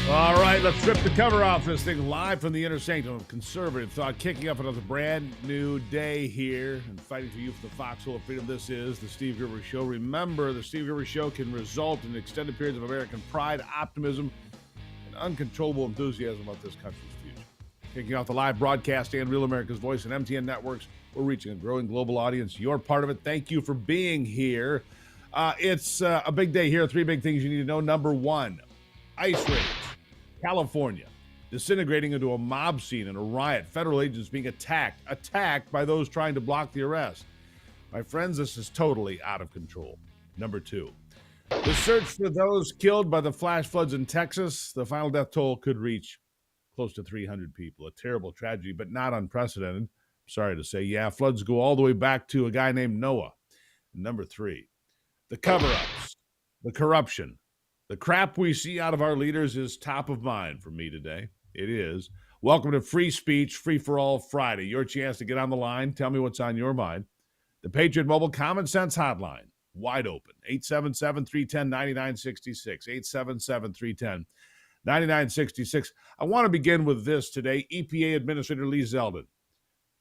All right, let's strip the cover off this thing live from the inner sanctum of conservative thought, kicking off another brand new day here and fighting for you for the foxhole of freedom. This is the Steve Gruber Show. Remember, the Steve Gruber Show can result in extended periods of American pride, optimism, and uncontrollable enthusiasm about this country's future. Kicking off the live broadcast and Real America's Voice and MTN networks, we're reaching a growing global audience. You're part of it. Thank you for being here. It's a big day here. Three big things you need to know. Number one, ice raids. California, disintegrating into a mob scene and a riot. Federal agents being attacked by those trying to block the arrest. My friends, this is totally out of control. Number two, the search for those killed by the flash floods in Texas. The final death toll could reach close to 300 people. A terrible tragedy, but not unprecedented. Sorry to say, yeah, floods go all the way back to a guy named Noah. Number three, the cover-ups, the corruption. The crap we see out of our leaders is top of mind for me today. It is. Welcome to Free Speech, Free for All Friday. Your chance to get on the line. Tell me what's on your mind. The Patriot Mobile Common Sense Hotline, wide open. 877-310-9966. 877-310-9966. I want to begin with this today. EPA Administrator Lee Zeldin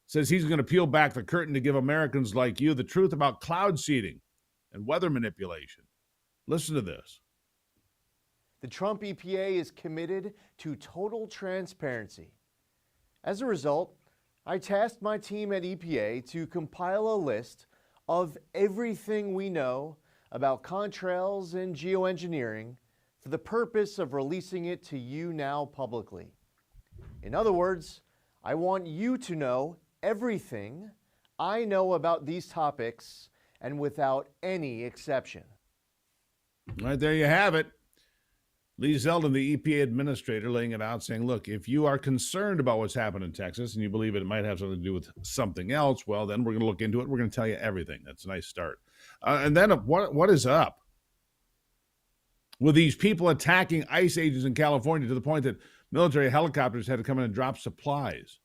says he's going to peel back the curtain to give Americans like you the truth about cloud seeding and weather manipulation. Listen to this. The Trump EPA is committed to total transparency. As a result, I tasked my team at EPA to compile a list of everything we know about contrails and geoengineering for the purpose of releasing it to you now publicly. In other words, I want you to know everything I know about these topics and without any exception. Right, there you have it. Lee Zeldin, the EPA administrator, laying it out, saying, look, if you are concerned about what's happened in Texas and you believe it might have something to do with something else, well, then we're going to look into it. We're going to tell you everything. That's a nice start. And then what is up with these people attacking ICE agents in California to the point that military helicopters had to come in and drop supplies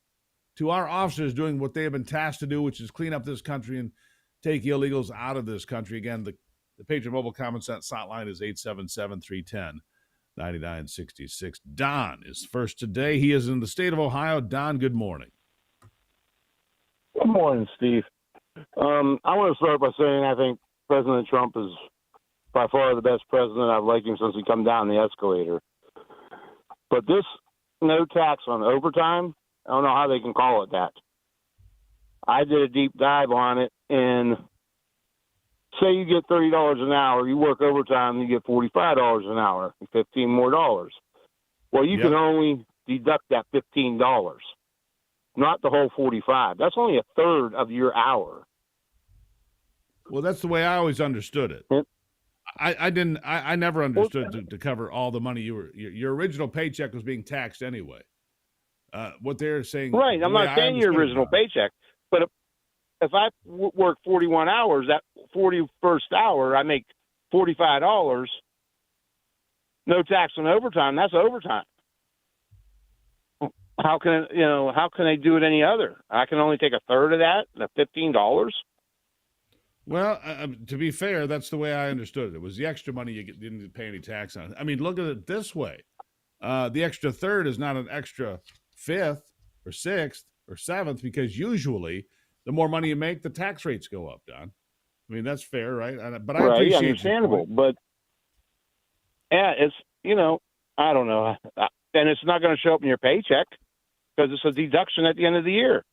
to our officers doing what they have been tasked to do, which is clean up this country and take illegals out of this country. Again, the Patriot Mobile Common Sense hotline is 877-310-9966. Don is first today. He is in the state of Ohio. Don, good morning. Good morning, Steve. I want to start by saying I think President Trump is by far the best president. I've liked him since he come down the escalator. But this no tax on overtime, I don't know how they can call it that. I did a deep dive on it, and say you get $30 an hour, you work overtime, you get $45 an hour, $15 more. Well, you can only deduct that $15, not the whole $45. That's only a third of your hour. Well, that's the way I always understood it. I never understood to cover all the money your original paycheck was being taxed anyway. What they're saying, right? I'm not saying your original paycheck, but if I work 41 hours, that 41st hour, I make $45. No tax on overtime. That's overtime. How can they do it any other? I can only take a third of that, the $15. Well, to be fair, that's the way I understood it. It was the extra money you didn't pay any tax on. I mean, look at it this way. The extra third is not an extra fifth or sixth or seventh, because usually the more money you make, the tax rates go up, Don. I mean, that's fair, right? But I appreciate understandable. But yeah, it's, I don't know. And it's not going to show up in your paycheck because it's a deduction at the end of the year.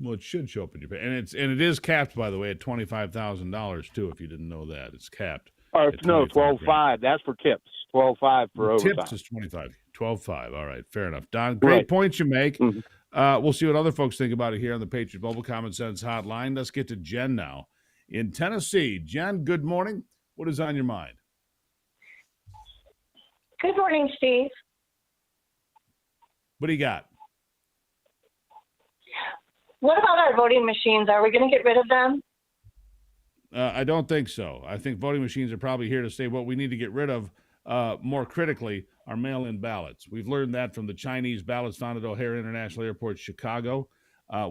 Well, it should show up in your pay, and it is capped, by the way, at $25,000 too. If you didn't know that, it's capped. No, 12.5. That's for tips. 12.5 for overtime. Tips is 25. 12.5. All right, fair enough, Don. Great points you make. Mm-hmm. We'll see what other folks think about it here on the Patriot Mobile Common Sense Hotline. Let's get to Jen now in Tennessee. Jen, good morning. What is on your mind? Good morning, Steve. What do you got? What about our voting machines? Are we going to get rid of them? I don't think so. I think voting machines are probably here to stay. What we need to get rid of more critically, are mail-in ballots. We've learned that from the Chinese ballots found at O'Hare International Airport, Chicago.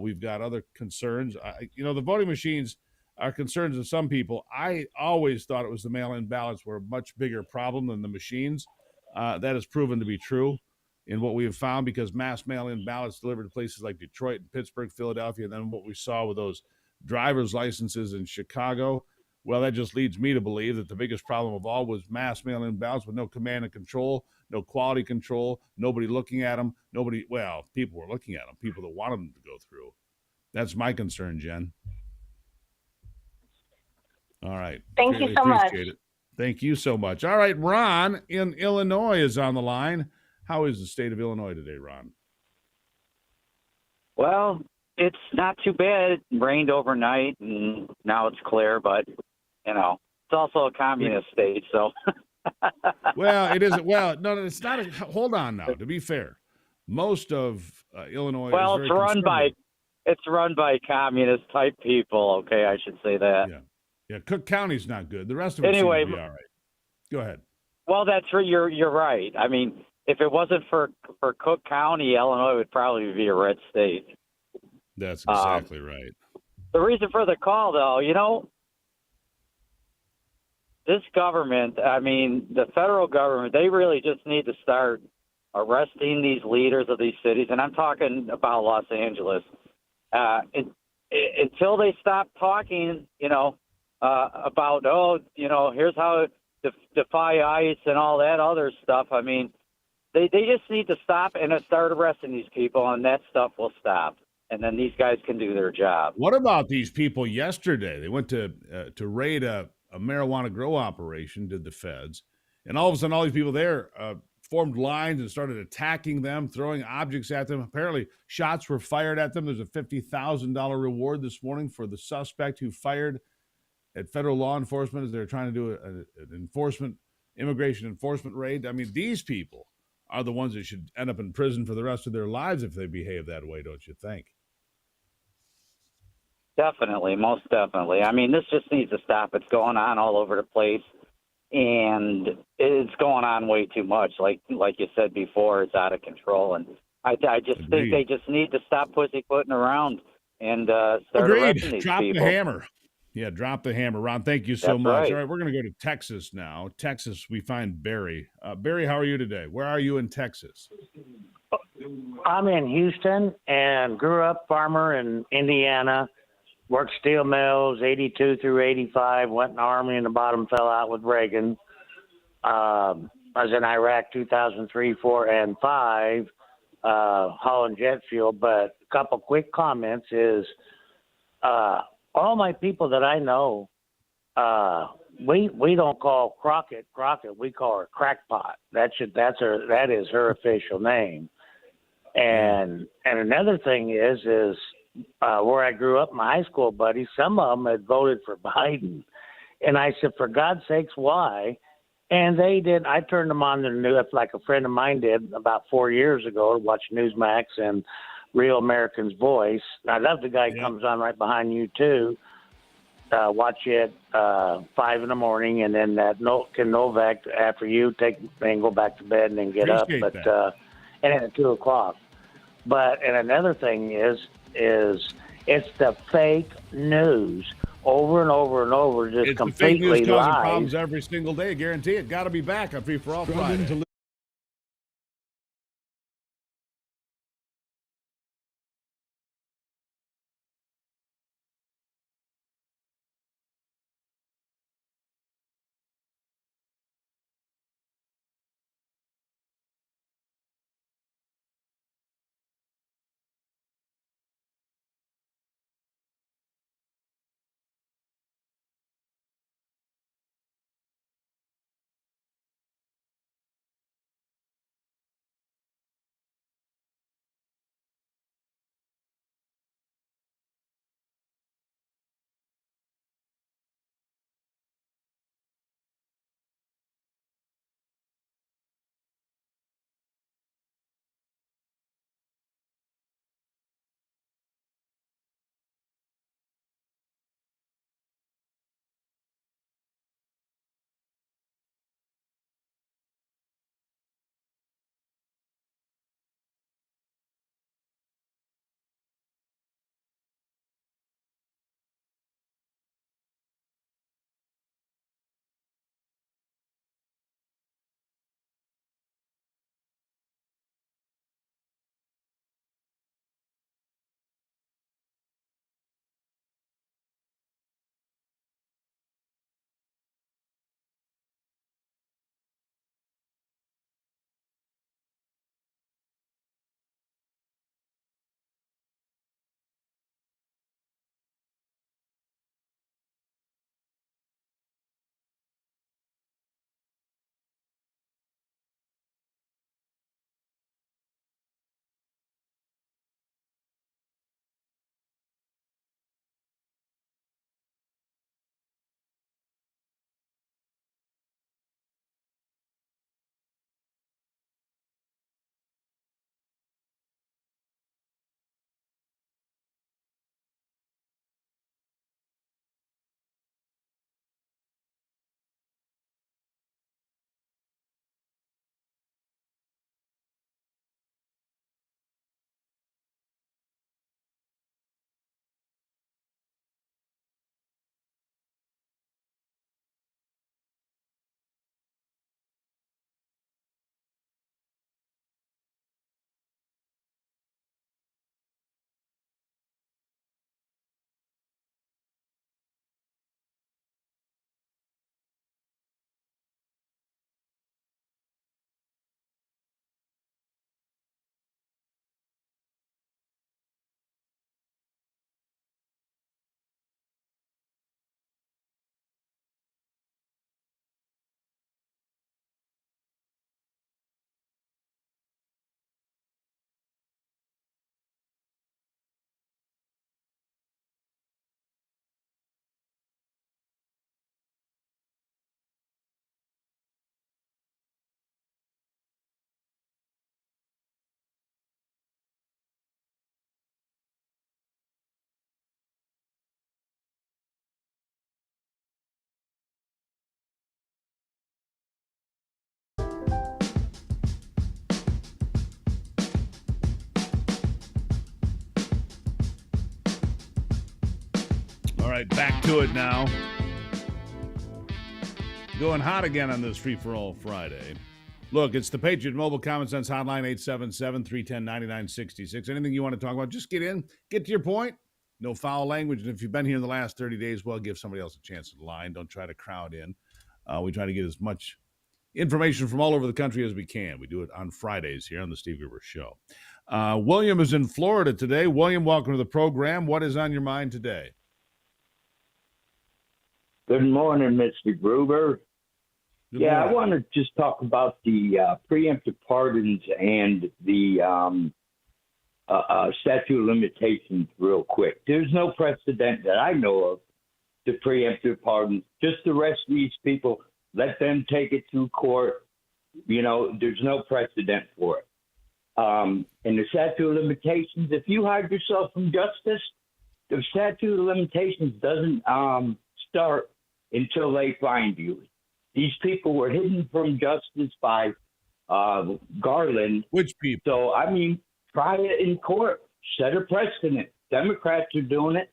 We've got other concerns. The voting machines are concerns of some people. I always thought it was the mail-in ballots were a much bigger problem than the machines. That has proven to be true in what we have found, because mass mail-in ballots delivered to places like Detroit and Pittsburgh, Philadelphia, and then what we saw with those driver's licenses in Chicago. Well, that just leads me to believe that the biggest problem of all was mass mail-in ballots with no command and control, no quality control, nobody looking at them, people were looking at them, people that wanted them to go through. That's my concern, Jen. All right. Thank you so much. Appreciate it. Thank you so much. All right, Ron in Illinois is on the line. How is the state of Illinois today, Ron? Well, it's not too bad. It rained overnight, and now it's clear, but, it's also a communist state, so. Well, it isn't. Well, no, it's not. Hold on now. To be fair, most of Illinois is very it's run by communist type people. Okay, I should say that. Yeah. Cook County's not good. The rest of it seems to be all right. Go ahead. Well, that's true. You're right. I mean, if it wasn't for Cook County, Illinois would probably be a red state. That's exactly right. The reason for the call, though, this government, the federal government, they really just need to start arresting these leaders of these cities, and I'm talking about Los Angeles, until they stop talking, about, here's how to defy ICE and all that other stuff. I mean, they just need to stop and start arresting these people, and that stuff will stop. And then these guys can do their job. What about these people yesterday? They went to raid a marijuana grow operation, did the feds, and all of a sudden all these people there formed lines and started attacking them, throwing objects at them. Apparently shots were fired at them. There's a $50,000 reward this morning for the suspect who fired at federal law enforcement as they're trying to do an immigration enforcement raid. I mean, these people are the ones that should end up in prison for the rest of their lives if they behave that way, don't you think? Definitely, most definitely. I mean, this just needs to stop. It's going on all over the place, and it's going on way too much. Like you said before, it's out of control, and I just think they just need to stop pussyfooting around and start arresting these people. Drop the hammer. Yeah, drop the hammer, Ron. Thank you so much. Right. All right, we're going to go to Texas now. Texas, we find Barry. Barry, how are you today? Where are you in Texas? I'm in Houston and grew up farmer in Indiana. Worked steel mills, 82 through 85, went in the Army and the bottom fell out with Reagan. I was in Iraq 2003, 4, and 5, hauling jet fuel. But a couple quick comments is all my people that I know, we don't call Crockett, we call her Crackpot. That is her official name. And another thing is where I grew up, my high school buddies, some of them had voted for Biden. And I said, for God's sakes, why? And they did. I turned them on the news like a friend of mine did about 4 years ago to watch Newsmax and Real American's Voice. I love the guy who comes on right behind you, too. Watch it 5 in the morning, and then that Ken Novak after you and go back to bed and then get Appreciate up. that. And at 2 o'clock. And another thing is it's the fake news over and over and over, just it's completely the fake news causing lies. problems every single day. I guarantee it. Got to be back on Free for All Friday. right, back to it now. Going hot again on this free-for-all Friday. Look, it's the Patriot Mobile Common Sense Hotline, 877-310-9966. Anything you want to talk about, just get in, get to your point. No foul language. And if you've been here in the last 30 days, well, give somebody else a chance to line. Don't try to crowd in. We try to get as much information from all over the country as we can. We do it on Fridays here on the Steve Gruber Show. William is in Florida today. William, welcome to the program. What is on your mind today? Good morning, Mr. Gruber. Good morning. I want to just talk about the preemptive pardons and the statute of limitations real quick. There's no precedent that I know of to preemptive pardons. Just arrest these people, let them take it through court. You know, there's no precedent for it. And the statute of limitations, if you hide yourself from justice, the statute of limitations doesn't start until they find you. These people were hidden from justice by Garland. Which people? So, I mean, try it in court. Set a precedent. Democrats are doing it.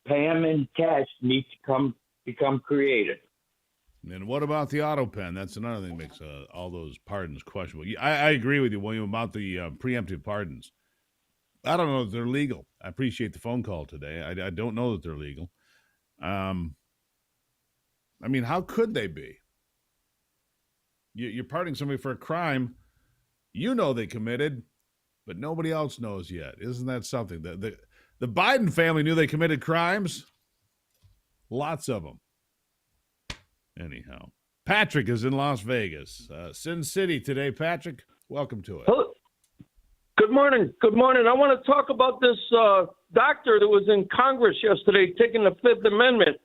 Pam and Cash need to become creative. And what about the auto pen? That's another thing that makes all those pardons questionable. I agree with you, William, about the preemptive pardons. I don't know if they're legal. I appreciate the phone call today. I don't know that they're legal. I mean, how could they be? You're pardoning somebody for a crime you know they committed, but nobody else knows yet. Isn't that something? The Biden family knew they committed crimes. Lots of them. Anyhow, Patrick is in Las Vegas. Sin City today. Patrick, welcome to it. Hello. Good morning. Good morning. I want to talk about this doctor that was in Congress yesterday taking the Fifth Amendment.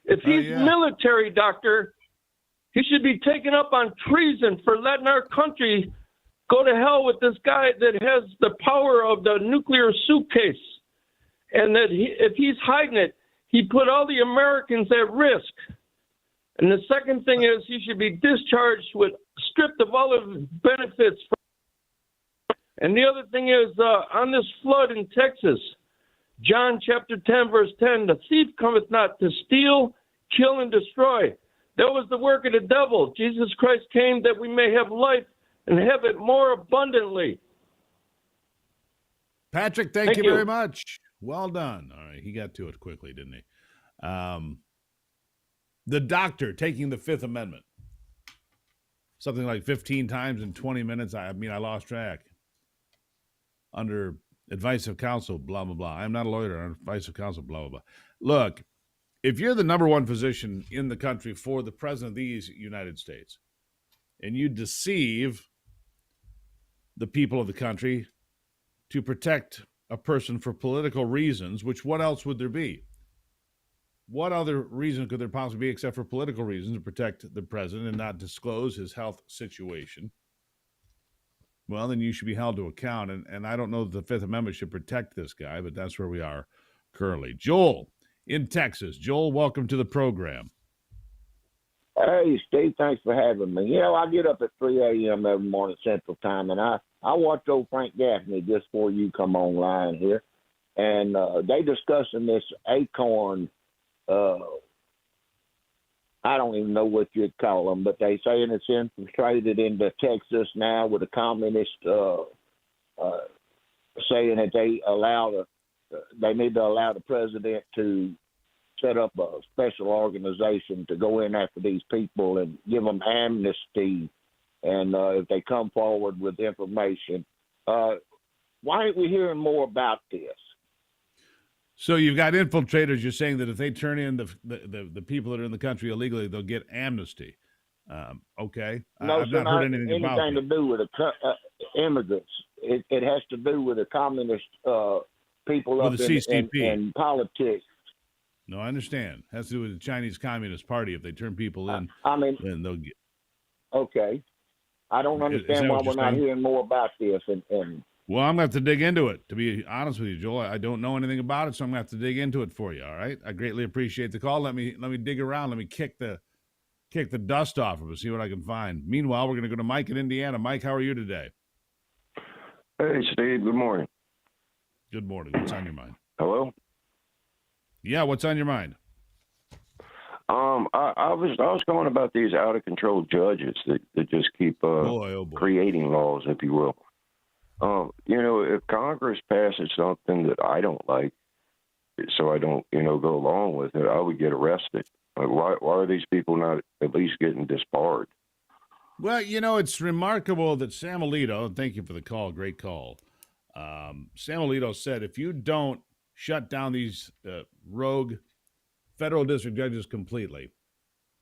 If he's military doctor, he should be taken up on treason for letting our country go to hell with this guy that has the power of the nuclear suitcase. And that if he's hiding it, he put all the Americans at risk. And the second thing is he should be discharged with stripped of all of his benefits. And the other thing is on this flood in Texas, John chapter 10, verse 10, the thief cometh not to steal, kill, and destroy. That was the work of the devil. Jesus Christ came that we may have life and have it more abundantly. Patrick, thank you very much. Well done. All right, he got to it quickly, didn't he? The doctor taking the Fifth Amendment. Something like 15 times in 20 minutes. I lost track. Under advice of counsel, blah, blah, blah. I'm not a lawyer. Under advice of counsel, blah, blah, blah. Look, if you're the number one physician in the country for the president of these United States, and you deceive the people of the country to protect a person for political reasons, which what else would there be? What other reason could there possibly be except for political reasons to protect the president and not disclose his health situation? Well, then you should be held to account. And I don't know that the Fifth Amendment should protect this guy, but that's where we are currently. Joel in Texas. Joel, welcome to the program. Hey, Steve, thanks for having me. You know, I get up at 3 a.m. every morning Central Time, and I watch old Frank Gaffney just before you come online here. And they discussing this acorn, I don't even know what you'd call them, but they saying it's infiltrated into Texas now with a communist saying that they need to allow the president to set up a special organization to go in after these people and give them amnesty. And if they come forward with information, why aren't we hearing more about this? So you've got infiltrators. You're saying that if they turn in the people that are in the country illegally, they'll get amnesty. Okay. No, I've not heard anything about anything to do with immigrants. It has to do with the communist people with up the CCP. in politics. No, I understand. It has to do with the Chinese Communist Party. If they turn people in, then they'll get. Okay. I don't understand why we're not hearing more about this. And well, I'm going to have to dig into it. To be honest with you, Joel, I don't know anything about it, so I'm going to have to dig into it for you. All right. I greatly appreciate the call. Let me dig around. Let me kick the dust off of it. See what I can find. Meanwhile, we're going to go to Mike in Indiana. Mike, how are you today? Hey, Steve. Good morning. Good morning. What's on your mind? Hello. Yeah, what's on your mind? I was going about these out of control judges that just keep boy. creating laws, if you will. If Congress passes something that I don't like, so I don't, go along with it, I would get arrested. Like, why are these people not at least getting disbarred? Well, it's remarkable that Sam Alito, thank you for the call, great call. Sam Alito said, if you don't shut down these rogue federal district judges completely,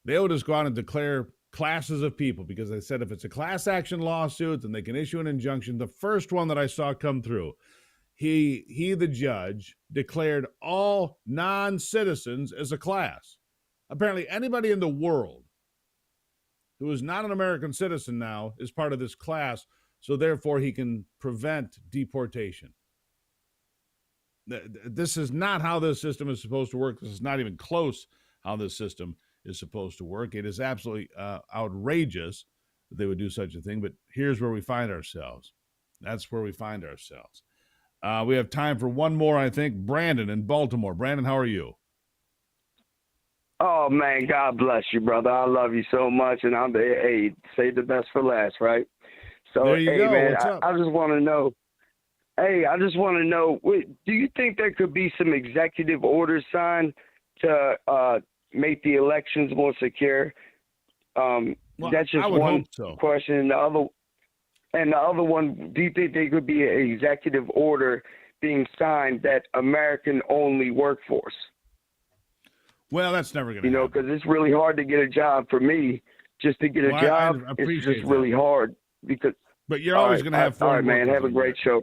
they will just go out and declare classes of people, because they said if it's a class action lawsuit, then they can issue an injunction. The first one that I saw come through, he the judge, declared all non-citizens as a class. Apparently anybody in the world who is not an American citizen now is part of this class, so therefore he can prevent deportation. This is not how this system is supposed to work. This is not even close how this system is supposed to work. It is absolutely outrageous that they would do such a thing, but here's where we find ourselves. That's where we find ourselves. We have time for one more, I think. Brandon in Baltimore. Brandon, how are you? Oh, man, God bless you, brother. I love you so much, and hey, save the best for last, right? So, there you go. man, what's up? I just want to know, do you think there could be some executive orders signed to make the elections more secure? That's just one question. And the other one, do you think there could be an executive order being signed that American-only workforce? Well, that's never going to happen. Because it's really hard to get a job for me. Just to get a job, it's just really hard. But you're always going to have foreign workers. All right, man. Have a great show.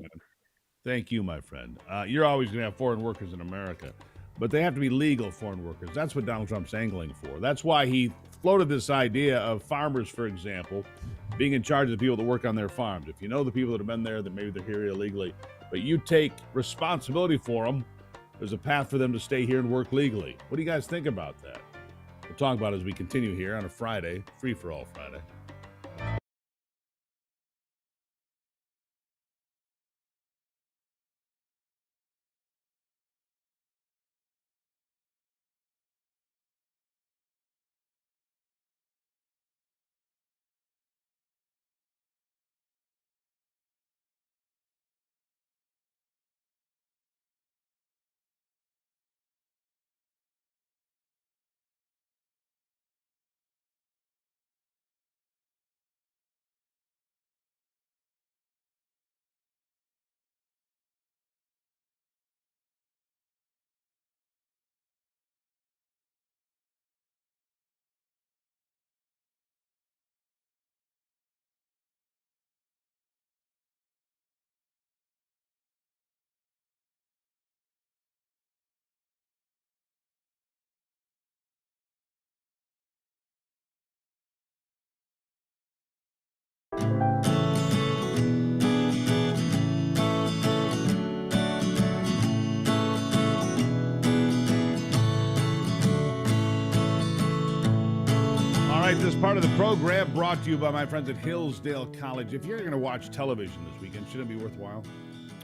Thank you, my friend. You're always going to have foreign workers in America. But they have to be legal foreign workers. That's what Donald Trump's angling for. That's why he floated this idea of farmers, for example, being in charge of the people that work on their farms. If you know the people that have been there, then maybe they're here illegally. But you take responsibility for them. There's a path for them to stay here and work legally. What do you guys think about that? We'll talk about it as we continue here on a Friday, Free for All Friday. This part of the program brought to you by my friends at Hillsdale College. If you're going to watch television this weekend, shouldn't it be worthwhile?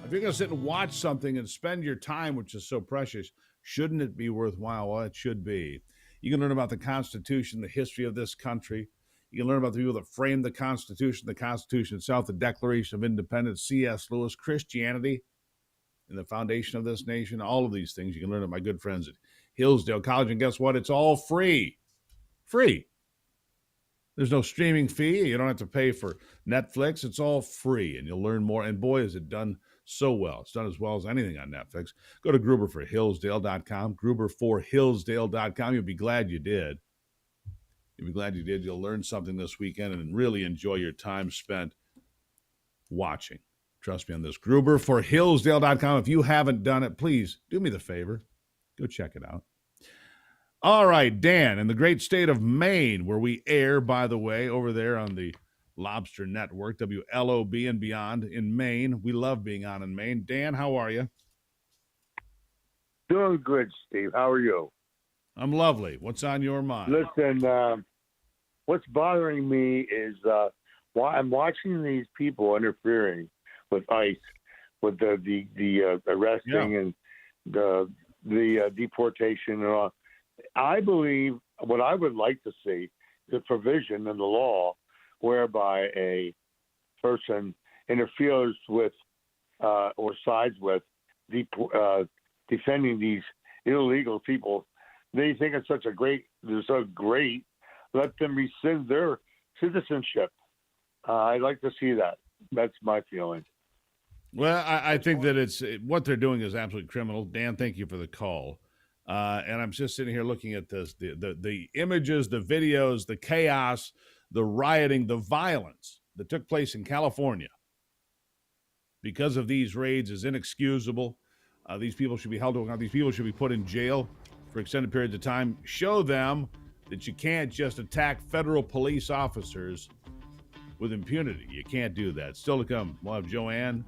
If you're going to sit and watch something and spend your time, which is so precious, shouldn't it be worthwhile? Well, it should be. You can learn about the Constitution, the history of this country. You can learn about the people that framed the Constitution itself, the Declaration of Independence, C.S. Lewis, Christianity, and the foundation of this nation. All of these things you can learn at my good friends at Hillsdale College. And guess what? It's all free. Free. There's no streaming fee. You don't have to pay for Netflix. It's all free, and you'll learn more. And boy, is it done so well. It's done as well as anything on Netflix. Go to gruberforhillsdale.com, gruberforhillsdale.com. You'll be glad you did. You'll be glad you did. You'll learn something this weekend and really enjoy your time spent watching. Trust me on this. gruberforhillsdale.com. If you haven't done it, please do me the favor. Go check it out. All right, Dan, in the great state of Maine, where we air, by the way, over there on the Lobster Network, WLOB and beyond in Maine. We love being on in Maine. Dan, how are you? Doing good, Steve. How are you? I'm lovely. What's on your mind? Listen, what's bothering me is why I'm watching these people interfering with ICE, with the arresting and the deportation and all. I believe what I would like to see the provision in the law whereby a person interferes with or sides with defending these illegal people. They think it's they're so great. Let them rescind their citizenship. I'd like to see that. That's my feeling. Well, I think that what they're doing is absolutely criminal. Dan, thank you for the call. And I'm just sitting here looking at this, the images, the videos, the chaos, the rioting, the violence that took place in California because of these raids is inexcusable. These people should be held to account. These people should be put in jail for extended periods of time. Show them that you can't just attack federal police officers with impunity. You can't do that. Still to come, we'll have Joanne,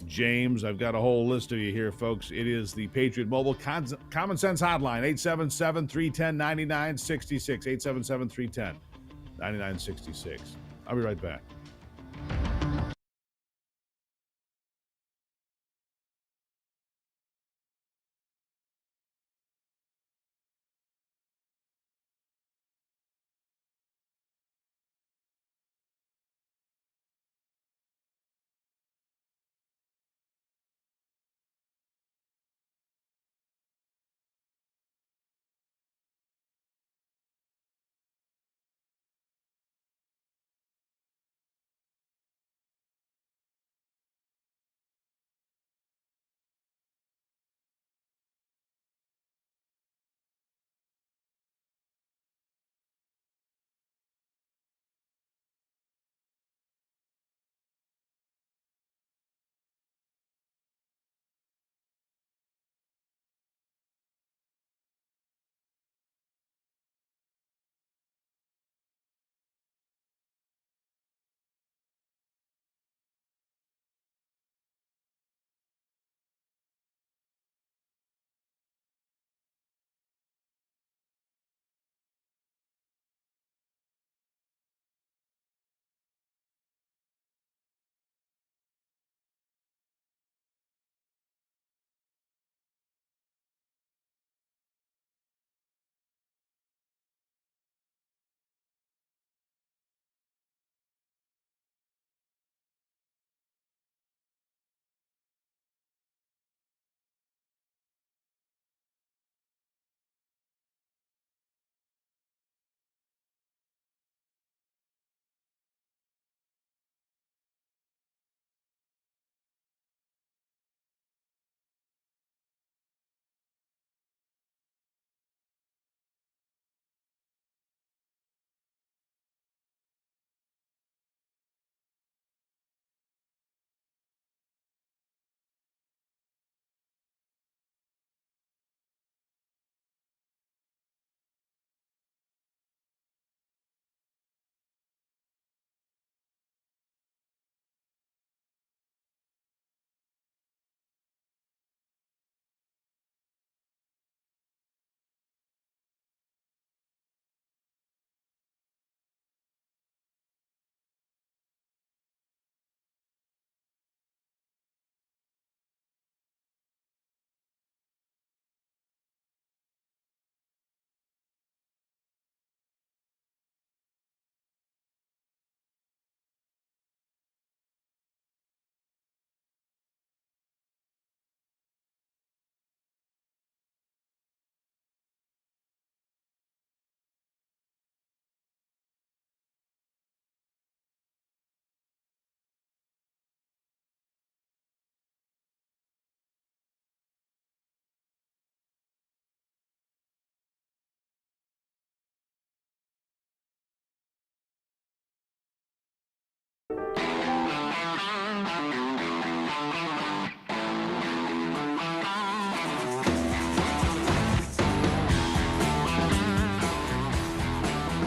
James. I've got a whole list of you here, folks. It is the Patriot Mobile Common Sense Hotline, 877-310-9966, 877-310-9966. I'll be right back.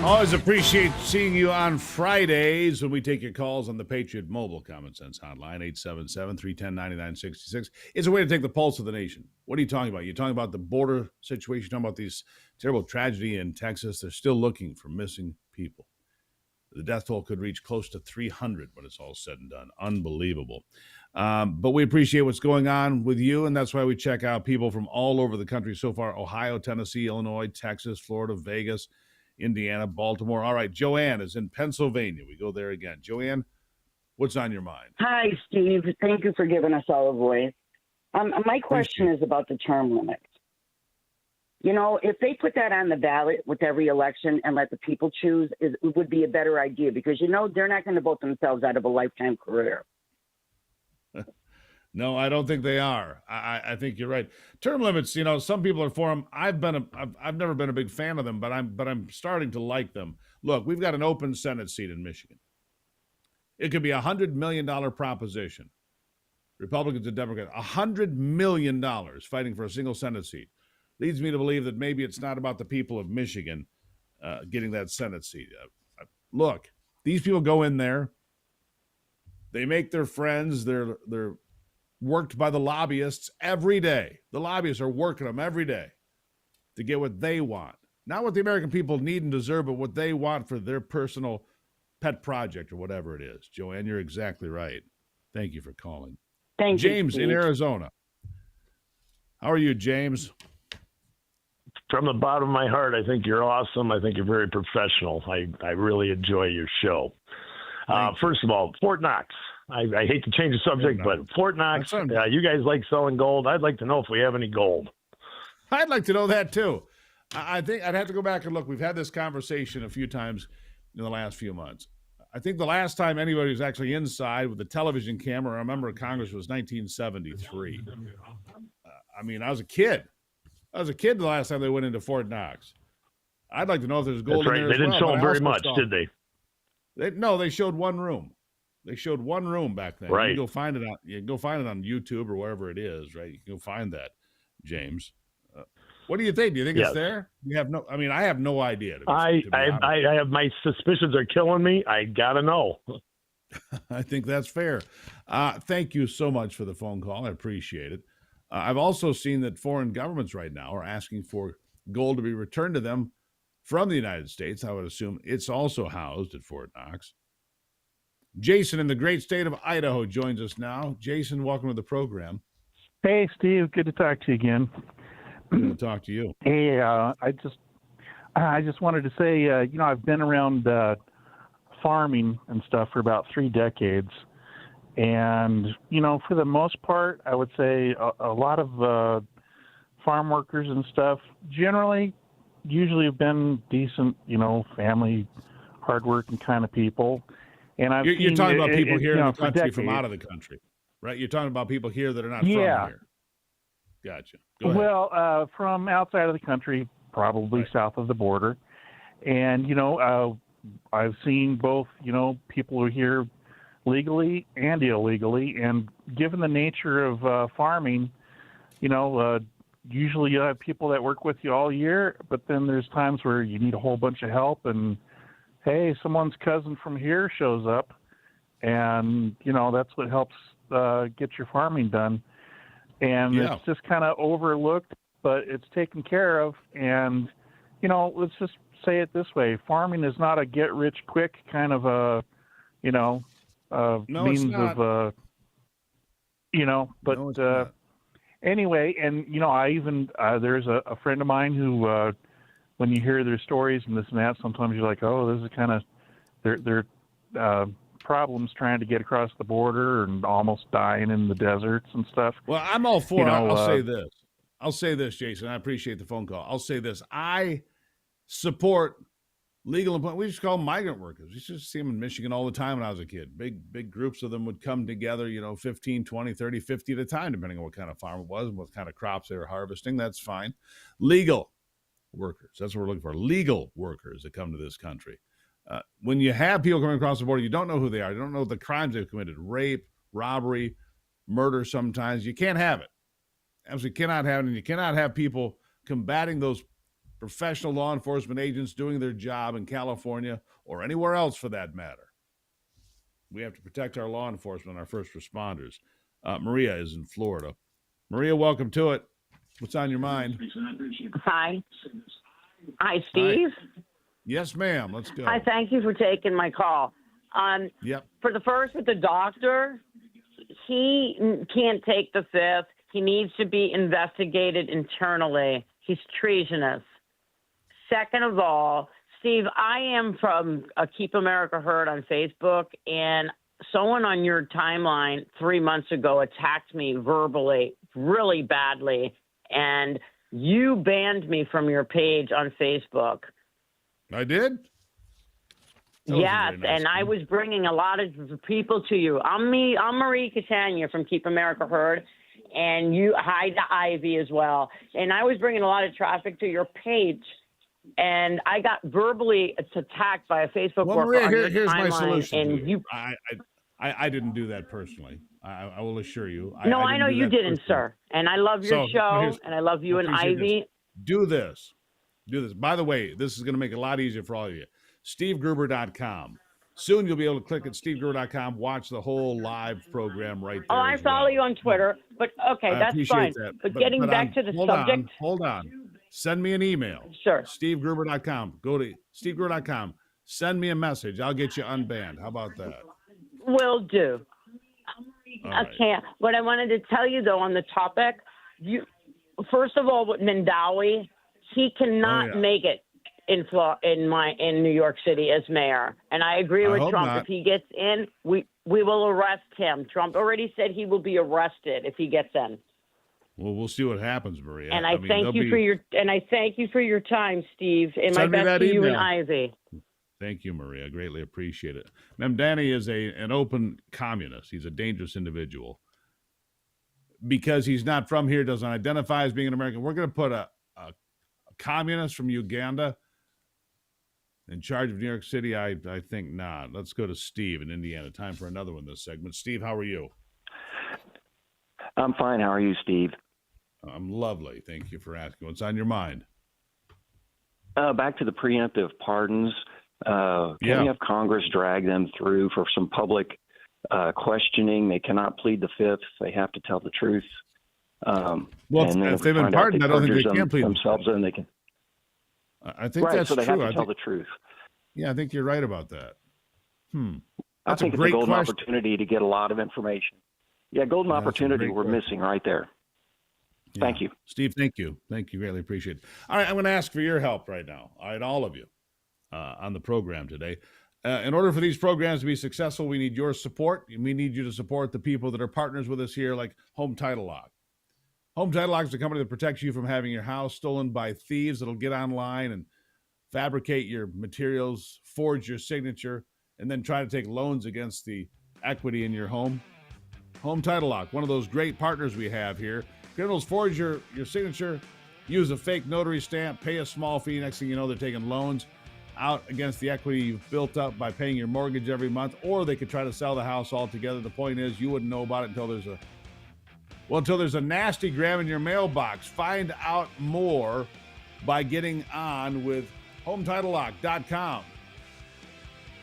Always appreciate seeing you on Fridays when we take your calls on the Patriot Mobile Common Sense Hotline, 877-310-9966. It's a way to take the pulse of the nation. What are you talking about? You're talking about the border situation, you're talking about these terrible tragedy in Texas. They're still looking for missing people. The death toll could reach close to 300 when it's all said and done. Unbelievable. But we appreciate what's going on with you, and that's why we check out people from all over the country so far: Ohio, Tennessee, Illinois, Texas, Florida, Vegas. Indiana, Baltimore. All right, Joanne is in Pennsylvania. We go there again. Joanne, what's on your mind? Hi, Steve. Thank you for giving us all a voice. My question is about the term limits. You know, if they put that on the ballot with every election and let the people choose, it would be a better idea because, you know, they're not going to vote themselves out of a lifetime career. No, I don't think they are. I think you're right. Term limits, you know, some people are for them. I've never been a big fan of them, but I'm starting to like them. Look, we've got an open Senate seat in Michigan. It could be $100 million proposition. Republicans and Democrats, $100 million fighting for a single Senate seat. Leads me to believe that maybe it's not about the people of Michigan getting that Senate seat. Look, these people go in there. They make their friends. They're worked by the lobbyists every day. The lobbyists are working them every day to get what they want. Not what the American people need and deserve, but what they want for their personal pet project or whatever it is. Joanne, you're exactly right. Thank you for calling. Thank you, James Steve. in Arizona. How are you, James? From the bottom of my heart, I think you're awesome. I think you're very professional. I really enjoy your show. First of all, Fort Knox. I hate to change the subject, but Fort Knox, you guys like selling gold. I'd like to know if we have any gold. I'd like to know that, too. I think I'd have to go back and look. We've had this conversation a few times in the last few months. I think the last time anybody was actually inside with a television camera, I remember Congress was 1973. I mean, I was a kid. The last time they went into Fort Knox. I'd like to know if there's gold in there. They didn't show them very much, did they? No, they showed one room. They showed one room back then. Right. You can go find it on YouTube or wherever it is, right? You can go find that, James. What do you think? Do you think it's there? I have no idea. I have my suspicions are killing me. I gotta know. I think that's fair. Thank you so much for the phone call. I appreciate it. I've also seen that foreign governments right now are asking for gold to be returned to them from the United States. I would assume it's also housed at Fort Knox. Jason in the great state of Idaho joins us now. Jason, welcome to the program. Hey, Steve. Good to talk to you again. Good to talk to you. Hey, I just wanted to say, I've been around farming and stuff for about 3 decades. And, for the most part, I would say a lot of farm workers and stuff usually have been decent, family, hardworking kind of people. And you're talking about people here in the country from out of the country, right? You're talking about people here that are not from here. Gotcha. Go ahead. Well, from outside of the country, probably south of the border. And, I've seen both, people who are here legally and illegally. And given the nature of farming, usually you have people that work with you all year, but then there's times where you need a whole bunch of help and, hey, someone's cousin from here shows up, and, that's what helps get your farming done. And it's just kind of overlooked, but it's taken care of. And, let's just say it this way. Farming is not a get-rich-quick kind of a, means of, but anyway, and, I even, there's a friend of mine who, when you hear their stories and this and that, sometimes you're like, oh, this is kind of, they're problems trying to get across the border and almost dying in the deserts and stuff. Well, I'm all for it. I'll say this, Jason. I appreciate the phone call. I'll say this. I support legal employment. We just call them migrant workers. We used to see them in Michigan all the time when I was a kid. Big groups of them would come together, 15, 20, 30, 50 at a time, depending on what kind of farm it was and what kind of crops they were harvesting. That's fine. Legal workers. That's what we're looking for. Legal workers that come to this country. When you have people coming across the border, you don't know who they are. You don't know the crimes they've committed. Rape, robbery, murder sometimes. You can't have it. Absolutely cannot have it. And you cannot have people combating those professional law enforcement agents doing their job in California or anywhere else for that matter. We have to protect our law enforcement, our first responders. Maria is in Florida. Maria, welcome to it. What's on your mind? Hi. Hi, Steve. Hi. Yes, ma'am. Let's go. Hi, thank you for taking my call. Yep. For the first with the doctor, he can't take the fifth. He needs to be investigated internally. He's treasonous. Second of all, Steve, I am from Keep America Heard on Facebook, and someone on your timeline 3 months ago attacked me verbally really badly, and you banned me from your page on Facebook. I did? Yes, and I was bringing a lot of people to you. I'm Marie Catania from Keep America Heard, and hi to Ivy as well. And I was bringing a lot of traffic to your page, and I got verbally attacked by a Facebook worker Maria, on your here's my timeline, solution and to you. I didn't do that personally. I will assure you. I know you didn't, sir. And I love your show, and I love you and Ivy. Do this. By the way, this is going to make it a lot easier for all of you. SteveGruber.com. Soon you'll be able to click at SteveGruber.com, watch the whole live program right there. Oh, I follow you on Twitter, but okay, that's fine. That. But getting back to the subject. Hold on. Send me an email. Sure. SteveGruber.com. Go to SteveGruber.com. Send me a message. I'll get you unbanned. How about that? Will do. Okay. What I wanted to tell you, though, on the topic, first of all, with Mandawi, he cannot make it in New York City as mayor, and I agree with Trump. If he gets in, we will arrest him. Trump already said he will be arrested if he gets in. Well, we'll see what happens, Maria. And I thank you for your time, Steve. And my best to you and Ivy. Thank you, Maria. I greatly appreciate it. Memdani is an open communist. He's a dangerous individual. Because he's not from here, doesn't identify as being an American. We're going to put a communist from Uganda in charge of New York City. I think not. Let's go to Steve in Indiana. Time for another one this segment. Steve, how are you? I'm fine. How are you, Steve? I'm lovely. Thank you for asking. What's on your mind? Back to the preemptive pardons. Can we have Congress drag them through for some public questioning? They cannot plead the fifth. They have to tell the truth. Well, if they've been pardoned, I don't think they can plead themselves, and they can. I think that's so they true. have to tell the truth. Yeah, I think you're right about that. I think it's a golden opportunity to get a lot of information. Yeah, golden opportunity we're missing right there. Yeah. Thank you. Steve, thank you. Thank you. Greatly appreciate it. All right, I'm going to ask for your help right now. All right, all of you on the program today. In order for these programs to be successful, we need your support. We need you to support the people that are partners with us here, like Home Title Lock. Home Title Lock is a company that protects you from having your house stolen by thieves that'll get online and fabricate your materials, forge your signature, and then try to take loans against the equity in your home. Home Title Lock, one of those great partners we have here. Criminals forge your signature, use a fake notary stamp, pay a small fee. Next thing you know, they're taking loans out against the equity you've built up by paying your mortgage every month, or they could try to sell the house altogether. The point is, you wouldn't know about it until there's a nasty gram in your mailbox. Find out more by getting on with HomeTitleLock.com.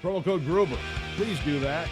Promo code Gruber. Please do that.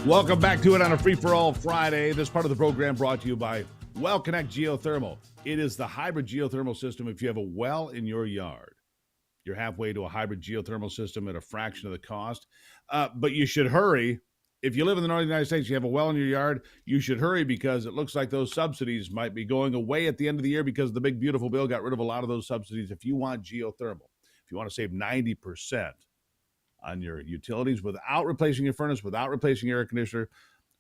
Welcome back to it on a free-for-all Friday. This part of the program brought to you by WellConnect Geothermal. It is the hybrid geothermal system if you have a well in your yard. You're halfway to a hybrid geothermal system at a fraction of the cost. But you should hurry. If you live in the northern United States, you have a well in your yard, you should hurry because it looks like those subsidies might be going away at the end of the year because the big, beautiful bill got rid of a lot of those subsidies. If you want geothermal, if you want to save 90% on your utilities without replacing your furnace, without replacing your air conditioner,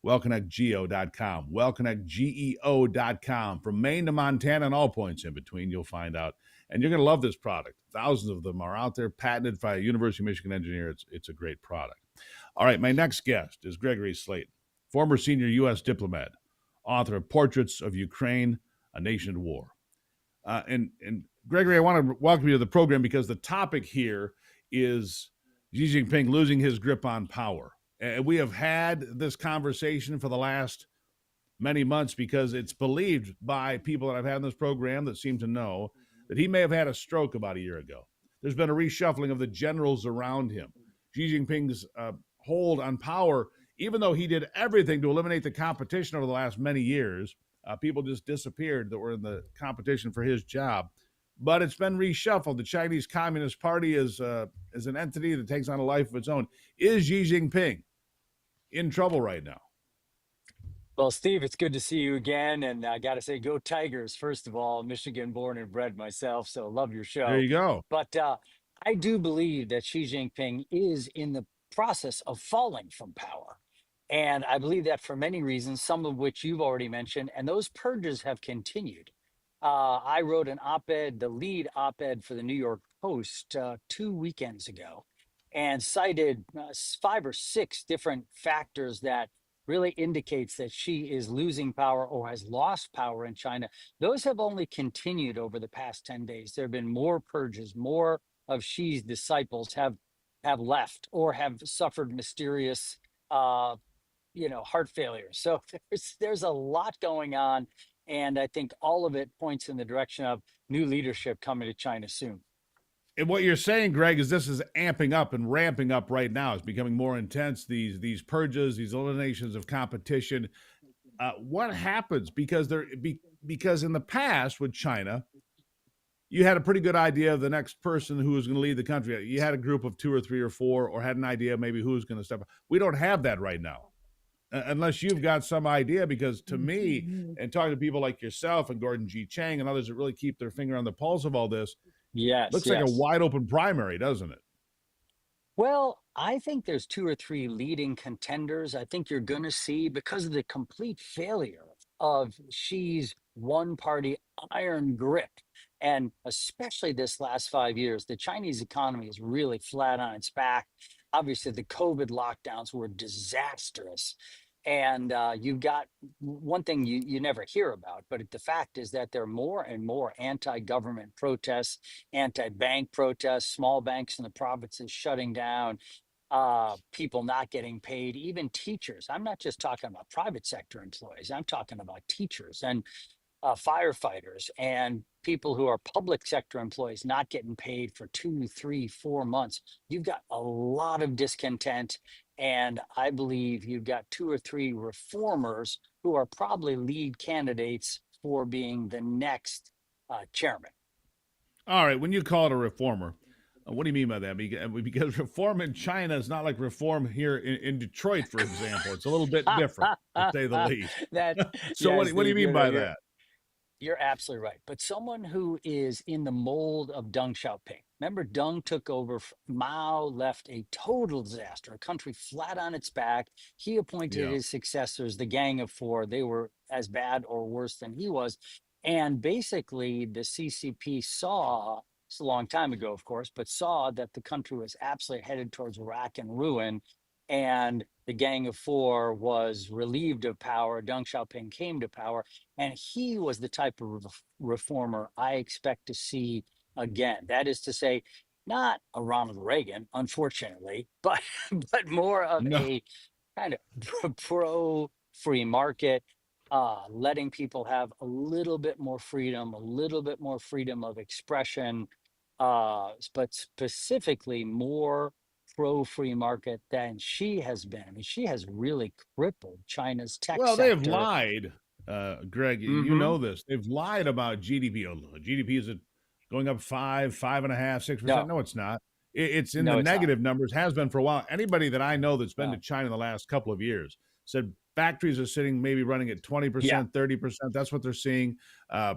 WellConnectGeo.com. WellConnectGeo.com. From Maine to Montana and all points in between, you'll find out. And you're going to love this product. Thousands of them are out there, patented by a University of Michigan engineer. It's a great product. All right, my next guest is Gregory Slayton, former senior U.S. diplomat, author of Portraits of Ukraine, A Nation at War. And Gregory, I want to welcome you to the program because the topic here is Xi Jinping losing his grip on power. And we have had this conversation for the last many months because it's believed by people that I've had in this program that seem to know that he may have had a stroke about a year ago. There's been a reshuffling of the generals around him. Xi Jinping's hold on power, even though he did everything to eliminate the competition over the last many years, people just disappeared that were in the competition for his job. But it's been reshuffled. The Chinese Communist Party is an entity that takes on a life of its own. Is Xi Jinping in trouble right now? Well, Steve, it's good to see you again. And I got to say, go Tigers, first of all. Michigan born and bred myself, so love your show. There you go. But I do believe that Xi Jinping is in the process of falling from power. And I believe that for many reasons, some of which you've already mentioned, and those purges have continued. I wrote an op-ed, the lead op-ed for the New York Post 2 weekends ago, and cited 5 or 6 different factors that really indicates that Xi is losing power or has lost power in China. Those have only continued over the past 10 days. There have been more purges, more of Xi's disciples have left or have suffered mysterious heart failure. So there's a lot going on. And I think all of it points in the direction of new leadership coming to China soon. And what you're saying, Greg, is this is amping up and ramping up right now. It's becoming more intense, these purges, these eliminations of competition. What happens? Because in the past with China, you had a pretty good idea of the next person who was going to lead the country. You had a group of 2 or 3 or 4 or had an idea maybe who was going to step up. We don't have that right now. Unless you've got some idea, because to me, and talking to people like yourself and Gordon G. Chang and others that really keep their finger on the pulse of all this, looks like a wide open primary, doesn't it? Well, I think there's 2 or 3 leading contenders. I think you're going to see, because of the complete failure of Xi's one-party iron grip, and especially this last 5 years, the Chinese economy is really flat on its back. Obviously, the COVID lockdowns were disastrous. And you've got one thing you never hear about, but the fact is that there are more and more anti-government protests, anti-bank protests, small banks in the provinces shutting down, people not getting paid, even teachers. I'm not just talking about private sector employees. I'm talking about teachers and firefighters and people who are public sector employees not getting paid for 2, 3, 4 months. You've got a lot of discontent. And I believe you've got 2 or 3 reformers who are probably lead candidates for being the next chairman. All right. When you call it a reformer, what do you mean by that? Because reform in China is not like reform here in Detroit, for example. It's a little bit different, to say the least. What do you mean by that? You're absolutely right. But someone who is in the mold of Deng Xiaoping. Remember, Deng took over, Mao left a total disaster, a country flat on its back. He appointed his successors, the Gang of Four. They were as bad or worse than he was. And basically, the CCP saw, it's a long time ago, of course, but saw that the country was absolutely headed towards rack and ruin. And the Gang of Four was relieved of power. Deng Xiaoping came to power, and he was the type of reformer I expect to see again. That is to say, not a Ronald Reagan, unfortunately, but more of a kind of pro free market, letting people have a little bit more freedom of expression, but specifically more pro-free market than she has been. I mean, she has really crippled China's tech Well, they have sector. lied, Greg. You know this. They've lied about GDP. Oh, GDP is going up 5.5%, 6%. No, it's not. It's in the negative numbers. Has been for a while. Anybody that I know that's been to China in the last couple of years said factories are sitting maybe running at 20%, 30%. That's what they're seeing.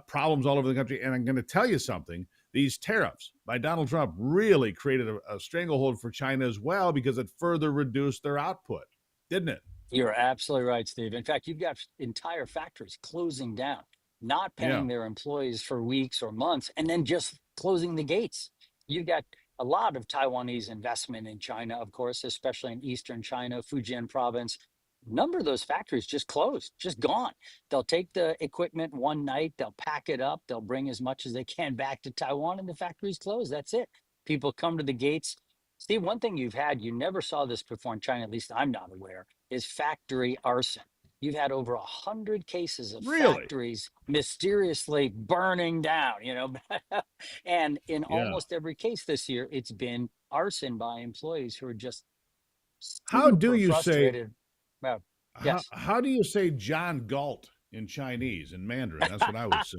Problems all over the country. And I'm going to tell you something. These tariffs by Donald Trump really created a stranglehold for China as well, because it further reduced their output, didn't it? You're absolutely right, Steve. In fact, you've got entire factories closing down, not paying their employees for weeks or months, and then just closing the gates. You've got a lot of Taiwanese investment in China, of course, especially in eastern China, Fujian province. A number of those factories just closed, just gone. They'll take the equipment one night, they'll pack it up, they'll bring as much as they can back to Taiwan, and the factories close. That's it. People come to the gates. Steve, one thing you've had, you never saw this before in China, at least I'm not aware, is factory arson. You've had over 100 cases of factories mysteriously burning down, and in almost every case this year, it's been arson by employees who are just how do you frustrated. Well, yes. How do you say John Galt in Chinese, in Mandarin? That's what I would say.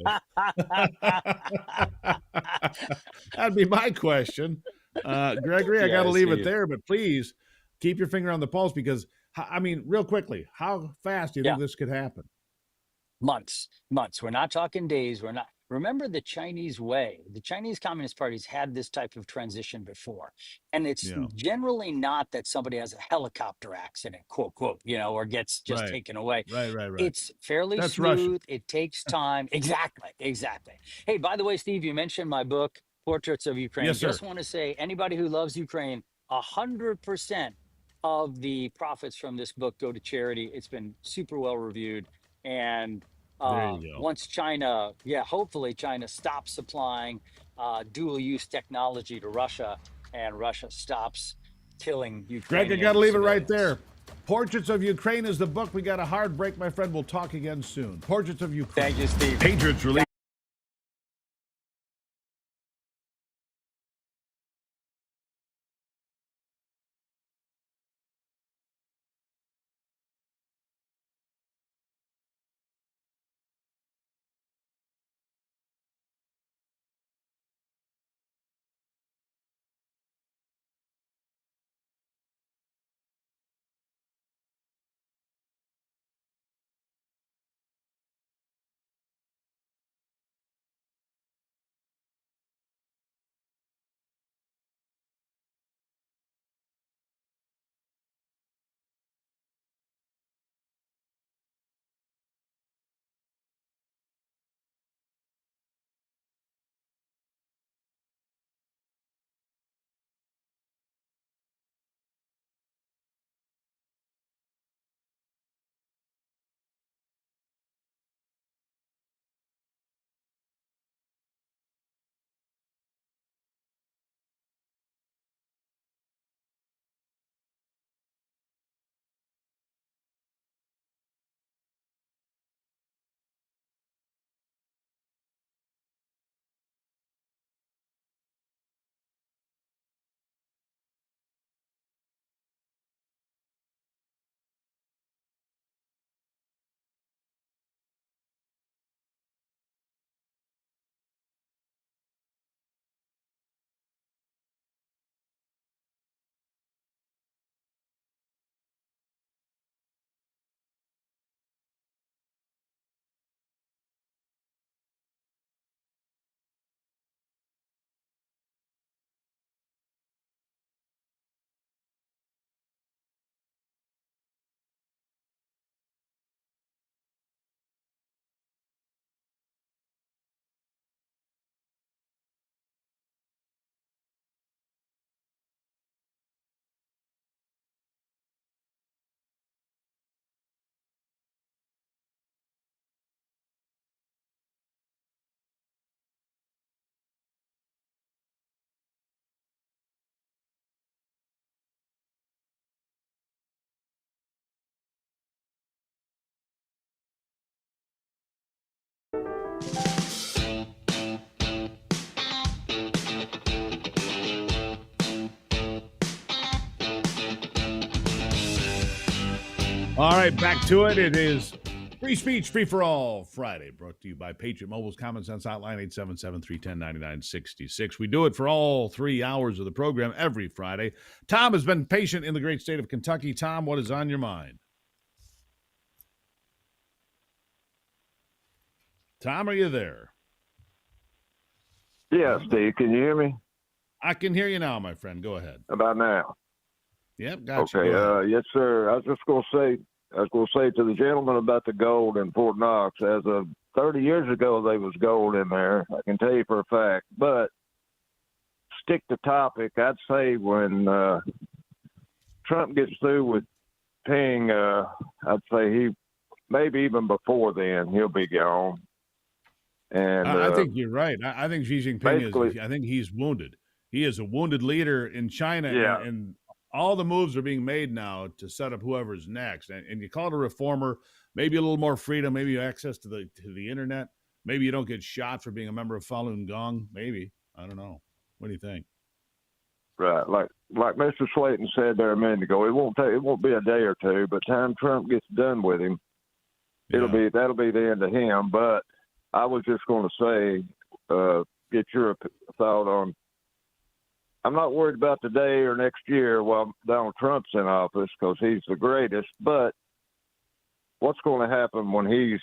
That'd be my question. Gregory, I got to leave it there, but please keep your finger on the pulse, because, I mean, real quickly, how fast do you think this could happen? Months. We're not talking days. We're not. Remember the Chinese way. The Chinese Communist Party's had this type of transition before. And it's generally not that somebody has a helicopter accident, quote, or gets just taken away. Right. It's fairly That's smooth. Russian. It takes time. Exactly. Hey, by the way, Steve, you mentioned my book, Portraits of Ukraine. Yes, sir. Just want to say, anybody who loves Ukraine, 100% of the profits from this book go to charity. It's been super well reviewed. And once China, hopefully China stops supplying dual-use technology to Russia, and Russia stops killing Ukraine. Greg, I got to leave it right there. Portraits of Ukraine is the book. We got a hard break, my friend. We'll talk again soon. Portraits of Ukraine. Thank you, Steve. Patriots release. All right, back to it. It is Free Speech, Free for All Friday, brought to you by Patriot Mobile's Common Sense Hotline, 877-310-9966. We do it for all 3 hours of the program every Friday. Tom has been patient in the great state of Kentucky. Tom, what is on your mind? Tom, are you there? Yeah, Steve, can you hear me? I can hear you now, my friend. Go ahead. About now? Yep, gotcha. Okay, yes, sir. I was going to say to the gentleman about the gold in Fort Knox, as of 30 years ago, there was gold in there. I can tell you for a fact. But stick to topic, I'd say when Trump gets through with paying, I'd say he, maybe even before then, he'll be gone. And I think you're right. I think Xi Jinping I think he's wounded. He is a wounded leader in China, yeah. and all the moves are being made now to set up whoever's next. And you call it a reformer, maybe a little more freedom, maybe access to the internet. Maybe you don't get shot for being a member of Falun Gong. Maybe. I don't know. What do you think? Right, like Mr. Slayton said there a minute ago, it won't be a day or two, but time Trump gets done with him, that'll be the end of him. But I was just going to say, get your thought on. I'm not worried about today or next year while Donald Trump's in office because he's the greatest. But what's going to happen when he's,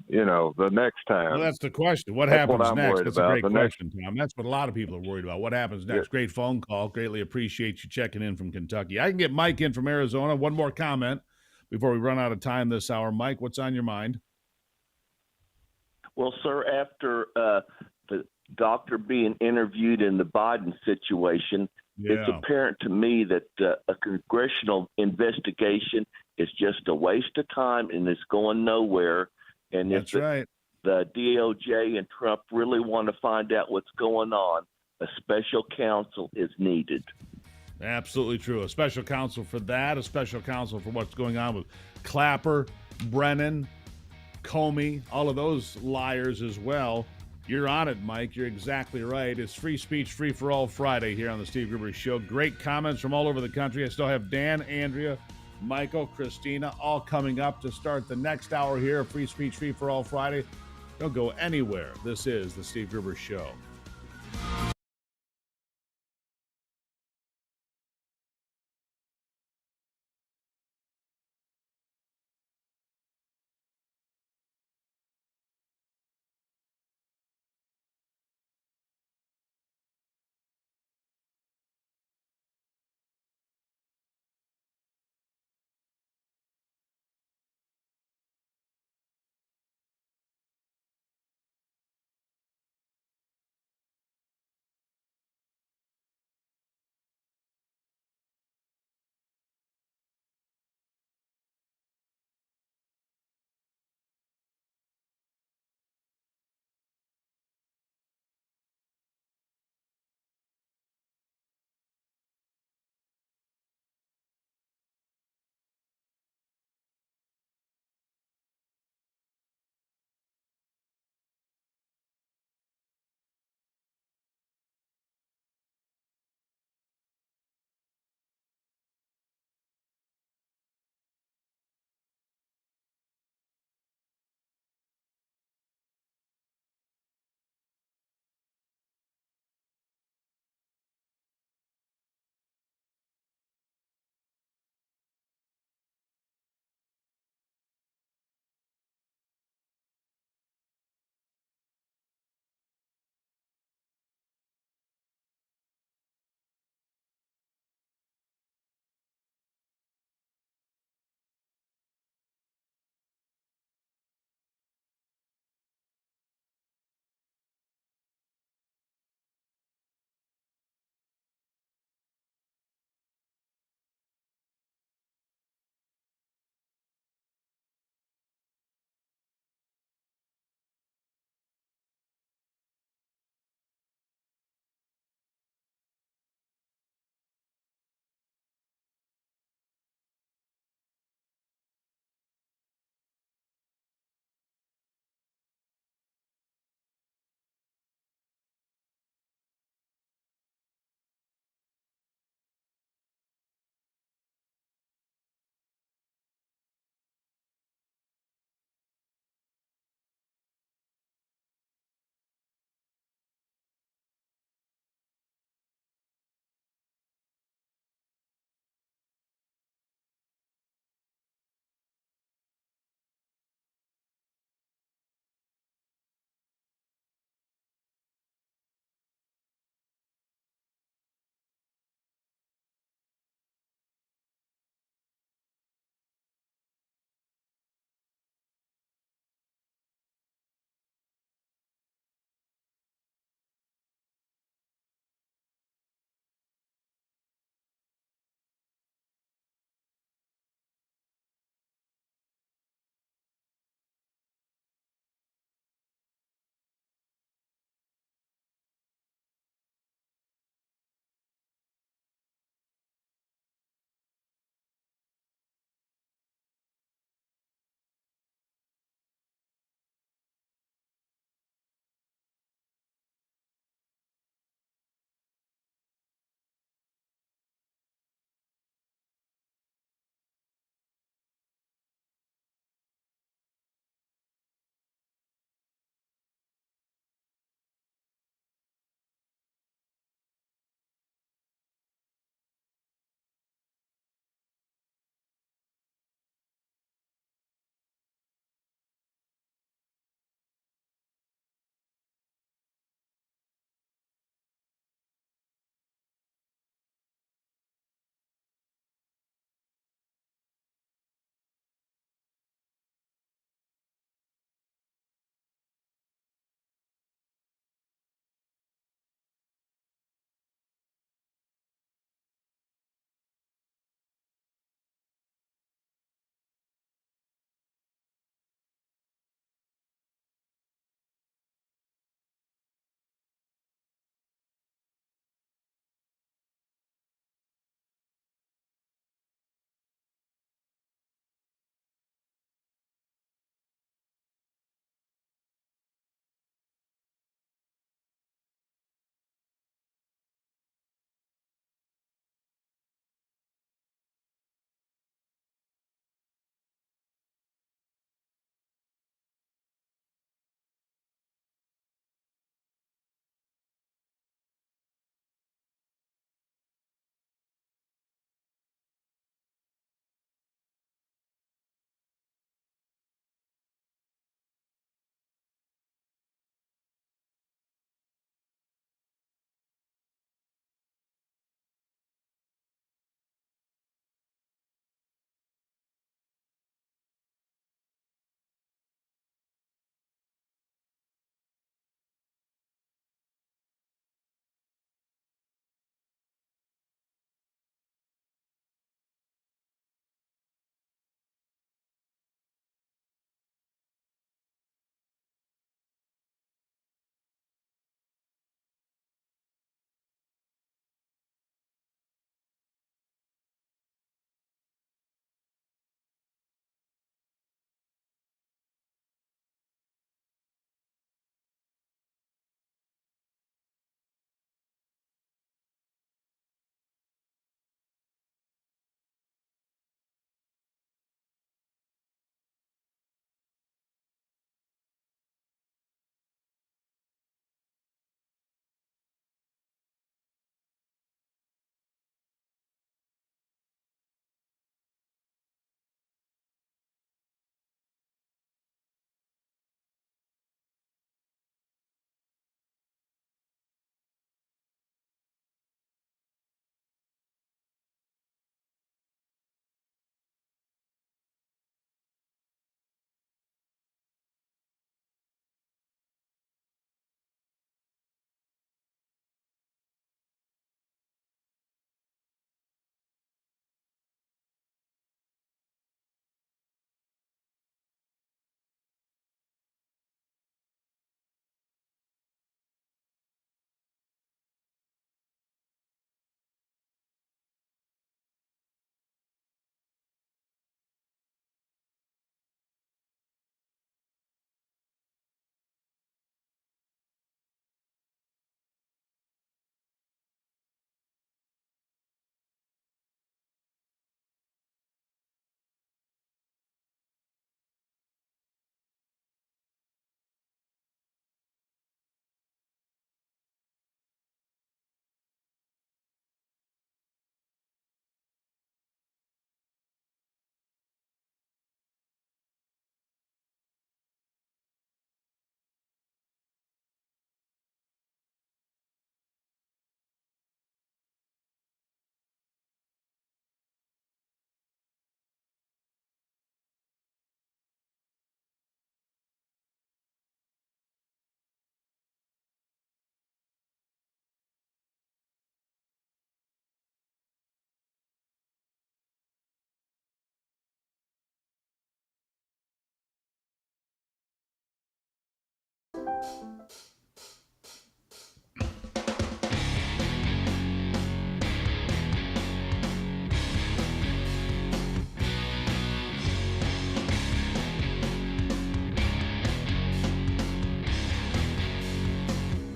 the next time? Well, that's the question. What happens next? That's a great question, Tom. That's what a lot of people are worried about. What happens next? Yeah. Great phone call. Greatly appreciate you checking in from Kentucky. I can get Mike in from Arizona. One more comment before we run out of time this hour. Mike, what's on your mind? Well, sir, after the doctor being interviewed in the Biden situation, it's apparent to me that a congressional investigation is just a waste of time and it's going nowhere. And that's if the DOJ and Trump really want to find out what's going on, a special counsel is needed. Absolutely true. A special counsel for that, a special counsel for what's going on with Clapper, Brennan, Comey, all of those liars as well. You're on it, Mike. You're exactly right. It's Free Speech, Free for All Friday here on the Steve Gruber Show. Great comments from all over the country. I still have Dan, Andrea, Michael, Christina, all coming up to start the next hour here of Free Speech, Free for All Friday. Don't go anywhere. This is the Steve Gruber Show.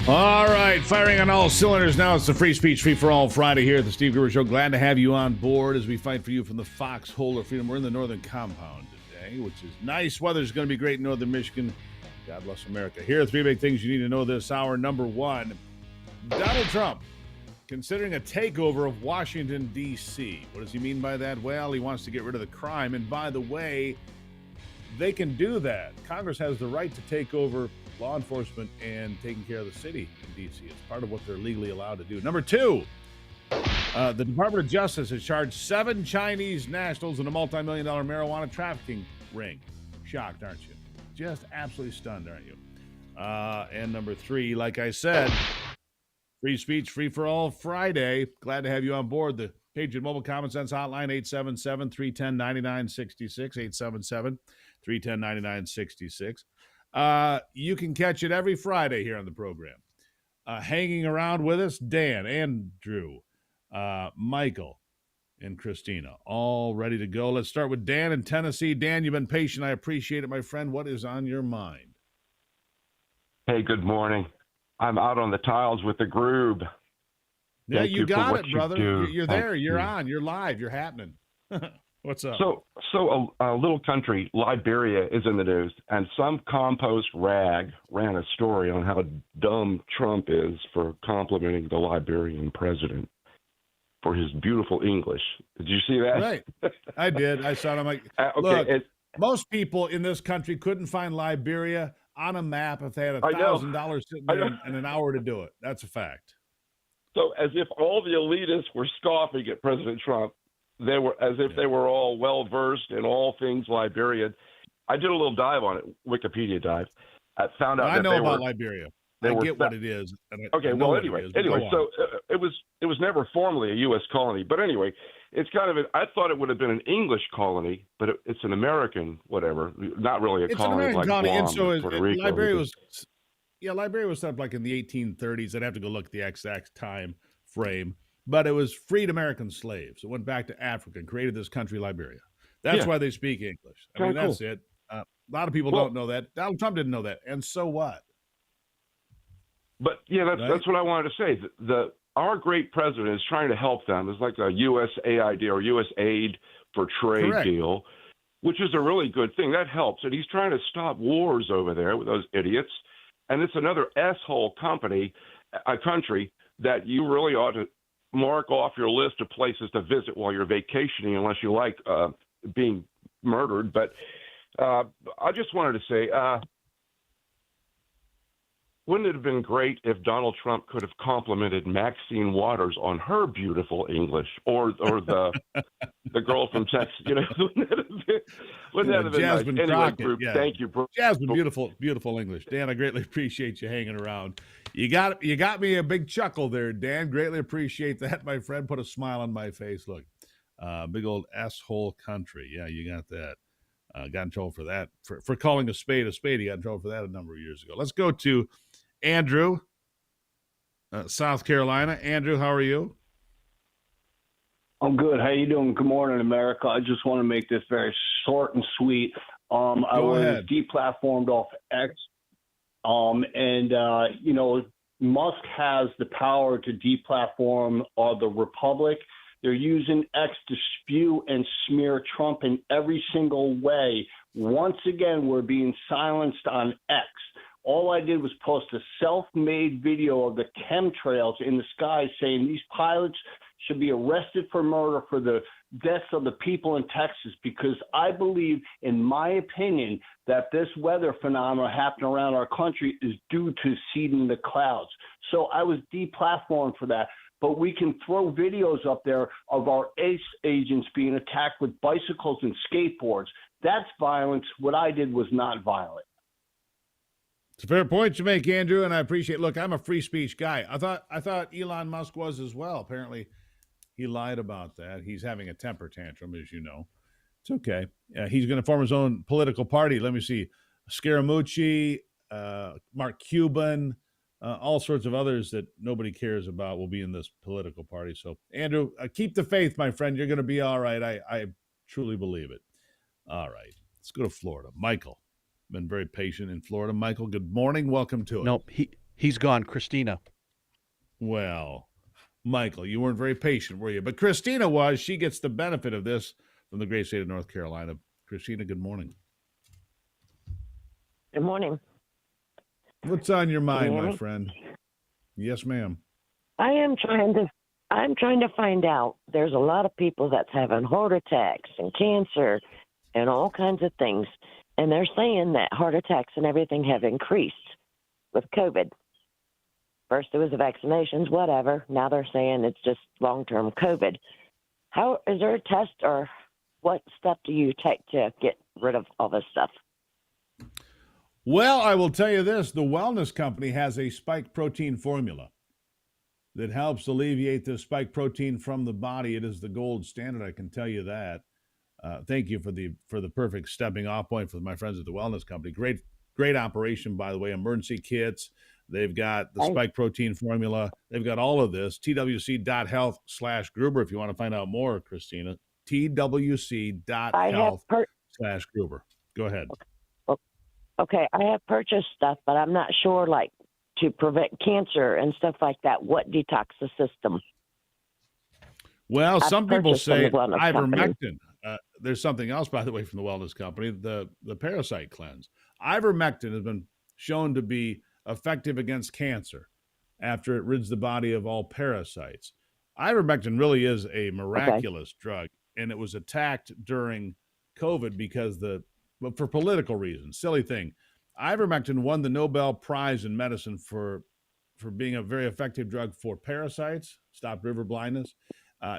All right, firing on all cylinders now. It's the Free Speech, Free for All Friday here at the Steve Gruber Show. Glad to have you on board as we fight for you from the foxhole of freedom. We're in the northern compound today, which is nice. Weather's going to be great in northern Michigan. God bless America. Here are three big things you need to know this hour. Number one, Donald Trump considering a takeover of Washington, D.C. What does he mean by that? Well, he wants to get rid of the crime. And by the way, they can do that. Congress has the right to take over law enforcement and taking care of the city in D.C. It's part of what they're legally allowed to do. Number two, the Department of Justice has charged 7 Chinese nationals in a multi-million-dollar marijuana trafficking ring. Shocked, aren't you? Just absolutely stunned, aren't you? And number three, like I said, Free Speech, Free for All Friday. Glad to have you on board. The Patriot Mobile Common Sense Hotline, 877-310-9966, 877-310-9966. You can catch it every Friday here on the program. Hanging around with us, Dan, Andrew, Michael, and Christina, all ready to go. Let's start with Dan in Tennessee. Dan, you've been patient. I appreciate it, my friend. What is on your mind? Hey, good morning. I'm out on the tiles with the Gruber. Yeah, you got it, brother. You're there. Thank You're you. on. You're live. You're happening. What's up? So a little country, Liberia, is in the news, and some compost rag ran a story on how dumb Trump is for complimenting the Liberian president for his beautiful English. Did you see that? Right. I did. I saw it. I'm like, look, most people in this country couldn't find Liberia on a map if they had $1,000 sitting there and an hour to do it. That's a fact. So as if all the elitists were scoffing at President Trump, they were as if they were all well versed in all things Liberian. I did a little dive on it, Wikipedia dive. I found out I that know they about were, Liberia. they I were get what it is. Okay, well, anyway, so it was never formally a U.S. colony, but anyway, it's kind of I thought it would have been an English colony, but it's an American whatever, not really a colony American like colony, Guam and so or Puerto Rico. Liberia was set up like in the 1830s. I'd have to go look at the exact time frame, but it was freed American slaves. It went back to Africa and created this country, Liberia. That's why they speak English. I mean, that's it. A lot of people don't know that. Donald Trump didn't know that, and so what? But that's what I wanted to say. Our great president is trying to help them. It's like a USAID or US Aid for Trade deal, which is a really good thing. That helps. And he's trying to stop wars over there with those idiots. And it's another S-hole country that you really ought to mark off your list of places to visit while you're vacationing, unless you like being murdered. But I just wanted to say, wouldn't it have been great if Donald Trump could have complimented Maxine Waters on her beautiful English, or the girl from Texas? You know, wouldn't that have been Jasmine nice? Crockett, Anyway, Group, thank you, bro. Jasmine, beautiful English. Dan, I greatly appreciate you hanging around. You got me a big chuckle there, Dan. Greatly appreciate that, my friend. Put a smile on my face. Look, big old asshole country. Yeah, you got that. Got in trouble for that. For calling a spade. He got in trouble for that a number of years ago. Let's go to Andrew, South Carolina. Andrew, how are you? I'm good. How you doing? Good morning, America. I just want to make this very short and sweet. I was deplatformed off X, Musk has the power to deplatform the Republic. They're using X to spew and smear Trump in every single way. Once again, we're being silenced on X. All I did was post a self-made video of the chemtrails in the sky saying these pilots should be arrested for murder for the deaths of the people in Texas, because I believe, in my opinion, that this weather phenomenon happening around our country is due to seeding the clouds. So I was deplatformed for that. But we can throw videos up there of our ACE agents being attacked with bicycles and skateboards. That's violence. What I did was not violent. It's a fair point you make, Andrew, and I appreciate it. Look, I'm a free speech guy. I thought Elon Musk was as well. Apparently, he lied about that. He's having a temper tantrum, as you know. It's okay. He's going to form his own political party. Let me see. Scaramucci, Mark Cuban, all sorts of others that nobody cares about will be in this political party. So, Andrew, keep the faith, my friend. You're going to be all right. I truly believe it. All right. Let's go to Florida. Michael, been very patient in Florida. Michael, good morning. Welcome to it. Nope, he's gone. Christina. Well, Michael, you weren't very patient, were you? But Christina was. She gets the benefit of this from the great state of North Carolina. Christina, good morning. Good morning. What's on your mind, my friend? Yes, ma'am. I'm trying to find out. There's a lot of people that's having heart attacks and cancer and all kinds of things. And they're saying that heart attacks and everything have increased with COVID. First it was the vaccinations, whatever. Now they're saying it's just long-term COVID. How is there a test, or what step do you take to get rid of all this stuff? Well, I will tell you this. The wellness company has a spike protein formula that helps alleviate the spike protein from the body. It is the gold standard, I can tell you that. Thank you for the perfect stepping off point for my friends at the wellness company. Great operation, by the way. Emergency kits. They've got the spike protein formula. They've got all of this. twc.health/Gruber if you want to find out more, Christina. twc.health/Gruber. Go ahead. Okay, I have purchased stuff, but I'm not sure, like, to prevent cancer and stuff like that. What detox the system? Well, some people say ivermectin. ivermectin. There's something else, by the way, from the wellness company, the parasite cleanse. Ivermectin has been shown to be effective against cancer after it rids the body of all parasites. Ivermectin really is a miraculous drug, and it was attacked during COVID because but for political reasons, silly thing. Ivermectin won the Nobel Prize in medicine for being a very effective drug for parasites, stop river blindness.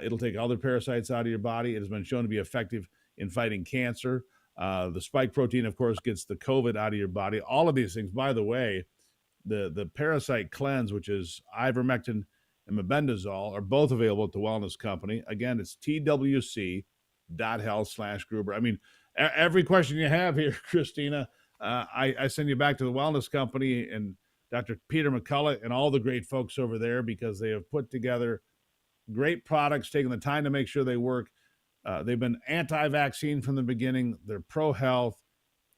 It'll take other parasites out of your body. It has been shown to be effective in fighting cancer. The spike protein, of course, gets the COVID out of your body. All of these things, by the way, the parasite cleanse, which is ivermectin and mebendazole, are both available at the wellness company. Again, it's twc.health/Gruber. I mean, every question you have here, Christina, I send you back to the wellness company and Dr. Peter McCullough and all the great folks over there, because they have put together great products, taking the time to make sure they work. They've been anti-vaccine from the beginning. They're pro-health.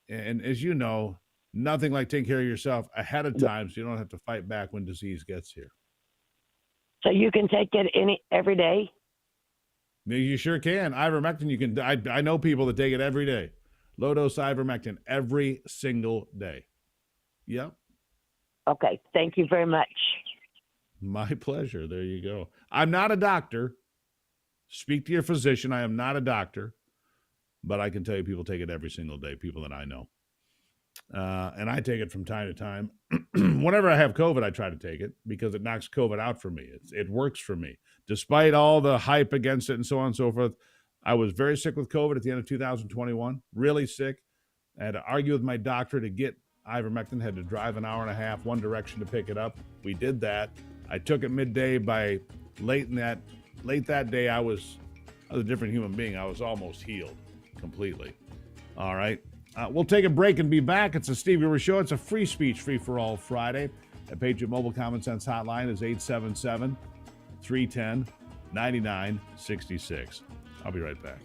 And as you know, nothing like taking care of yourself ahead of time so you don't have to fight back when disease gets here. So you can take it every day? You sure can. Ivermectin, you can. I know people that take it every day. Low dose ivermectin every single day. Yep. Okay. Thank you very much. My pleasure. There you go. I'm not a doctor. Speak to your physician. I am not a doctor, but I can tell you people take it every single day, people that I know. And I take it from time to time. Whenever I have COVID, I try to take it because it knocks COVID out for me. It works for me. Despite all the hype against it and so on and so forth, I was very sick with COVID at the end of 2021, really sick. I had to argue with my doctor to get ivermectin, had to drive an hour and a half one direction to pick it up. We did that. I took it midday. By late that day, I was a different human being. I was almost healed completely. All right. We'll take a break and be back. It's a Steve Gruber Show. It's a free speech, free for all Friday. The Patriot Mobile Common Sense Hotline is 877-310-9966. I'll be right back.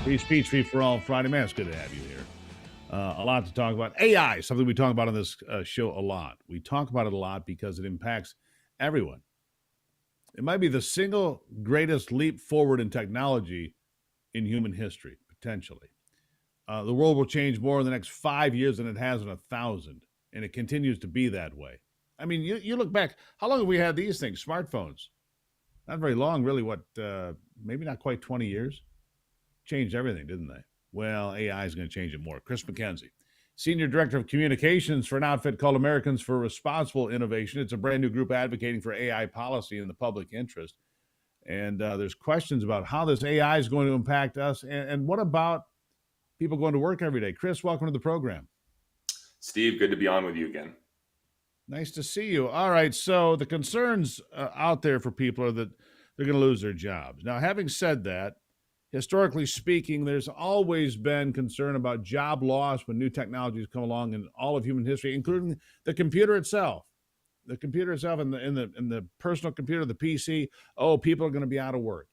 Free speech, free for all Friday. Man, it's good to have you here. A lot to talk about. AI, something we talk about on this show a lot. We talk about it a lot because it impacts everyone. It might be the single greatest leap forward in technology in human history, potentially. The world will change more in the next 5 years than it has in 1,000, and it continues to be that way. I mean, you look back, how long have we had these things, smartphones? Not very long, really. Maybe not quite 20 years? Changed everything, didn't they? Well, AI is going to change it more. Chris McKenzie, Senior Director of Communications for an outfit called Americans for Responsible Innovation. It's a brand new group advocating for AI policy in the public interest. And there's questions about how this AI is going to impact us. And what about people going to work every day? Chris, welcome to the program. Steve, good to be on with you again. Nice to see you. All right, so the concerns out there for people are that they're going to lose their jobs. Now, having said that, historically speaking, there's always been concern about job loss when new technologies come along in all of human history, including the computer itself. The computer itself and the personal computer, the PC, people are going to be out of work.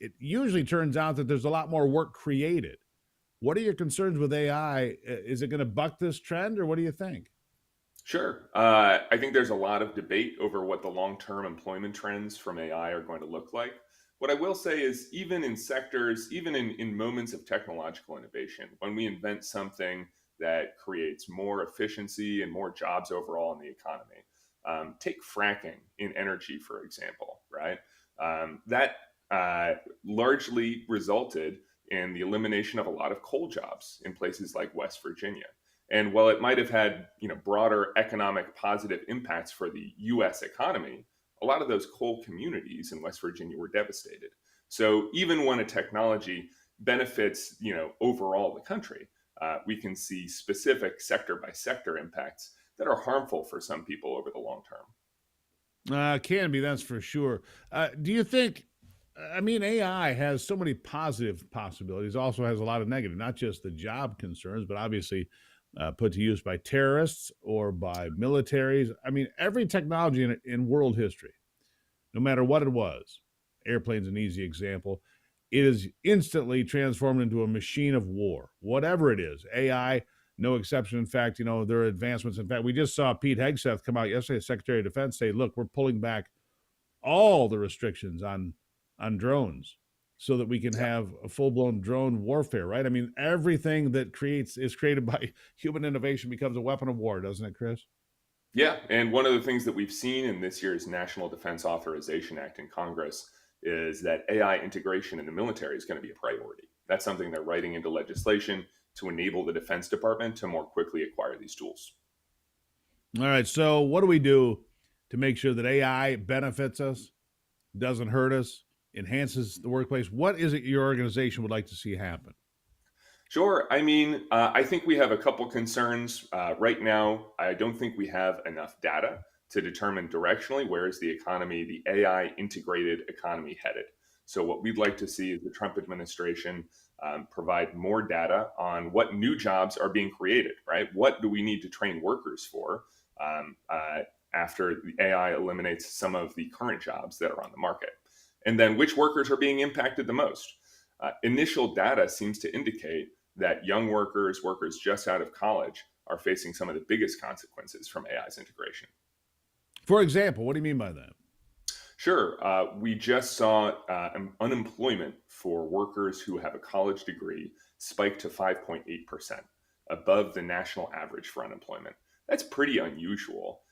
It usually turns out that there's a lot more work created. What are your concerns with AI? Is it going to buck this trend, or what do you think? Sure. I think there's a lot of debate over what the long-term employment trends from AI are going to look like. What I will say is even in sectors, even in moments of technological innovation, when we invent something that creates more efficiency and more jobs overall in the economy, take fracking in energy, for example, right? That largely resulted in the elimination of a lot of coal jobs in places like West Virginia. And while it might have had, broader economic positive impacts for the U.S. economy, a lot of those coal communities in West Virginia were devastated. So even when a technology benefits, overall the country, we can see specific sector by sector impacts that are harmful for some people over the long term. Can be, that's for sure. Do you think, AI has so many positive possibilities, also has a lot of negative, not just the job concerns, but obviously put to use by terrorists or by militaries. Every technology in world history, no matter what it was, airplane's an easy example, it is instantly transformed into a machine of war, whatever it is. AI, no exception. In fact, there are advancements. In fact, we just saw Pete Hegseth come out yesterday, Secretary of Defense, say, look, we're pulling back all the restrictions on drones so that we can have a full-blown drone warfare, right? Everything that is created by human innovation becomes a weapon of war, doesn't it, Chris? Yeah, and one of the things that we've seen in this year's National Defense Authorization Act in Congress is that AI integration in the military is going to be a priority. That's something they're writing into legislation to enable the Defense Department to more quickly acquire these tools. All right, so what do we do to make sure that AI benefits us, doesn't hurt us, enhances the workplace? What is it your organization would like to see happen? Sure. I think we have a couple concerns. Right now, I don't think we have enough data to determine directionally where is the economy, the AI integrated economy headed. So what we'd like to see is the Trump administration provide more data on what new jobs are being created, right? What do we need to train workers for after the AI eliminates some of the current jobs that are on the market? And then which workers are being impacted the most? Initial data seems to indicate that young workers just out of college, are facing some of the biggest consequences from AI's integration. For example, what do you mean by that? Sure. We just saw unemployment for workers who have a college degree spike to 5.8%, above the national average for unemployment. That's pretty unusual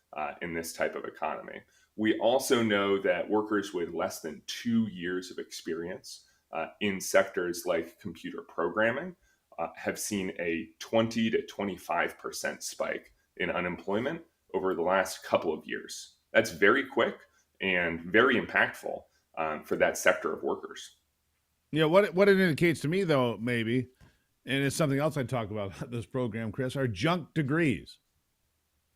in this type of economy. We also know that workers with less than 2 years of experience in sectors like computer programming have seen a 20 to 25% spike in unemployment over the last couple of years. That's very quick and very impactful for that sector of workers. Yeah, what it indicates to me, though, maybe, and it's something else I talk about in this program, Chris, are junk degrees.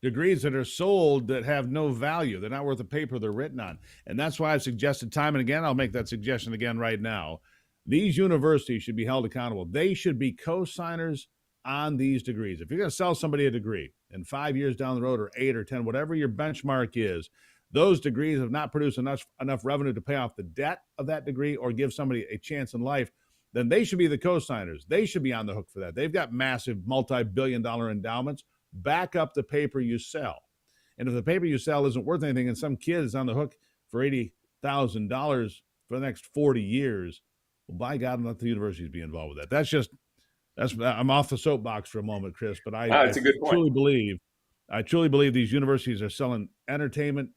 Degrees that are sold that have no value. They're not worth the paper they're written on. And that's why I've suggested time and again, I'll make that suggestion again right now, these universities should be held accountable. They should be co-signers on these degrees. If you're going to sell somebody a degree and 5 years down the road or 8 or 10, whatever your benchmark is, those degrees have not produced enough revenue to pay off the debt of that degree or give somebody a chance in life, then they should be the co-signers. They should be on the hook for that. They've got massive multi-billion-dollar endowments. Back up the paper you sell. And if the paper you sell isn't worth anything and some kid is on the hook for $80,000 for the next 40 years, well, by God, let the universities be involved with that. I'm off the soapbox for a moment, Chris, but it's a good point. I truly believe these universities are selling entertainment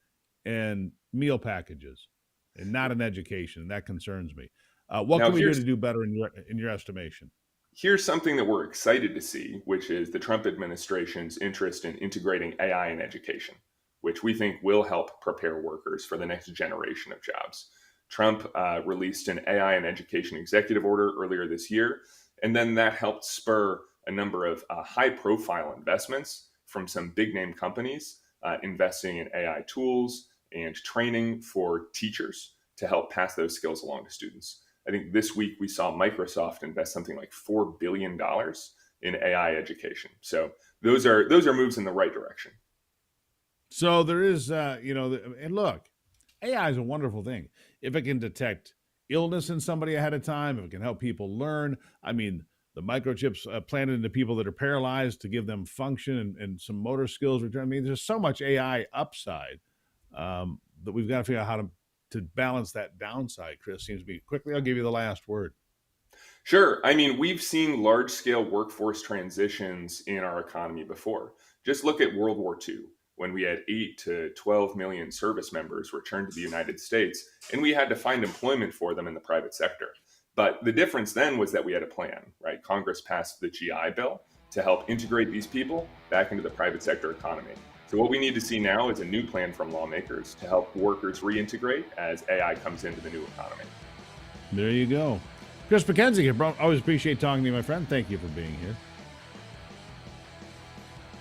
and meal packages and not an education. And that concerns me. What can we do to do better in your estimation? Here's something that we're excited to see, which is the Trump administration's interest in integrating AI in education, which we think will help prepare workers for the next generation of jobs. Trump released an AI in education executive order earlier this year, and then that helped spur a number of high-profile investments from some big-name companies investing in AI tools and training for teachers to help pass those skills along to students. I think this week we saw Microsoft invest something like $4 billion in AI education. So those are moves in the right direction. So there is, and look, AI is a wonderful thing. If it can detect illness in somebody ahead of time, if it can help people learn, I mean, the microchips planted into people that are paralyzed to give them function and some motor skills return. I mean, there's so much AI upside that we've got to figure out how to balance that downside. Chris, seems to be quickly. I'll give you the last word. Sure. I mean, we've seen large-scale workforce transitions in our economy before. Just look at World War II, when we had 8 to 12 million service members return to the United States, and we had to find employment for them in the private sector. But the difference then was that we had a plan, right? Congress passed the GI Bill to help integrate these people back into the private sector economy. So what we need to see now is a new plan from lawmakers to help workers reintegrate as AI comes into the new economy. There you go. Chris McKenzie here, bro. Always appreciate talking to you, my friend. Thank you for being here.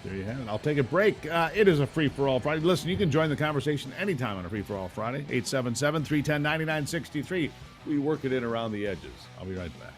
There you have it. I'll take a break. It is a free-for-all Friday. Listen, you can join the conversation anytime on a free-for-all Friday. 877-310-9963. We work it in around the edges. I'll be right back.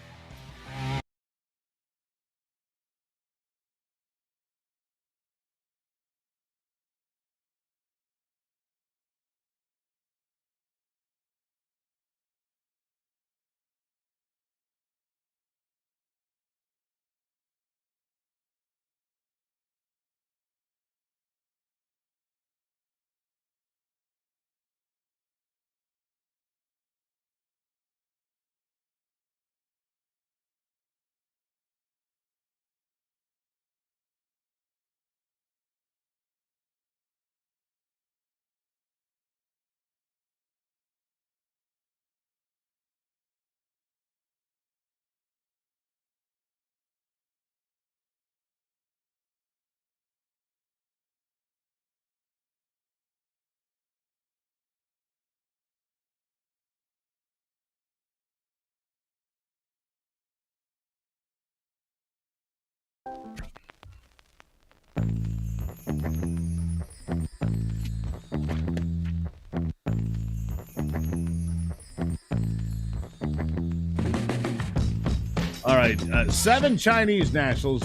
All right, 7 Chinese nationals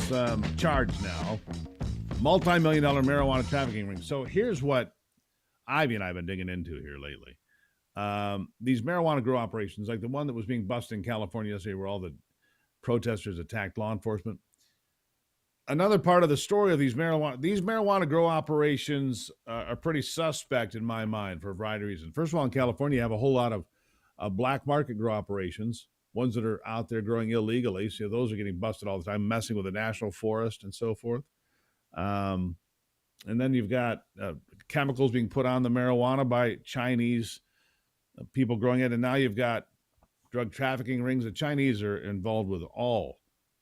charged now, multi-million-dollar marijuana trafficking ring. So here's what Ivy and I have been digging into here lately. These marijuana grow operations, like the one that was being busted in California yesterday where all the protesters attacked law enforcement. Another part of the story of these marijuana grow operations are pretty suspect in my mind for a variety of reasons. First of all, in California, you have a whole lot of black market grow operations, ones that are out there growing illegally. So those are getting busted all the time, messing with the national forest and so forth. And then you've got chemicals being put on the marijuana by Chinese people growing it. And now you've got drug trafficking rings. The Chinese are involved with all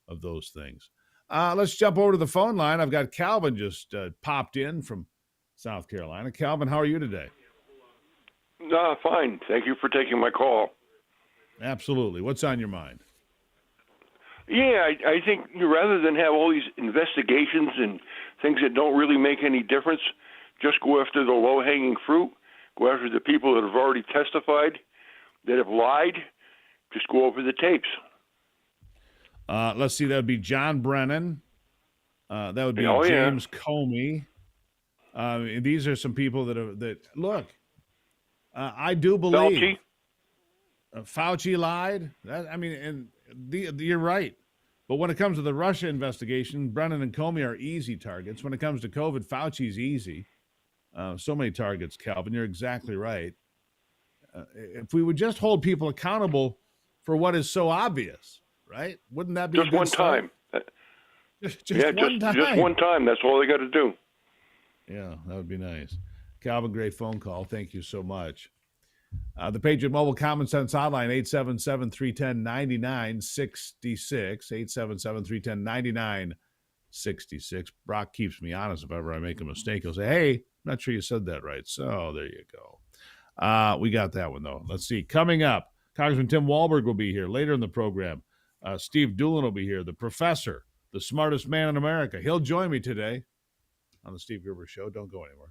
of those things. Let's jump over to the phone line. I've got Calvin just popped in from South Carolina. Calvin, how are you today? Fine. Thank you for taking my call. Absolutely. What's on your mind? Yeah, I think rather than have all these investigations and things that don't really make any difference, just go after the low-hanging fruit, go after the people that have already testified, that have lied, just go over the tapes. Let's see, that would be John Brennan. That would be James Comey. These are some people that look, I do believe Fauci lied. And You're right. But when it comes to the Russia investigation, Brennan and Comey are easy targets. When it comes to COVID, Fauci's easy. So many targets, Calvin. You're exactly right. If we would just hold people accountable for what is so obvious, right? Wouldn't that be just a good one start? time? Just one time. Just one time. That's all they got to do. Yeah, that would be nice. Calvin, great phone call. Thank you so much. The Patriot Mobile Common Sense Hotline, 877-310-9966, 877-310-9966. Brock keeps me honest if ever I make a mistake. He'll say, hey, I'm not sure you said that right. So there you go. We got that one, though. Let's see. Coming up, Congressman Tim Walberg will be here later in the program. Steve Dulan will be here, the professor, the smartest man in America. He'll join me today on the Steve Gruber Show. Don't go anywhere.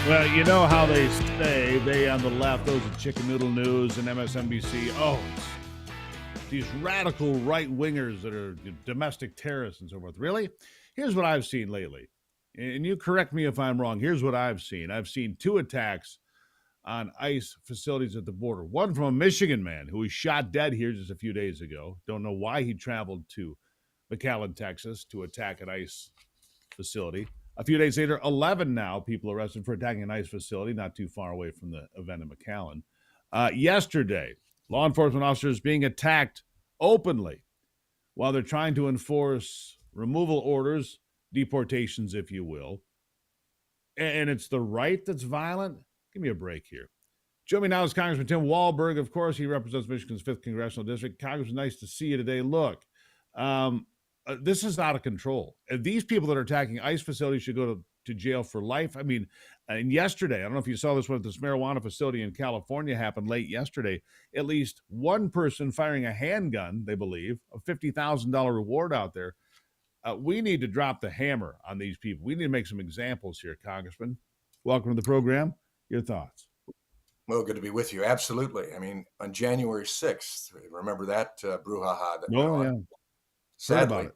Well, you know how they say, they on the left, those are Chicken Noodle News and MSNBC. Oh, it's these radical right-wingers that are domestic terrorists and so forth. Really? Here's what I've seen lately. And you correct me if I'm wrong. Here's what I've seen. I've seen 2 attacks on ICE facilities at the border. One from a Michigan man who was shot dead here just a few days ago. Don't know why he traveled to McAllen, Texas to attack an ICE facility. A few days later, 11 now people arrested for attacking an ICE facility not too far away from the event in McAllen. Yesterday, law enforcement officers being attacked openly while they're trying to enforce removal orders, deportations, if you will. And it's the right that's violent? Give me a break here. Joining me now is Congressman Tim Walberg. Of course, he represents Michigan's 5th Congressional District. Congressman, nice to see you today. Look, this is out of control. And these people that are attacking ICE facilities should go to jail for life. I mean, and yesterday, I don't know if you saw this one at this marijuana facility in California happened late yesterday, at least one person firing a handgun, they believe, a $50,000 reward out there. We need to drop the hammer on these people. We need to make some examples here, Congressman. Welcome to the program. Your thoughts? Well, good to be with you. Absolutely. I mean, on January 6th, remember that brouhaha that went on? Sadly,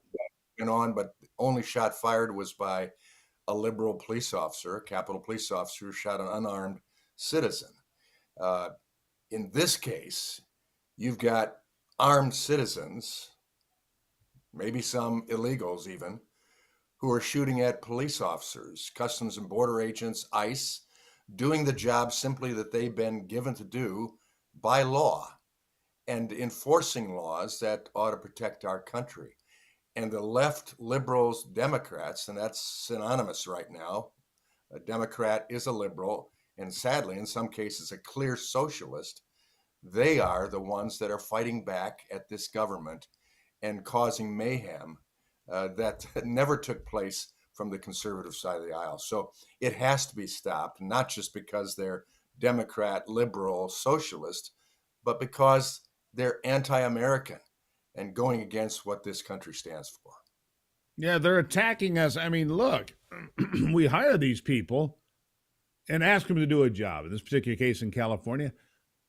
went on, but the only shot fired was by a liberal police officer, a Capitol police officer, who shot an unarmed citizen. In this case, you've got armed citizens, maybe some illegals even, who are shooting at police officers, Customs and Border agents, ICE, doing the job simply that they've been given to do by law and enforcing laws that ought to protect our country. And the left, liberals, Democrats, and that's synonymous right now. A Democrat is a liberal, and sadly, in some cases, a clear socialist. They are the ones that are fighting back at this government and causing mayhem that never took place from the conservative side of the aisle. So it has to be stopped, not just because they're Democrat, liberal, socialist, but because they're anti-American and going against what this country stands for. Yeah, they're attacking us. I mean, look, we hire these people and ask them to do a job. In this particular case in California,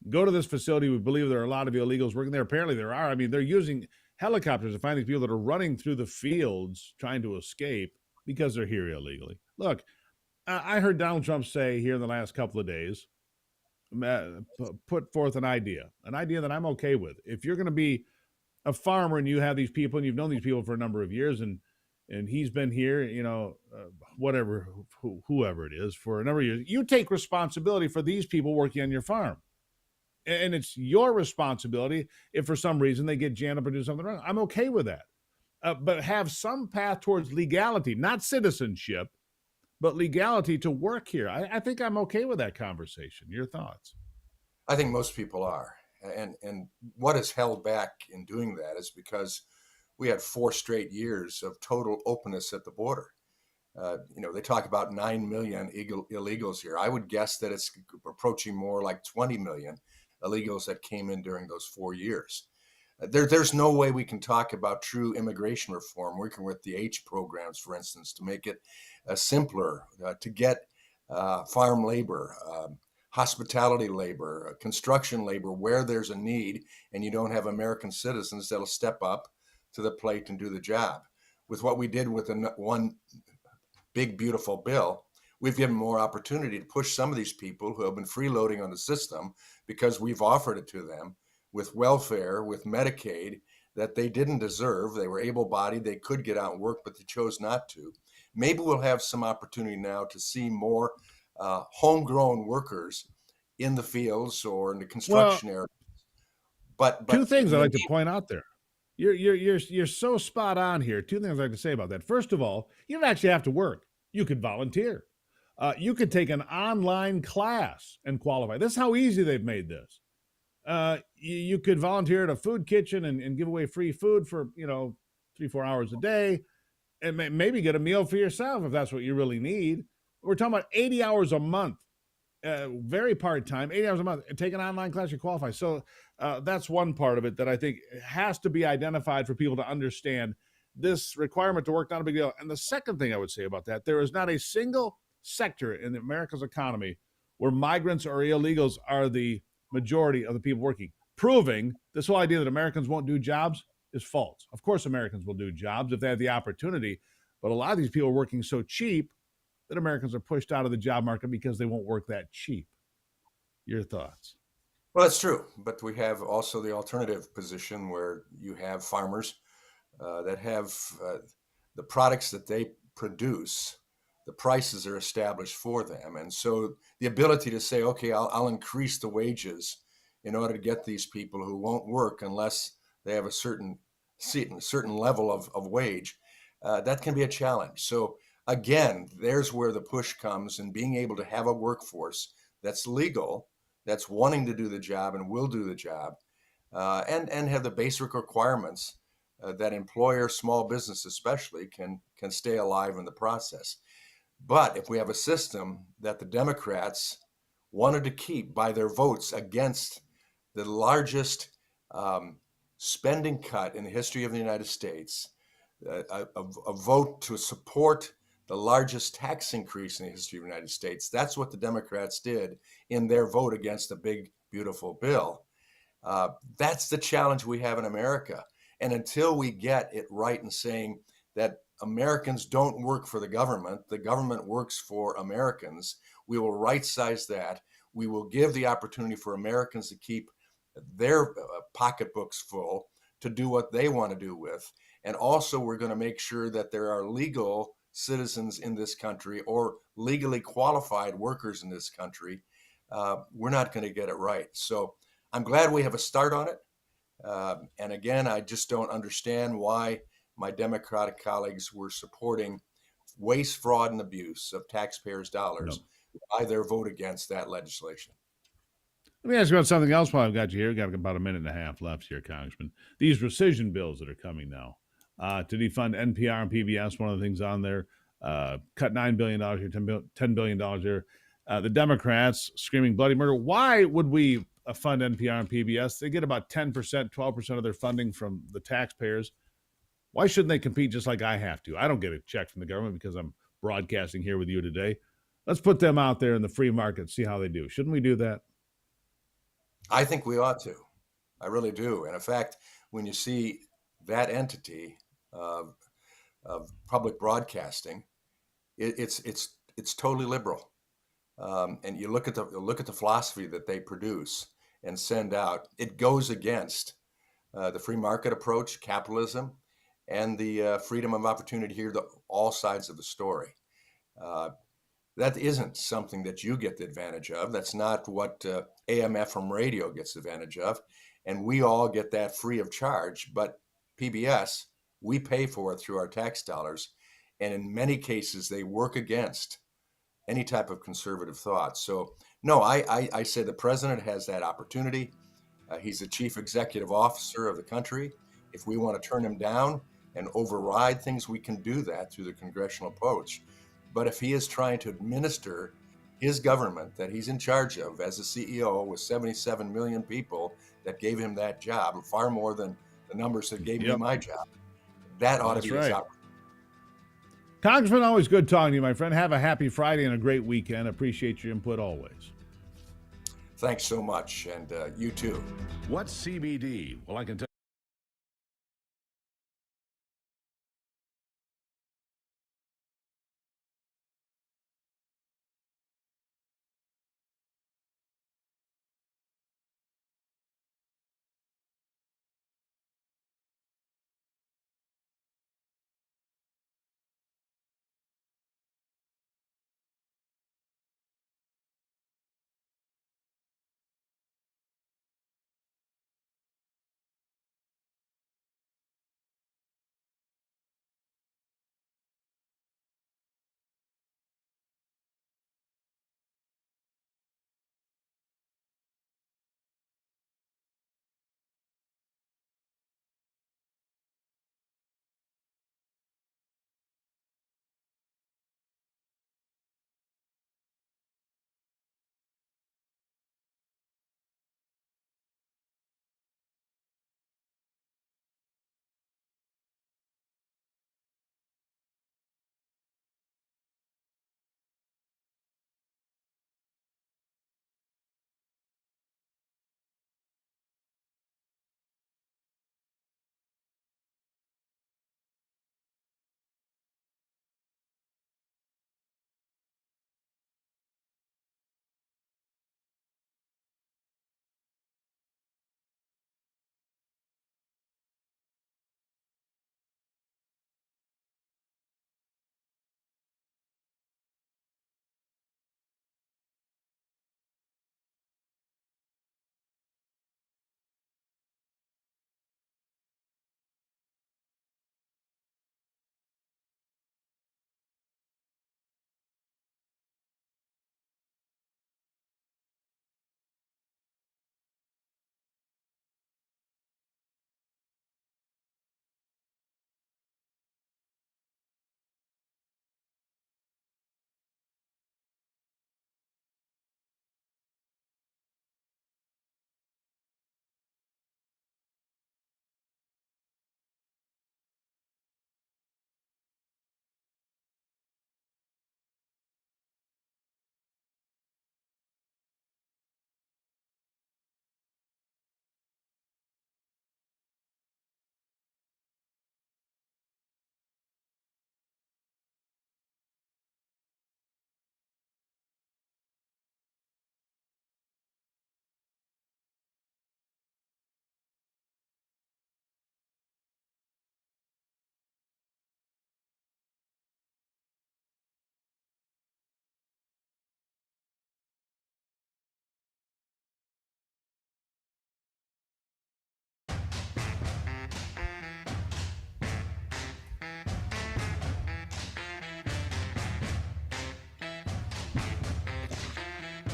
go to this facility. We believe there are a lot of illegals working there. Apparently there are. I mean, they're using helicopters to find these people that are running through the fields trying to escape because they're here illegally. Look, I heard Donald Trump say here in the last couple of days, put forth an idea that I'm okay with. If you're going to be a farmer and you have these people and you've known these people for a number of years and he's been here, whoever it is, for a number of years, you take responsibility for these people working on your farm. And it's your responsibility if for some reason they get jammed up or do something wrong. I'm okay with that. But have some path towards legality, not citizenship, but legality to work here. I think I'm okay with that conversation. Your thoughts? I think most people are. And what has held back in doing that is because we had 4 straight years of total openness at the border. They talk about 9 million illegals here. I would guess that it's approaching more like 20 million illegals that came in during those 4 years. There's no way we can talk about true immigration reform, working with the H programs, for instance, to make it simpler to get farm labor, hospitality labor, construction labor, where there's a need and you don't have American citizens that'll step up to the plate and do the job. With what we did with one big, beautiful bill, we've given more opportunity to push some of these people who have been freeloading on the system because we've offered it to them with welfare, with Medicaid, that they didn't deserve. They were able-bodied, they could get out and work, but they chose not to. Maybe we'll have some opportunity now to see more homegrown workers in the fields or in the construction area. But two things I'd like to point out there. You're so spot on here. Two things I'd like to say about that. First of all, you don't actually have to work. You could volunteer. You could take an online class and qualify. This is how easy they've made this. You could volunteer at a food kitchen and give away free food for 3-4 hours a day, and maybe get a meal for yourself if that's what you really need. We're talking about 80 hours a month, very part-time, 80 hours a month, and take an online class, you qualify. So that's one part of it that I think has to be identified for people to understand. This requirement to work, not a big deal. And the second thing I would say about that, there is not a single sector in America's economy where migrants or illegals are the majority of the people working, proving this whole idea that Americans won't do jobs is false. Of course, Americans will do jobs if they have the opportunity, but a lot of these people are working so cheap that Americans are pushed out of the job market because they won't work that cheap. Your thoughts? Well, that's true, but we have also the alternative position where you have farmers that have the products that they produce, the prices are established for them. And so the ability to say, okay, I'll increase the wages in order to get these people who won't work unless they have a certain level of wage, that can be a challenge. So again, there's where the push comes in being able to have a workforce that's legal, that's wanting to do the job and will do the job, and have the basic requirements that employers, small business especially, can stay alive in the process. But if we have a system that the Democrats wanted to keep by their votes against the largest spending cut in the history of the United States, a vote to support the largest tax increase in the history of the United States. That's what the Democrats did in their vote against the big, beautiful bill. That's the challenge we have in America. And until we get it right in saying that Americans don't work for the government works for Americans, we will right-size that. We will give the opportunity for Americans to keep their pocketbooks full to do what they want to do with. And also, we're going to make sure that there are legal citizens in this country or legally qualified workers in this country. We're not going to get it right. So I'm glad we have a start on it. And again, I just don't understand why my Democratic colleagues were supporting waste, fraud, and abuse of taxpayers' dollars by their vote against that legislation. Let me ask you about something else while I've got you here. We've got about a minute and a half left here, Congressman. These rescission bills that are coming now to defund NPR and PBS, one of the things on there, cut $9 billion here, $10 billion here. The Democrats screaming bloody murder. Why would we fund NPR and PBS? They get about 10%, 12% of their funding from the taxpayers. Why shouldn't they compete just like I have to? I don't get a check from the government because I'm broadcasting here with you today. Let's put them out there in the free market, see how they do. Shouldn't we do that? I think we ought to. I really do. And in fact, when you see that entity of public broadcasting, it's totally liberal. And you look at the philosophy that they produce and send out. It goes against the free market approach, capitalism, and the freedom of opportunity to hear all sides of the story. That isn't something that you get the advantage of. That's not what AM/FM radio gets the advantage of. And we all get that free of charge. But PBS, we pay for it through our tax dollars. And in many cases, they work against any type of conservative thought. So, no, I say the president has that opportunity. He's the chief executive officer of the country. If we want to turn him down and override things, we can do that through the congressional approach. But if he is trying to administer his government that he's in charge of as a CEO with 77 million people that gave him that job, far more than the numbers that gave me my job, that ought to be his opportunity. Congressman, always good talking to you, my friend. Have a happy Friday and a great weekend. Appreciate your input always. Thanks so much, and you too. What's CBD? Well, I can tell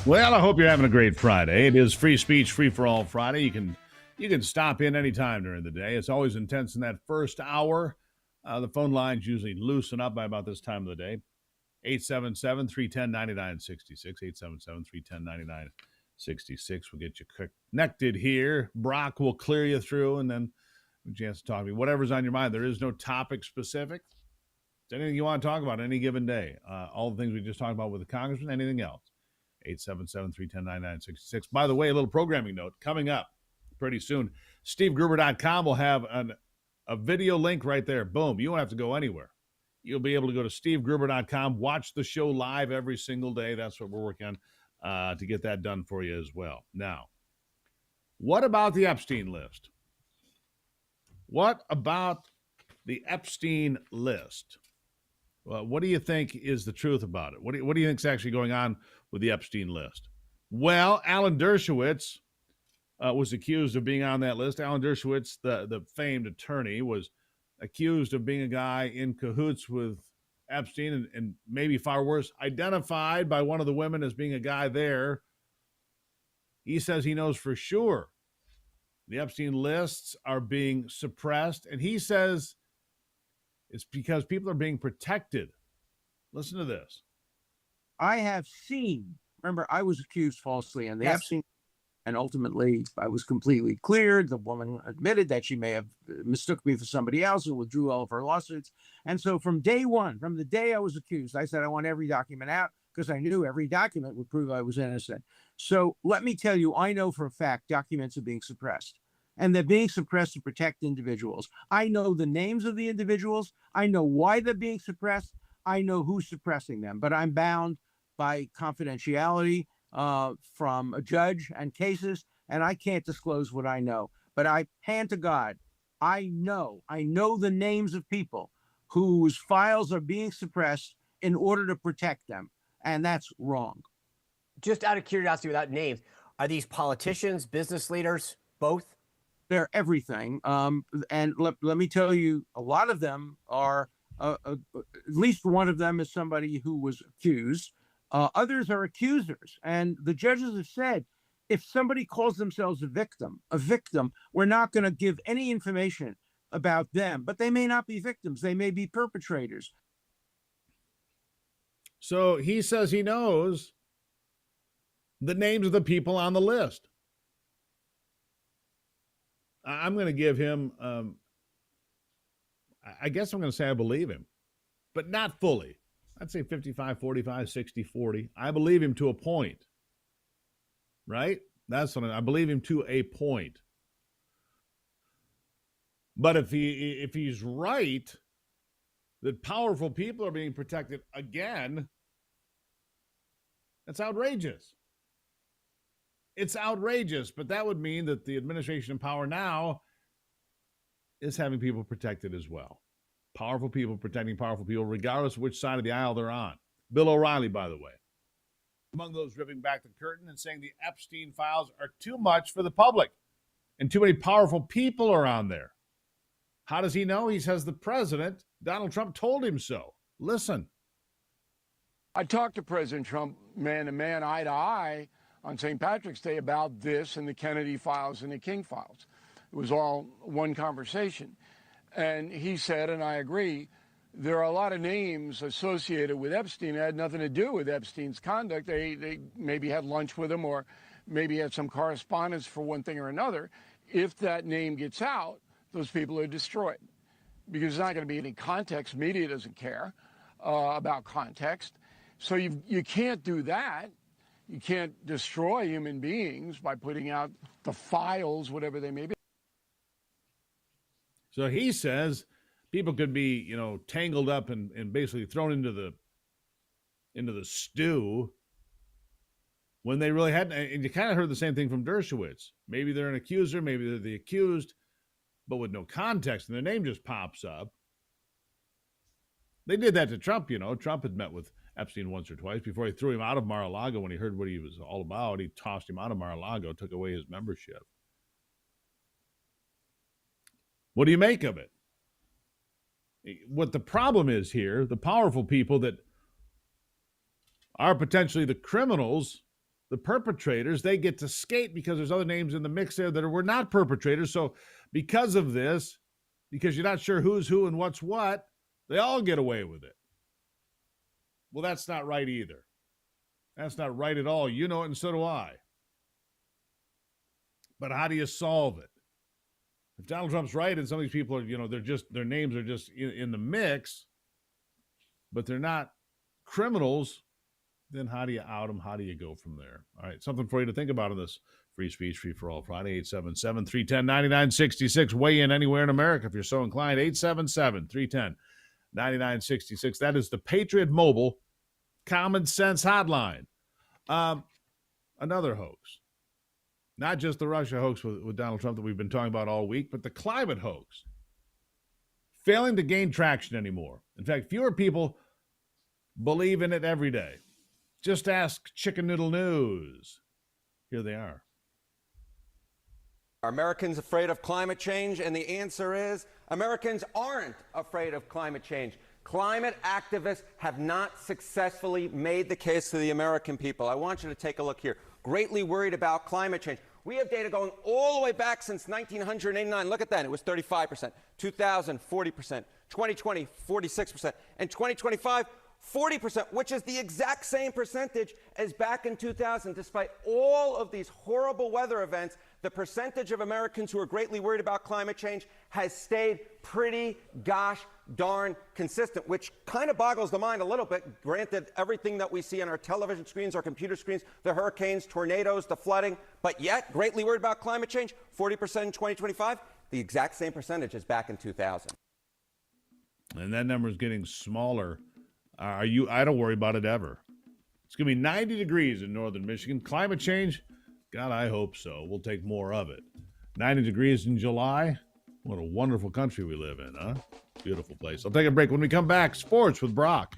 Well, I hope you're having a great Friday. It is Free Speech, Free for All Friday. You can stop in anytime during the day. It's always intense in that first hour. The phone lines usually loosen up by about this time of the day. 877-310-9966. 877-310-9966. We'll get you connected here. Brock will clear you through, and then a chance to talk to me. Whatever's on your mind. There is no topic specific. It's anything you want to talk about any given day. All the things we just talked about with the Congressman, anything else. 877-310-9966. By the way, a little programming note coming up pretty soon. SteveGruber.com will have a video link right there. Boom. You won't have to go anywhere. You'll be able to go to SteveGruber.com, watch the show live every single day. That's what we're working on to get that done for you as well. Now, what about the Epstein list? What about the Epstein list? Well, what do you think is the truth about it? What do you think is actually going on with the Epstein list? Well, Alan Dershowitz was accused of being on that list. Alan Dershowitz, the famed attorney, was accused of being a guy in cahoots with Epstein and maybe far worse, identified by one of the women as being a guy there. He says he knows for sure the Epstein lists are being suppressed, and he says it's because people are being protected. Listen to this. I have seen, remember, I was accused falsely on the Epstein, and ultimately I was completely cleared. The woman admitted that she may have mistook me for somebody else and withdrew all of her lawsuits. And so from day one, from the day I was accused, I said I want every document out because I knew every document would prove I was innocent. So let me tell you, I know for a fact documents are being suppressed. And they're being suppressed to protect individuals. I know the names of the individuals. I know why they're being suppressed. I know who's suppressing them. But I'm bound by confidentiality from a judge and cases, and I can't disclose what I know. But I hand to God, I know the names of people whose files are being suppressed in order to protect them. And that's wrong. Just out of curiosity, without names, are these politicians, business leaders, both? They're everything. And let me tell you, a lot of them are, at least one of them is somebody who was accused. Others are accusers. And the judges have said, if somebody calls themselves a victim, we're not going to give any information about them. But they may not be victims. They may be perpetrators. So he says he knows the names of the people on the list. I'm going to give him, I guess I'm going to say I believe him, but not fully. I'd say 55, 45, 60, 40. I believe him to a point, right? That's what I believe him to a point. But if he's right, that powerful people are being protected again, that's outrageous. It's outrageous, but that would mean that the administration in power now is having people protected as well. Powerful people protecting powerful people, regardless of which side of the aisle they're on. Bill O'Reilly, by the way, among those ripping back the curtain and saying the Epstein files are too much for the public and too many powerful people are on there. How does he know? He says the president, Donald Trump, told him so. Listen. I talked to President Trump man to man, eye to eye, on St. Patrick's Day about this and the Kennedy files and the King files. It was all one conversation. And he said, and I agree, there are a lot of names associated with Epstein that had nothing to do with Epstein's conduct. They maybe had lunch with him or maybe had some correspondence for one thing or another. If that name gets out, those people are destroyed because there's not going to be any context. Media doesn't care about context. So you can't do that. You can't destroy human beings by putting out the files, whatever they may be. So he says people could be, tangled up and basically thrown into the stew when they really hadn't. And you kind of heard the same thing from Dershowitz. Maybe they're an accuser, maybe they're the accused, but with no context, and their name just pops up. They did that to Trump, Trump had met with Epstein once or twice before he threw him out of Mar-a-Lago. When he heard what he was all about, he tossed him out of Mar-a-Lago, took away his membership. What do you make of it? What the problem is here, the powerful people that are potentially the criminals the perpetrators, they get to skate because there's other names in the mix there that were not perpetrators. So because of this, because you're not sure who's who and what's what, they all get away with it. Well, that's not right either. That's not right at all. You know it, and so do I. But how do you solve it? If Donald Trump's right and some of these people are, their names are just in the mix, but they're not criminals, then how do you out them? How do you go from there? All right, something for you to think about on this Free Speech, Free for All Friday, 877-310-9966. Weigh in anywhere in America if you're so inclined, 877-310-9966. That is the Patriot Mobile Common Sense Hotline. Another hoax. Not just the Russia hoax with Donald Trump that we've been talking about all week, but the climate hoax. Failing to gain traction anymore. In fact, fewer people believe in it every day. Just ask Chicken Noodle News. Here they are. Are Americans afraid of climate change? And the answer is Americans aren't afraid of climate change. Climate activists have not successfully made the case to the American people. I want you to take a look here. Greatly worried about climate change. We have data going all the way back since 1989. Look at that. It was 35%, 2000, 40%, 2020, 46%, and 2025, 40%, which is the exact same percentage as back in 2000. Despite all of these horrible weather events, the percentage of Americans who are greatly worried about climate change has stayed pretty gosh darn consistent, which kind of boggles the mind a little bit. Granted, everything that we see on our television screens, our computer screens, the hurricanes, tornadoes, the flooding, but yet greatly worried about climate change, 40% in 2025, the exact same percentage as back in 2000. And that number is getting smaller. I don't worry about it ever. It's going to be 90 degrees in northern Michigan. Climate change? God, I hope so. We'll take more of it. 90 degrees in July? What a wonderful country we live in, huh? Beautiful place. I'll take a break. When we come back, sports with Brock.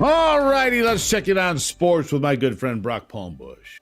All righty, let's check it on sports with my good friend Brock Palmbush.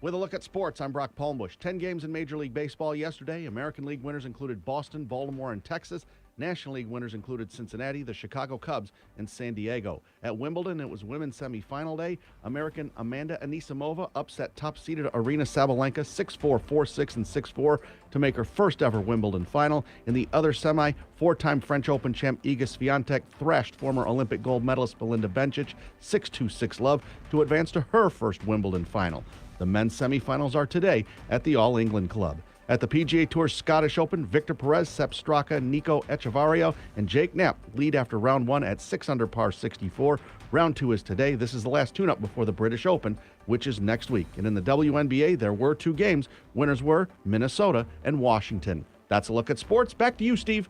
With a look at sports, I'm Brock Palmbush. 10 games in Major League Baseball yesterday. American League winners included Boston, Baltimore, and Texas. National League winners included Cincinnati, the Chicago Cubs, and San Diego. At Wimbledon, it was women's semifinal day. American Amanda Anisimova upset top-seeded Arina Sabalenka 6-4, 4-6, and 6-4 to make her first ever Wimbledon final. In the other semi, four-time French Open champ Iga Swiatek thrashed former Olympic gold medalist Belinda Bencic 6-2, 6-love to advance to her first Wimbledon final. The men's semifinals are today at the All England Club. At the PGA Tour Scottish Open, Victor Perez, Sepp Straka, Nico Echevarrio, and Jake Knapp lead after round one at 6 under par 64. Round two is today. This is the last tune-up before the British Open, which is next week. And in the WNBA, there were two games. Winners were Minnesota and Washington. That's a look at sports. Back to you, Steve.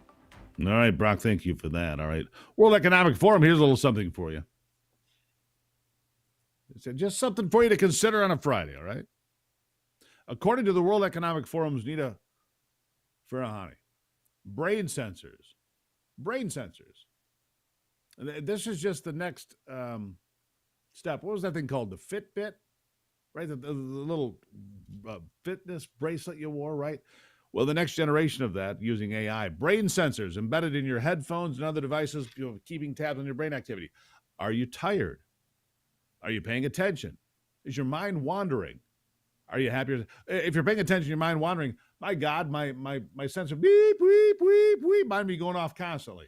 All right, Brock, thank you for that. All right. World Economic Forum, here's a little something for you. It's just something for you to consider on a Friday, all right? According to the World Economic Forum's Nita Farahani, brain sensors. And this is just the next step. What was that thing called? The Fitbit, right? The little fitness bracelet you wore, right? Well, the next generation of that using AI. Brain sensors embedded in your headphones and other devices, keeping tabs on your brain activity. Are you tired? Are you paying attention? Is your mind wandering? Are you happier? If you're paying attention, your mind wandering, my God, my sensor, beep, beep, beep, beep, mind be going off constantly.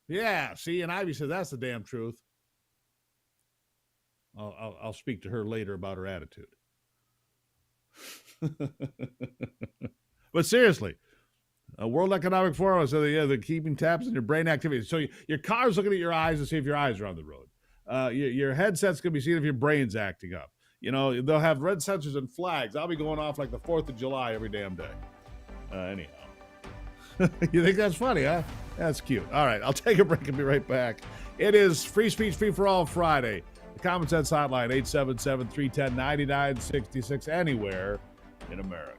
Yeah, see, and Ivy said that's the damn truth. I'll speak to her later about her attitude. But seriously, World Economic Forum said they're keeping tabs on your brain activity. So your car's looking at your eyes to see if your eyes are on the road. Your headset's going to be seeing if your brain's acting up. They'll have red sensors and flags. I'll be going off like the 4th of July every damn day. Anyhow. You think that's funny, huh? That's cute. All right, I'll take a break and be right back. It is Free Speech, Free for All Friday. The Common Sense Hotline, 877-310-9966, anywhere in America.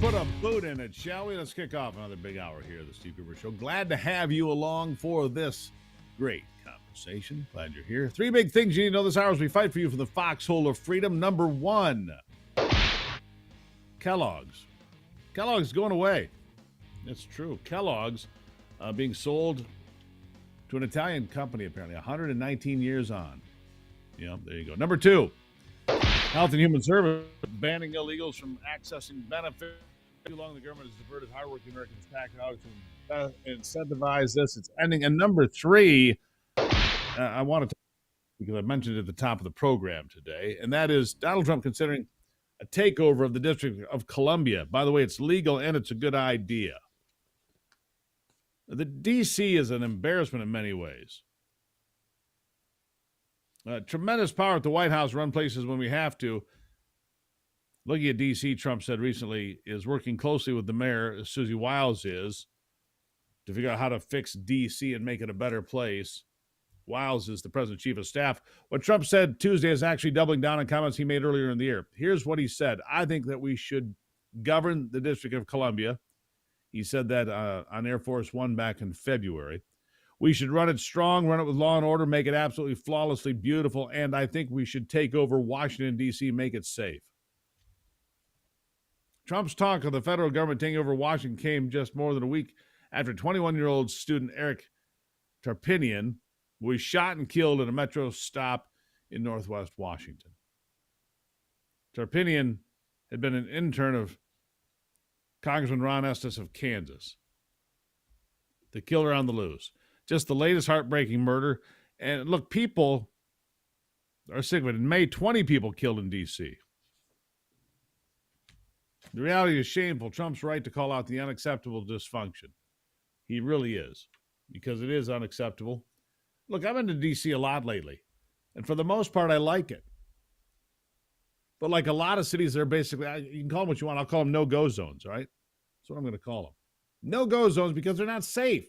put a boot in it, shall we? Let's kick off another big hour here of the Steve Gruber Show. Glad to have you along for this great conversation. Glad you're here. 3 big things you need to know this hour as we fight for you for the foxhole of freedom. Number 1, Kellogg's. Kellogg's going away. It's true. Kellogg's being sold to an Italian company, apparently, 119 years on. Yeah, there you go. Number 2, Health and Human Services banning illegals from accessing benefits. Too long the government has diverted hardworking Americans' tax dollars to incentivize this. It's ending. And number 3, I want to talk because I mentioned it at the top of the program today, and that is Donald Trump considering a takeover of the District of Columbia. By the way, it's legal and it's a good idea. The D.C. is an embarrassment in many ways. Tremendous power at the White House, run places when we have to. Looking at D.C., Trump said recently, is working closely with the mayor, Susie Wiles is, to figure out how to fix D.C. and make it a better place. Wiles is the president's chief of staff. What Trump said Tuesday is actually doubling down on comments he made earlier in the year. Here's what he said. I think that we should govern the District of Columbia. He said that on Air Force One back in February. We should run it strong, run it with law and order, make it absolutely flawlessly beautiful, and I think we should take over Washington, D.C., make it safe. Trump's talk of the federal government taking over Washington came just more than a week after 21-year-old student Eric Tarpinian was shot and killed at a metro stop in Northwest Washington. Tarpinian had been an intern of Congressman Ron Estes of Kansas. The killer on the loose. Just the latest heartbreaking murder. And look, people are sick of it. In May, 20 people killed in D.C. The reality is shameful. Trump's right to call out the unacceptable dysfunction. He really is, because it is unacceptable. Look, I've been to D.C. a lot lately, and for the most part, I like it. But like a lot of cities, they're basically, you can call them what you want. I'll call them no-go zones, all right? That's what I'm going to call them. No-go zones because they're not safe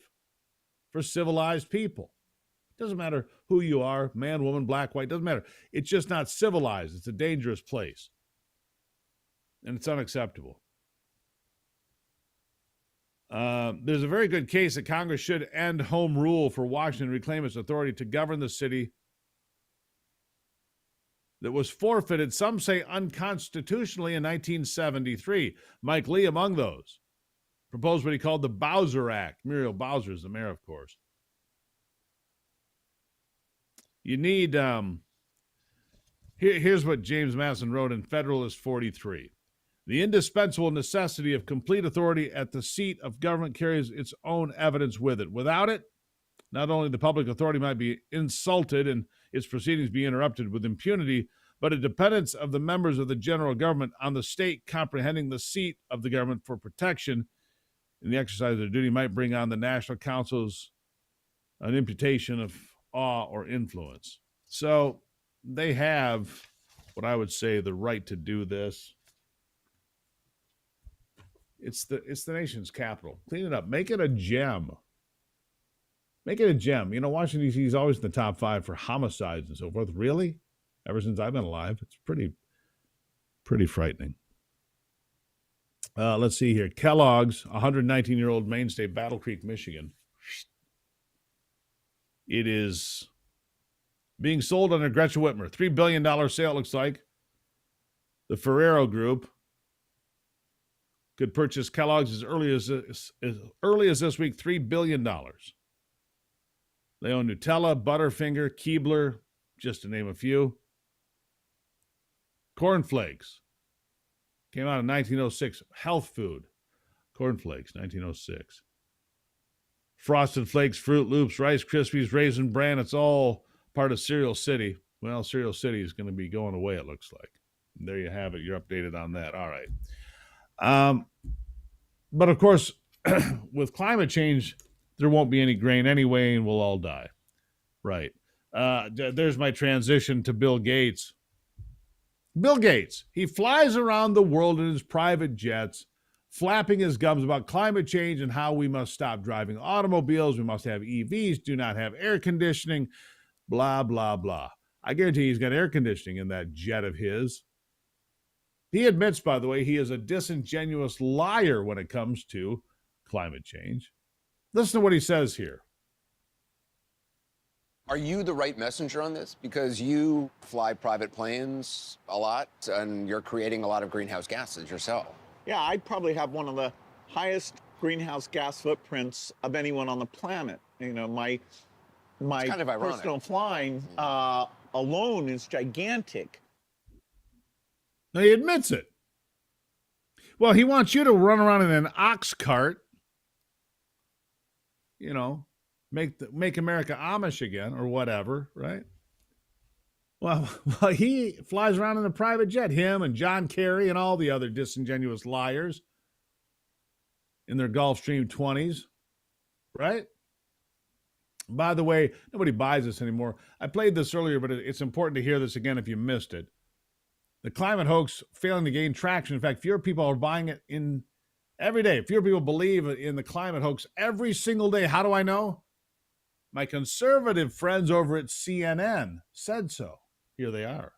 for civilized people. It doesn't matter who you are, man, woman, black, white, doesn't matter. It's just not civilized. It's a dangerous place. And it's unacceptable. There's a very good case that Congress should end home rule for Washington and reclaim its authority to govern the city that was forfeited, some say unconstitutionally, in 1973. Mike Lee among those. Proposed what he called the Bowser Act. Muriel Bowser is the mayor, of course. You need, here's what James Madison wrote in Federalist 43. The indispensable necessity of complete authority at the seat of government carries its own evidence with it. Without it, not only the public authority might be insulted and its proceedings be interrupted with impunity, but a dependence of the members of the general government on the state comprehending the seat of the government for protection in the exercise of their duty might bring on the national councils an imputation of awe or influence. So they have, what I would say, the right to do this. It's the nation's capital. Clean it up. Make it a gem. Make it a gem. You know, Washington, D.C. is always in the top 5 for homicides and so forth. Really? Ever since I've been alive. It's pretty frightening. Let's see here. Kellogg's, 119-year-old mainstay, Battle Creek, Michigan. It is being sold under Gretchen Whitmer. $3 billion sale, looks like. The Ferrero Group could purchase Kellogg's as early as this week, $3 billion. They own Nutella, Butterfinger, Keebler, just to name a few. Cornflakes. Came out in 1906. Health food. Cornflakes, 1906. Frosted Flakes, Fruit Loops, Rice Krispies, Raisin Bran. It's all part of Cereal City. Well, Cereal City is going to be going away, it looks like. And there you have it. You're updated on that. All right. But of course, with climate change, there won't be any grain anyway, and we'll all die. Right. There's my transition to Bill Gates. Bill Gates, he flies around the world in his private jets, flapping his gums about climate change and how we must stop driving automobiles, we must have EVs, do not have air conditioning, blah, blah, blah. I guarantee he's got air conditioning in that jet of his. He admits, by the way, he is a disingenuous liar when it comes to climate change. Listen to what he says here. Are you the right messenger on this? Because you fly private planes a lot and you're creating a lot of greenhouse gases yourself. Yeah, I probably have one of the highest greenhouse gas footprints of anyone on the planet. You know, my kind of ironic. personal flying alone is gigantic. Now he admits it. Well, he wants you to run around in an ox cart, you know, make America Amish again or whatever, right? Well, he flies around in a private jet, him and John Kerry and all the other disingenuous liars in their Gulfstream 20s, right? By the way, nobody buys this anymore. I played this earlier, but it's important to hear this again if you missed it. The climate hoax failing to gain traction. In fact, fewer people are buying it in every day. Fewer people believe in the climate hoax every single day. How do I know? My conservative friends over at CNN said so. Here they are.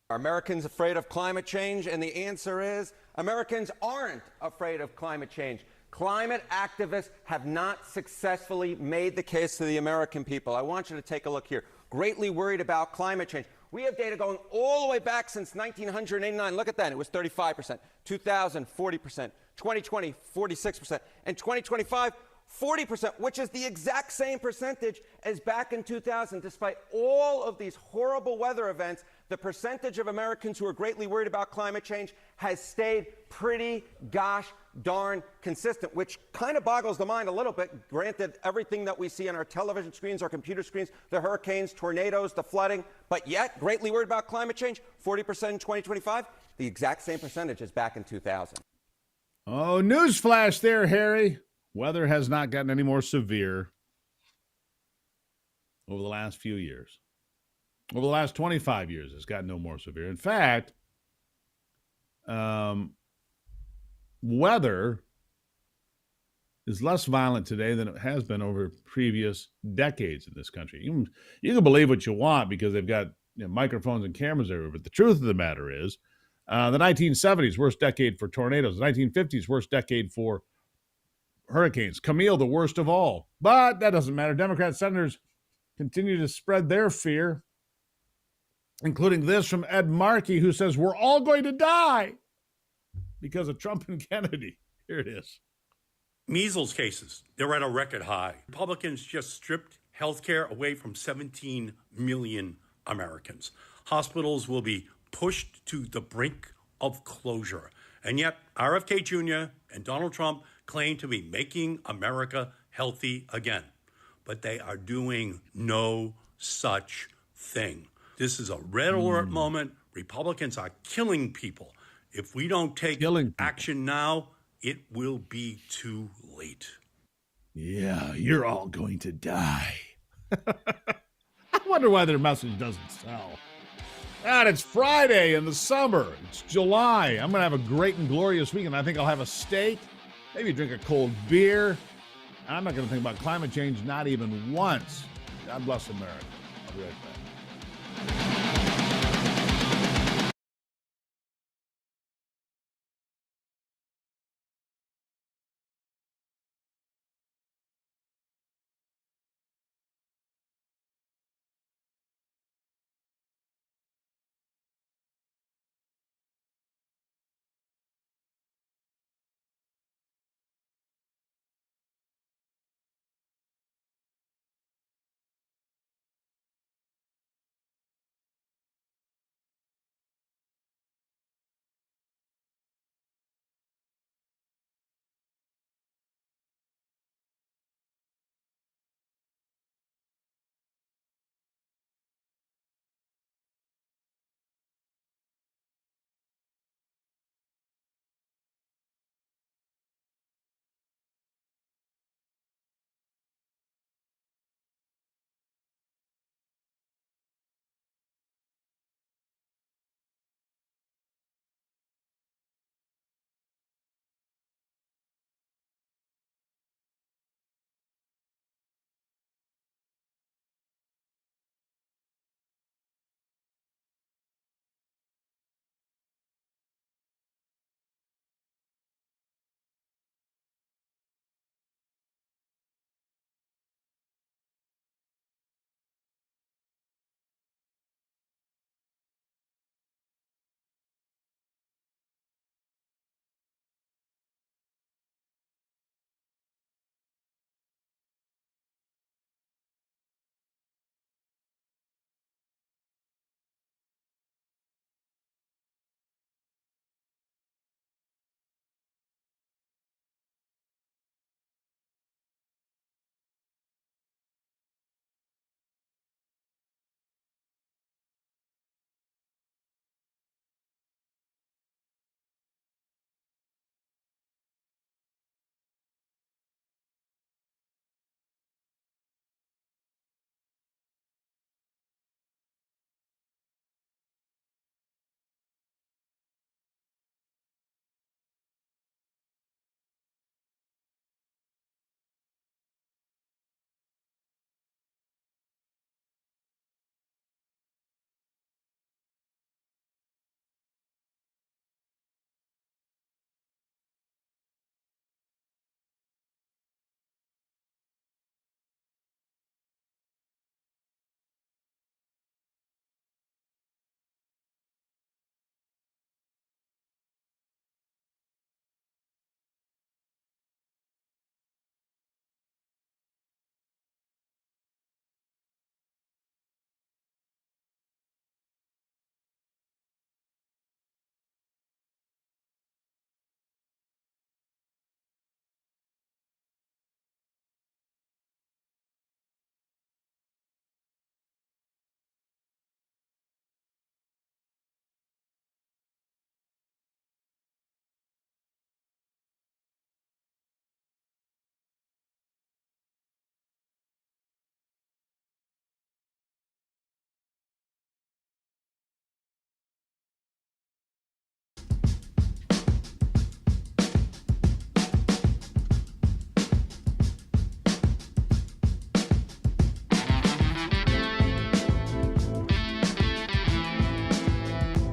Are Americans afraid of climate change? And the answer is Americans aren't afraid of climate change. Climate activists have not successfully made the case to the American people. I want you to take a look here. Greatly worried about climate change. We have data going all the way back since 1989. Look at that. It was 35%. 2000, 40%. 2020, 46%. And 2025, 40%, which is the exact same percentage as back in 2000. Despite all of these horrible weather events, the percentage of Americans who are greatly worried about climate change has stayed pretty gosh darn consistent, which kind of boggles the mind a little bit. Granted, everything that we see on our television screens, our computer screens, the hurricanes, tornadoes, the flooding, but yet greatly worried about climate change, 40% in 2025, the exact same percentage as back in 2000. Oh, newsflash there, Harry. Weather has not gotten any more severe over the last few years. Over the last 25 years, it's gotten no more severe. In fact, weather is less violent today than it has been over previous decades in this country. You can believe what you want because they've got microphones and cameras everywhere, but the truth of the matter is the 1970s, worst decade for tornadoes. The 1950s, worst decade for hurricanes. Camille, the worst of all. But that doesn't matter. Democrat senators continue to spread their fear, including this from Ed Markey, who says, we're all going to die because of Trump and Kennedy. Here it is. Measles cases, they're at a record high. Republicans just stripped health care away from 17 million Americans. Hospitals will be pushed to the brink of closure. And yet, RFK Jr. and Donald Trump claim to be making America healthy again. But they are doing no such thing. This is a red alert moment. Republicans are killing people. If we don't take action now, it will be too late. Yeah, you're all going to die. I wonder why their message doesn't sell. And it's Friday in the summer. It's July. I'm going to have a great and glorious weekend. I think I'll have a steak, maybe drink a cold beer. I'm not going to think about climate change, not even once. God bless America. I'll be right back.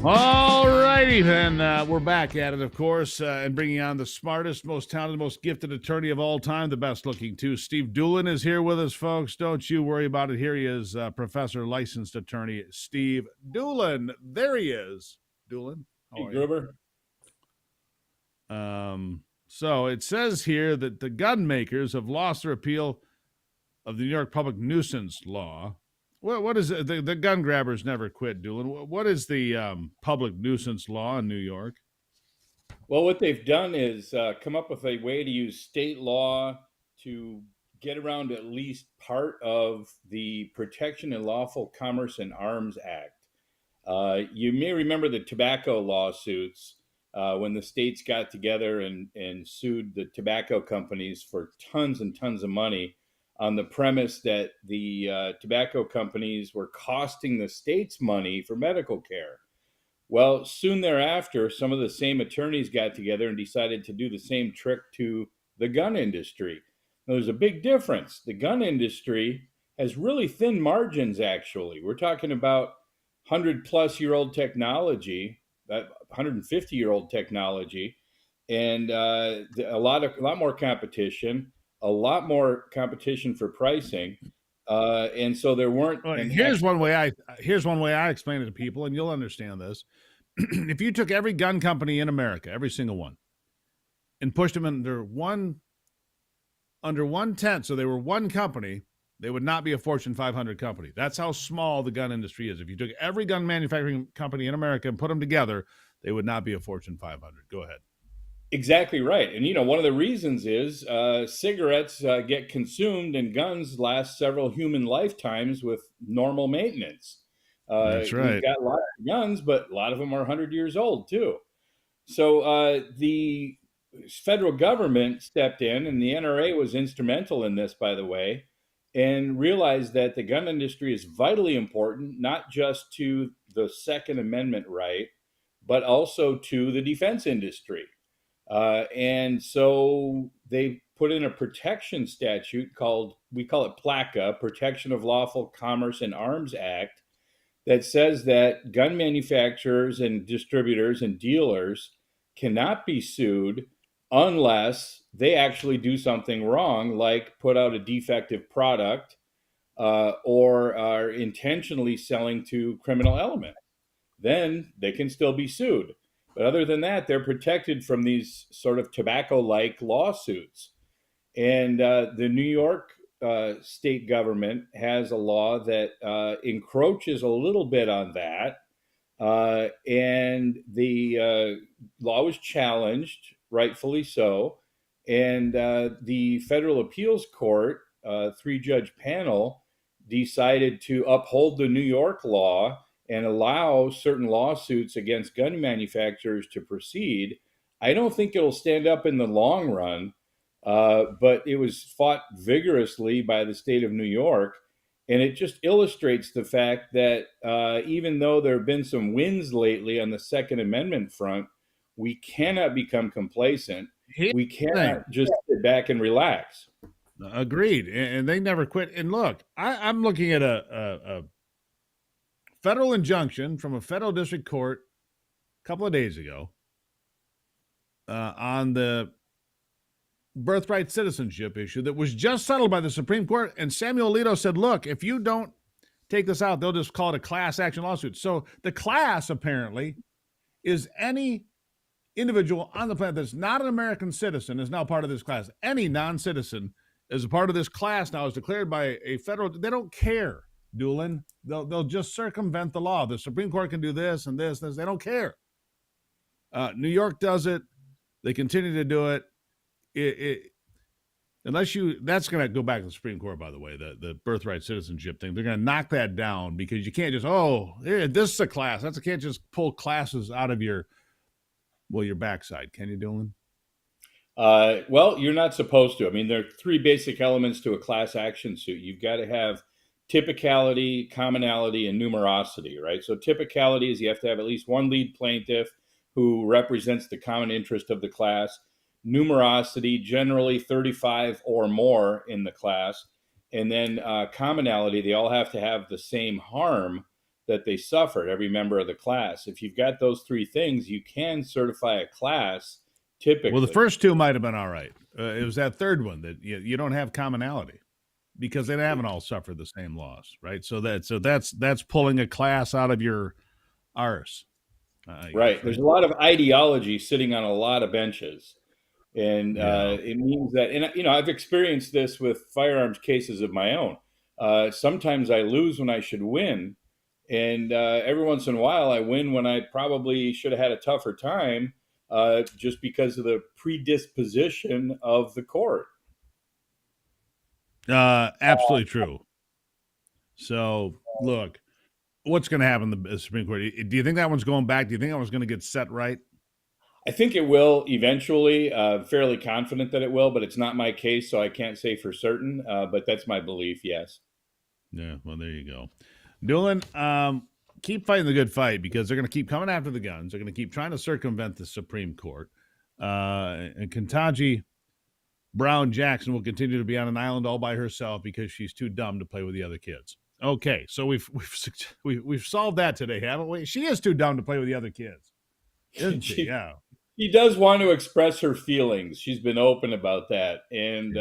All righty, then. We're back at it, of course, and bringing on the smartest, most talented, most gifted attorney of all time, the best looking, too. Steve Dulan is here with us, folks. Don't you worry about it. Here he is, Professor, licensed attorney Steve Dulan. There he is. Dulan. Hey, Gruber. So it says here that the gun makers have lost their appeal of the New York public nuisance law. What is it? The gun grabbers never quit, Dulan. What is the public nuisance law in New York? Well, what they've done is come up with a way to use state law to get around at least part of the Protection and Lawful Commerce in Arms Act. You may remember the tobacco lawsuits when the states got together and sued the tobacco companies for tons and tons of money on the premise that the tobacco companies were costing the states money for medical care. Well, soon thereafter, some of the same attorneys got together and decided to do the same trick to the gun industry. Now, there's a big difference. The gun industry has really thin margins, actually. We're talking about 100-plus-year-old technology, 150-year-old technology, and a lot more competition. A lot more competition for pricing, and so there weren't. And here's one way I explain it to people, and you'll understand this. If you took every gun company in America, every single one, and pushed them under one tent, so they were one company, they would not be a Fortune 500 company. That's how small the gun industry is. If you took every gun manufacturing company in America and put them together, they would not be a Fortune 500. Go ahead. Exactly right. And, one of the reasons is cigarettes get consumed and guns last several human lifetimes with normal maintenance. That's right. We've got lots of guns, but a lot of them are 100 years old, too. So the federal government stepped in, and the NRA was instrumental in this, by the way, and realized that the gun industry is vitally important, not just to the Second Amendment right, but also to the defense industry. And so they put in a protection statute we call it PLACA, Protection of Lawful Commerce in Arms Act, that says that gun manufacturers and distributors and dealers cannot be sued unless they actually do something wrong, like put out a defective product or are intentionally selling to criminal elements. Then they can still be sued. But other than that, they're protected from these sort of tobacco-like lawsuits. And the New York state government has a law that encroaches a little bit on that. And the law was challenged, rightfully so. And the Federal Appeals Court, 3-judge panel, decided to uphold the New York law and allow certain lawsuits against gun manufacturers to proceed. I don't think it'll stand up in the long run, but it was fought vigorously by the state of New York. And it just illustrates the fact that even though there have been some wins lately on the Second Amendment front, we cannot become complacent. We cannot just sit back and relax. Agreed. And they never quit. And look, I'm looking at a federal injunction from a federal district court a couple of days ago on the birthright citizenship issue that was just settled by the Supreme Court. And Samuel Alito said, look, if you don't take this out, they'll just call it a class action lawsuit. So the class apparently is any individual on the planet that's not an American citizen is now part of this class. Any non-citizen is a part of this class now, is declared by a federal, they don't care. Dulan, they'll just circumvent the law. The Supreme Court can do this and this. They don't care. New York does it. They continue to do it. That's going to go back to the Supreme Court, by the way, the birthright citizenship thing. They're going to knock that down because you can't just, this is a class. You can't just pull classes out of your backside. Can you, Dulan? Well, you're not supposed to. I mean, there are 3 basic elements to a class action suit. You've got to have typicality, commonality, and numerosity, right? So typicality is you have to have at least one lead plaintiff who represents the common interest of the class. Numerosity, generally 35 or more in the class. And then commonality, they all have to have the same harm. that they suffered, every member of the class. If you've got those three things, you can certify a class typically. Well, the first two might have been all right. It was that third one that you don't have commonality because they haven't all suffered the same loss, right? So that's pulling a class out of your arse. Right. There's a lot of ideology sitting on a lot of benches. And it means that, and I've experienced this with firearms cases of my own. Sometimes I lose when I should win. And every once in a while I win when I probably should have had a tougher time just because of the predisposition of the court. Absolutely true. So, look, what's going to happen in the Supreme Court? Do you think that one's going back? Do you think that one's going to get set right? I think it will eventually. Fairly confident that it will, but it's not my case, so I can't say for certain. But that's my belief, yes. Yeah, well, there you go. Dulan, keep fighting the good fight because they're going to keep coming after the guns. They're going to keep trying to circumvent the Supreme Court. And Ketanji Brown Jackson will continue to be on an island all by herself because she's too dumb to play with the other kids. Okay, so we've solved that today, haven't we? She is too dumb to play with the other kids, isn't she? Yeah. She does want to express her feelings. She's been open about that, and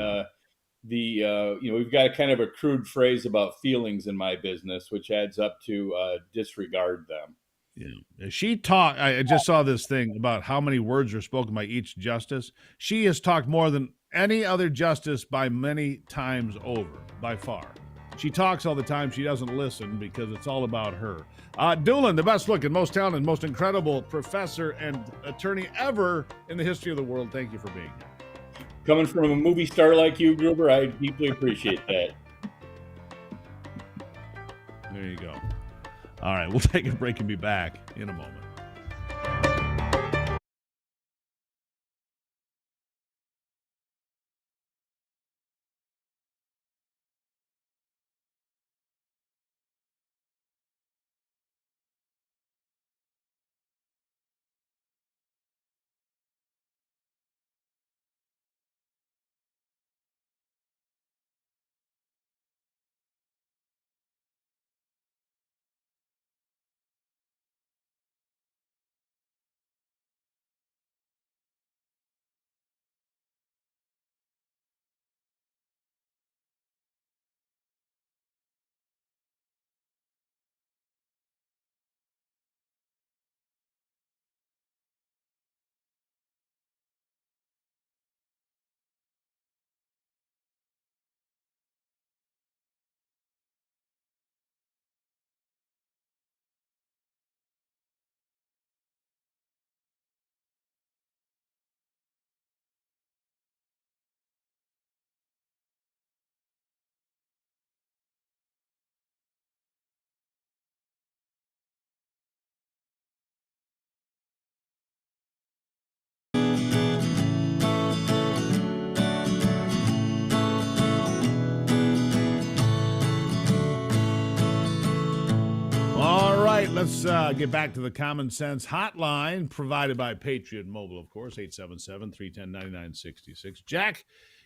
we've got kind of a crude phrase about feelings in my business, which adds up to disregard them. Yeah, she talked. I just saw this thing about how many words are spoken by each justice. She has talked more than any other justice by many times over, by far. She talks all the time. She doesn't listen because it's all about her. Dulan, the best looking, most talented, most incredible professor and attorney ever in the history of the world. Thank you for being here. Coming from a movie star like you, Gruber, I deeply appreciate that. There you go. All right, we'll take a break and be back in a moment. Let's get back to the Common Sense Hotline provided by Patriot Mobile, of course, 877-310-9966. Jack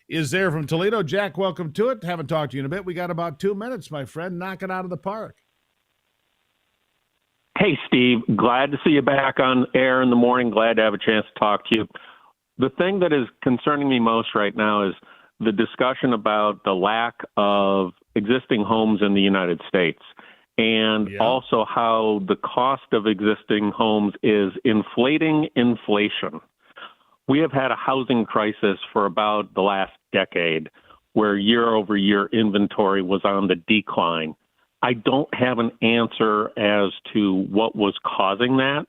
is there from Toledo. Jack, welcome to it. Haven't talked to you in a bit. We got about 2 minutes, my friend. Knock it out of the park. Hey, Steve. Glad to see you back on air in the morning. Glad to have a chance to talk to you. The thing that is concerning me most right now is the discussion about the lack of existing homes in the United States. And also how the cost of existing homes is inflating inflation. We have had a housing crisis for about the last decade where year-over-year inventory was on the decline. I don't have an answer as to what was causing that,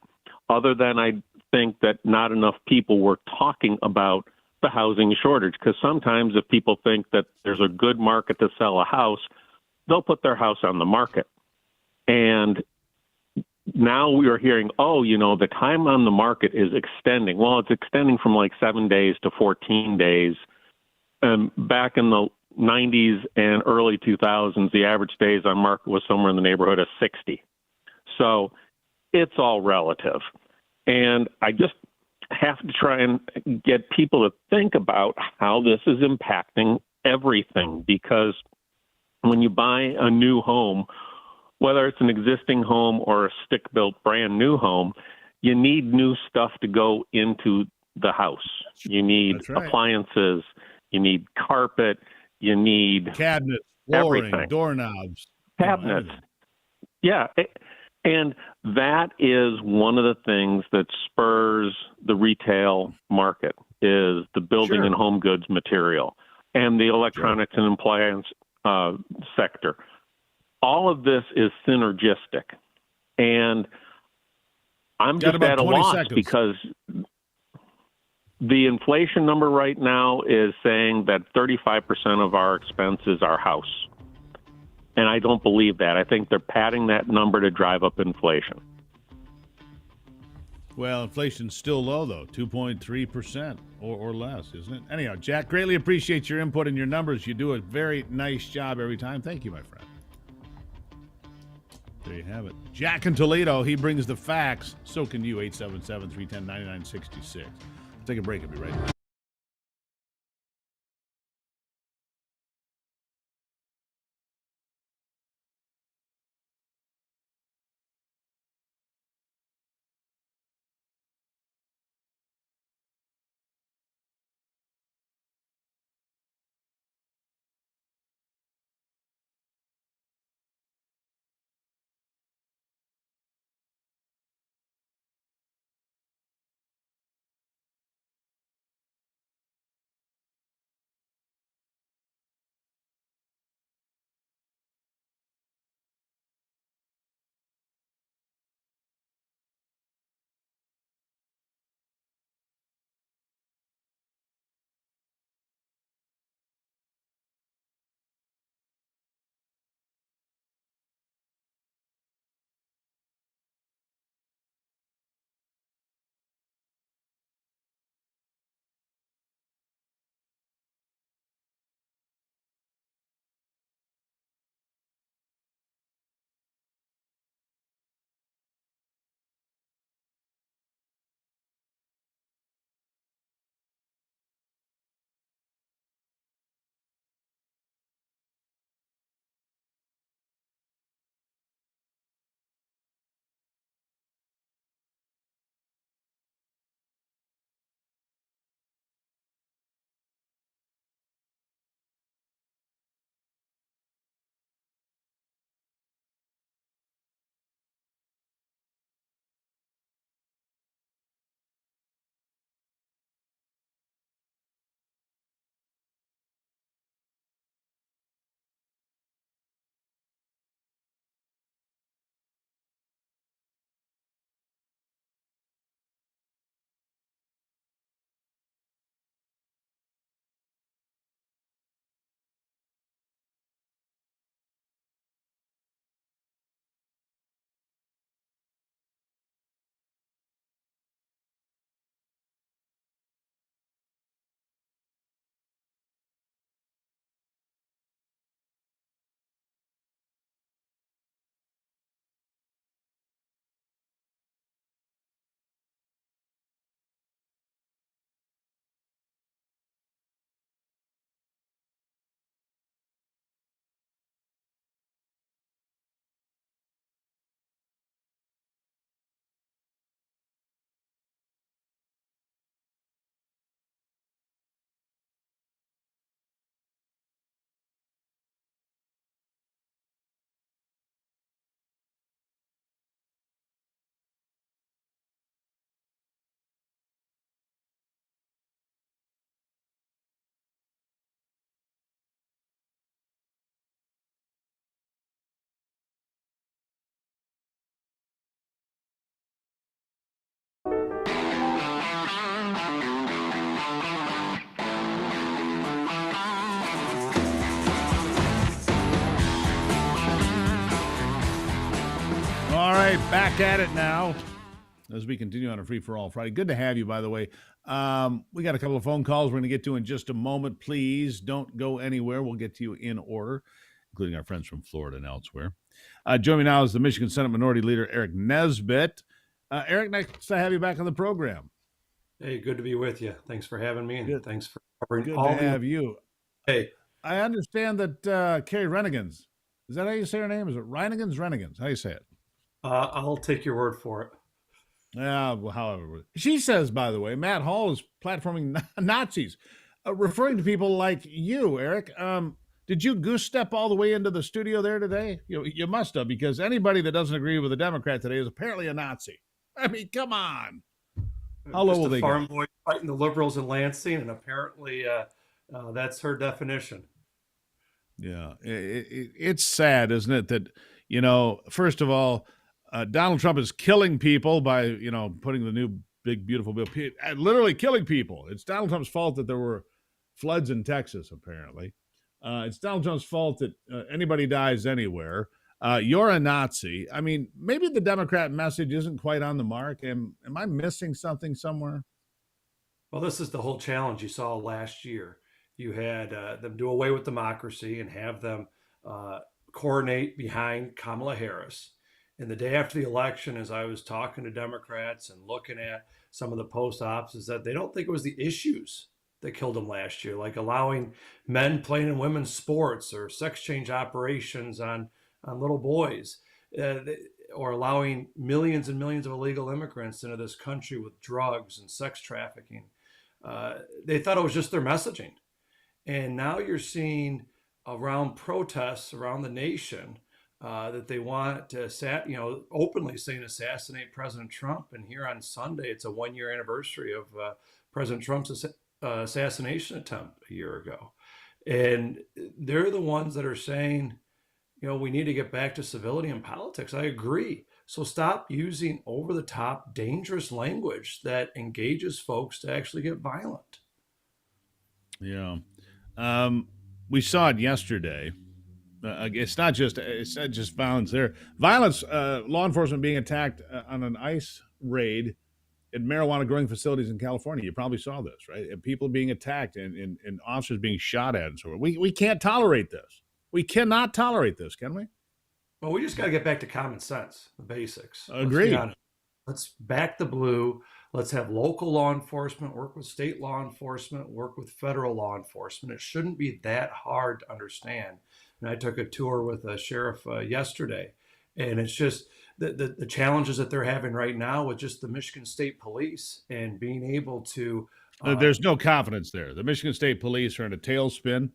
other than I think that not enough people were talking about the housing shortage, because sometimes if people think that there's a good market to sell a house, they'll put their house on the market. And now we are hearing, the time on the market is extending. Well, it's extending from like 7 days to 14 days. Back in the 90s and early 2000s, the average days on market was somewhere in the neighborhood of 60. So it's all relative. And I just have to try and get people to think about how this is impacting everything, because when you buy a new home, whether it's an existing home or a stick-built brand new home, you need new stuff to go into the house. You need appliances, you need carpet, you need cabinets, flooring, everything. doorknobs, cabinets. Yeah. And that is one of the things that spurs the retail market is the building and home goods material and the electronics and appliance sector. All of this is synergistic. And I'm just at a loss because the inflation number right now is saying that 35% of our expense is our house. And I don't believe that. I think they're padding that number to drive up inflation. Well, inflation's still low, though, 2.3% or less, isn't it? Anyhow, Jack, greatly appreciate your input and your numbers. You do a very nice job every time. Thank you, my friend. There you have it. Jack in Toledo, he brings the facts. So can you, 877-310-9966. Take a break. I'll be right back. All right, back at it now as we continue on a free-for-all Friday. Good to have you, by the way. We got a couple of phone calls we're going to get to in just a moment. Please don't go anywhere. We'll get to you in order, including our friends from Florida and elsewhere. Joining me now is the Michigan Senate Minority Leader, Eric Nesbitt. Eric, nice to have you back on the program. Hey, good to be with you. Thanks for having me, and thanks for covering Good all to have you. Hey. I understand that Kerry Renegans Is that how you say her name? Is it Reinigans? Renegans? How do you say it? I'll take your word for it. Yeah, well, however. She says, by the way, Matt Hall is platforming Nazis, referring to people like you, Eric. Did you goose step all the way into the studio there today? You must have, because anybody that doesn't agree with a Democrat today is apparently a Nazi. I mean, come on. How low will they go? Farm boy fighting the liberals in Lansing, and apparently that's her definition. Yeah, it's sad, isn't it, that, first of all, Donald Trump is killing people by, putting the new big, beautiful bill, literally killing people. It's Donald Trump's fault that there were floods in Texas, apparently. It's Donald Trump's fault that anybody dies anywhere. You're a Nazi. I mean, maybe the Democrat message isn't quite on the mark. Am I missing something somewhere? Well, this is the whole challenge you saw last year. You had them do away with democracy and have them coordinate behind Kamala Harris. And the day after the election, as I was talking to Democrats and looking at some of the post-ops, is that they don't think it was the issues that killed them last year, like allowing men playing in women's sports or sex change operations on little boys, or allowing millions and millions of illegal immigrants into this country with drugs and sex trafficking. They thought it was just their messaging. And now you're seeing around protests around the nation that they want to, openly saying assassinate President Trump. And here on Sunday, it's a 1-year anniversary of President Trump's assassination attempt a year ago. And they're the ones that are saying, we need to get back to civility in politics. I agree. So stop using over-the-top, dangerous language that engages folks to actually get violent. Yeah. We saw it yesterday. It's not just violence there. Violence, law enforcement being attacked on an ICE raid in marijuana growing facilities in California. You probably saw this, right? And people being attacked and officers being shot at and so on. We can't tolerate this. We cannot tolerate this, can we? Well, we just got to get back to common sense, the basics. Agreed. Let's back the blue. Let's have local law enforcement work with state law enforcement, work with federal law enforcement. It shouldn't be that hard to understand. And I took a tour with a sheriff yesterday, and it's just the challenges that they're having right now with just the Michigan State Police and being able to. There's no confidence there. The Michigan State Police are in a tailspin.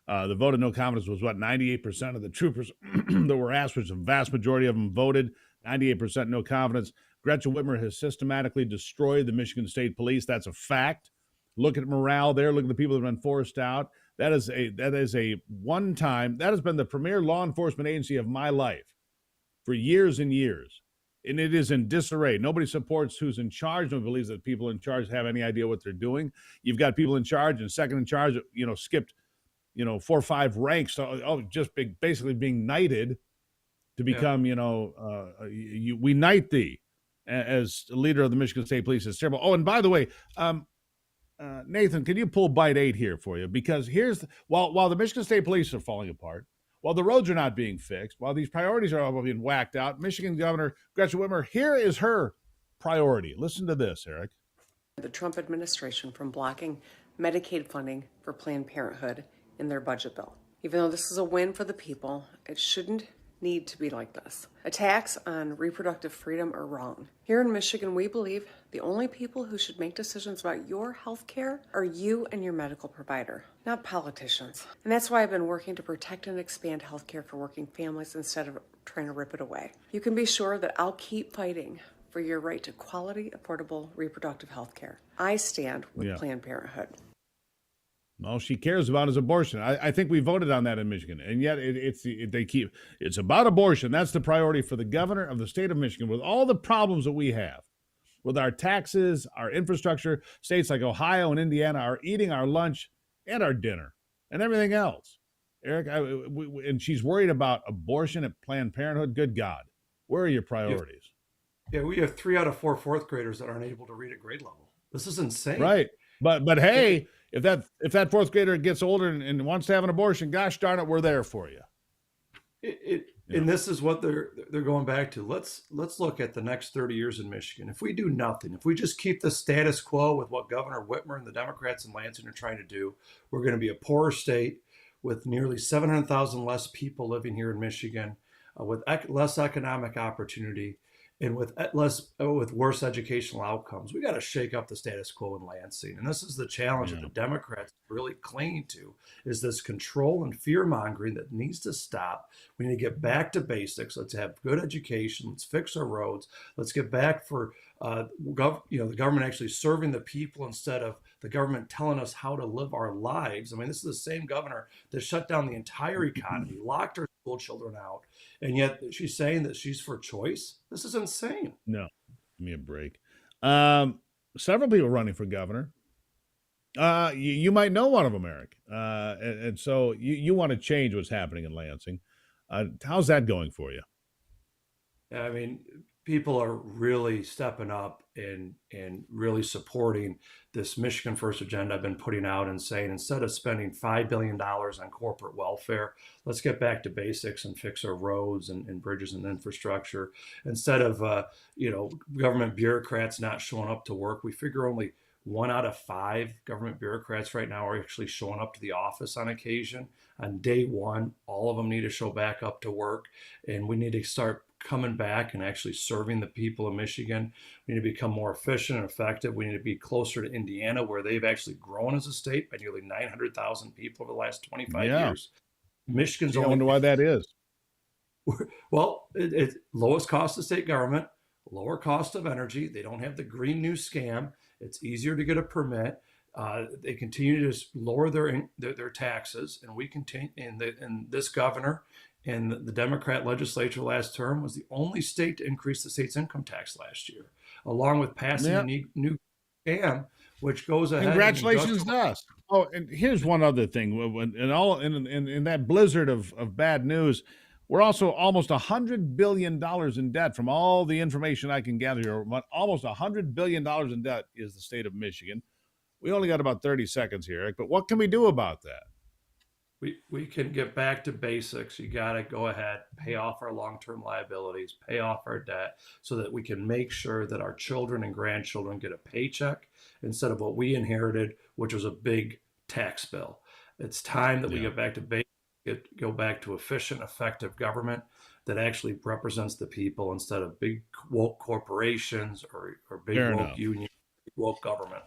The vote of no confidence was 98% of the troopers that were asked, which the vast majority of them voted. 98% no confidence. Gretchen Whitmer has systematically destroyed the Michigan State Police. That's a fact. Look at morale there. Look at the people that have been forced out. That is a one-time. That has been the premier law enforcement agency of my life for years and years, and it is in disarray. Nobody supports who's in charge. Nobody believes that people in charge have any idea what they're doing. You've got people in charge and second in charge, skipped, 4 or 5 ranks. Basically being knighted to become, we knight thee as leader of the Michigan State Police. It's terrible. Oh, and by the way, Nathan, can you pull bite 8 here for you? Because while the Michigan State Police are falling apart, while the roads are not being fixed, while these priorities are all being whacked out, Michigan Governor Gretchen Whitmer, here is her priority. Listen to this, Eric. The Trump administration from blocking Medicaid funding for Planned Parenthood in their budget bill. Even though this is a win for the people, it shouldn't need to be like this. Attacks on reproductive freedom are wrong. Here in Michigan, we believe the only people who should make decisions about your health care are you and your medical provider, not politicians. And that's why I've been working to protect and expand health care for working families instead of trying to rip it away. You can be sure that I'll keep fighting for your right to quality, affordable reproductive health care. I stand with Planned Parenthood. All she cares about is abortion. I think we voted on that in Michigan, and yet it's about abortion. That's the priority for the governor of the state of Michigan, with all the problems that we have with our taxes, our infrastructure. States like Ohio and Indiana are eating our lunch and our dinner and everything else. Eric, and she's worried about abortion at Planned Parenthood. Good God, where are your priorities? Yeah, we have 3 out of 4 fourth graders that aren't able to read at grade level. This is insane. Right, but hey. If that fourth grader gets older and wants to have an abortion, gosh darn it, we're there for you. And this is what they're going back to. Let's look at the next 30 years in Michigan. If we do nothing, if we just keep the status quo with what Governor Whitmer and the Democrats in Lansing are trying to do, we're going to be a poorer state. with nearly 700,000 less people living here in Michigan, with less economic opportunity, and with worse educational outcomes. We got to shake up the status quo in Lansing, and this is the challenge that the Democrats really cling to: is this control and fear mongering that needs to stop. We need to get back to basics. Let's have good education. Let's fix our roads. Let's get back for the government actually serving the people instead of the government telling us how to live our lives. I mean, this is the same governor that shut down the entire economy, locked our school children out, and yet she's saying that she's for choice. This is insane. No, give me a break. Several people running for governor. You might know one of them, Eric. And so you want to change what's happening in Lansing. How's that going for you? I mean, people are really stepping up and really supporting this Michigan First agenda I've been putting out and saying, instead of spending $5 billion on corporate welfare, let's get back to basics and fix our roads and bridges and infrastructure. Instead of, government bureaucrats not showing up to work, we figure only 1 out of 5 government bureaucrats right now are actually showing up to the office on occasion. On day one, all of them need to show back up to work, and we need to start coming back and actually serving the people of Michigan. We need to become more efficient and effective. We need to be closer to Indiana, where they've actually grown as a state by nearly 900,000 people over the last 25 years. Michigan's I wonder why that is. Well, it's lowest cost of state government, lower cost of energy. They don't have the Green New scam. It's easier to get a permit. They continue to just lower their taxes, and we continue. And this governor and the Democrat legislature last term was the only state to increase the state's income tax last year, along with passing a new scam, which goes ahead. Congratulations to us. Oh, and here's one other thing. In that blizzard of bad news, we're also almost $100 billion in debt. From all the information I can gather here, almost $100 billion in debt is the state of Michigan. We only got about 30 seconds here, Eric, but what can we do about that? We can get back to basics. You got to go ahead, pay off our long-term liabilities, pay off our debt, so that we can make sure that our children and grandchildren get a paycheck instead of what we inherited, which was a big tax bill. It's time that we get back to basics, go back to efficient, effective government that actually represents the people instead of big woke corporations or big woke unions, woke government.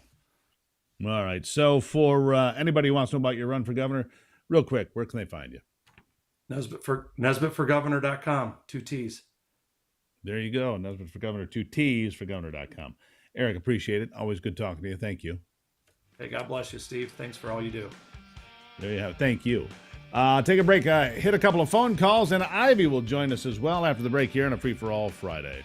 All right. So for anybody who wants to know about your run for governor, real quick, where can they find you? NesbittForGovernor.com, 2 T's. There you go. Nesbitt for Governor, 2 T's for Governor.com. Eric, appreciate it. Always good talking to you. Thank you. Hey, God bless you, Steve. Thanks for all you do. There you have it. Thank you. Take a break. Hit a couple of phone calls, and Ivy will join us as well after the break here on a Free for All Friday.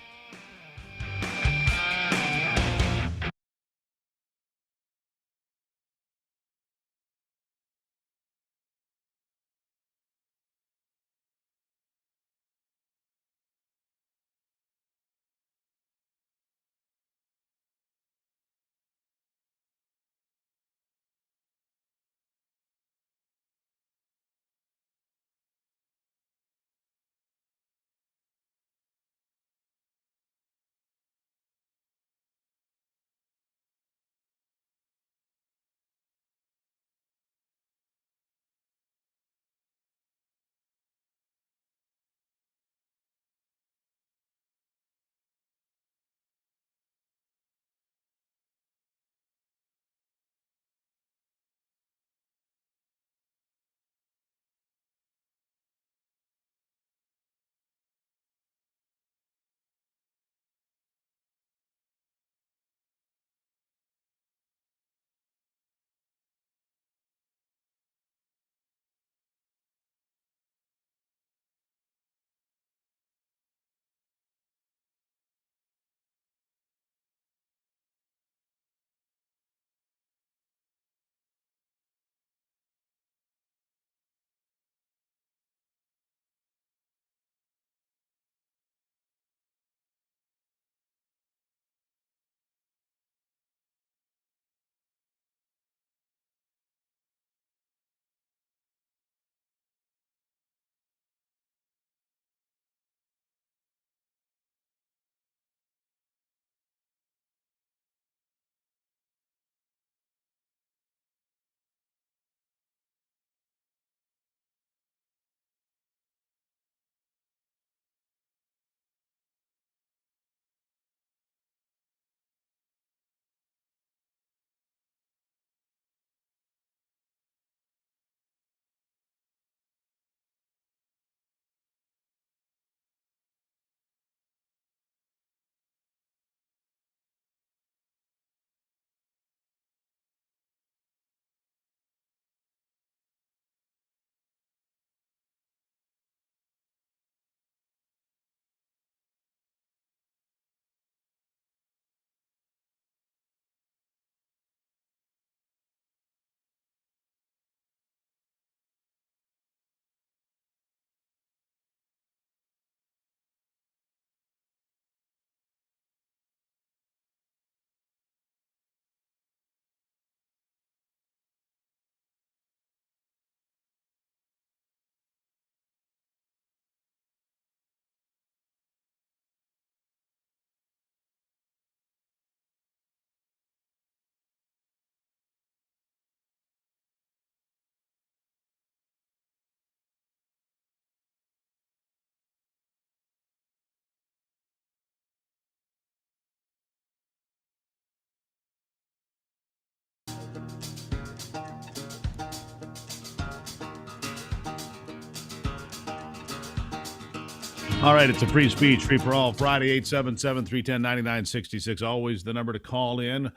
All right, it's a free speech, free for all. Friday, 877-310-9966. Always the number to call in.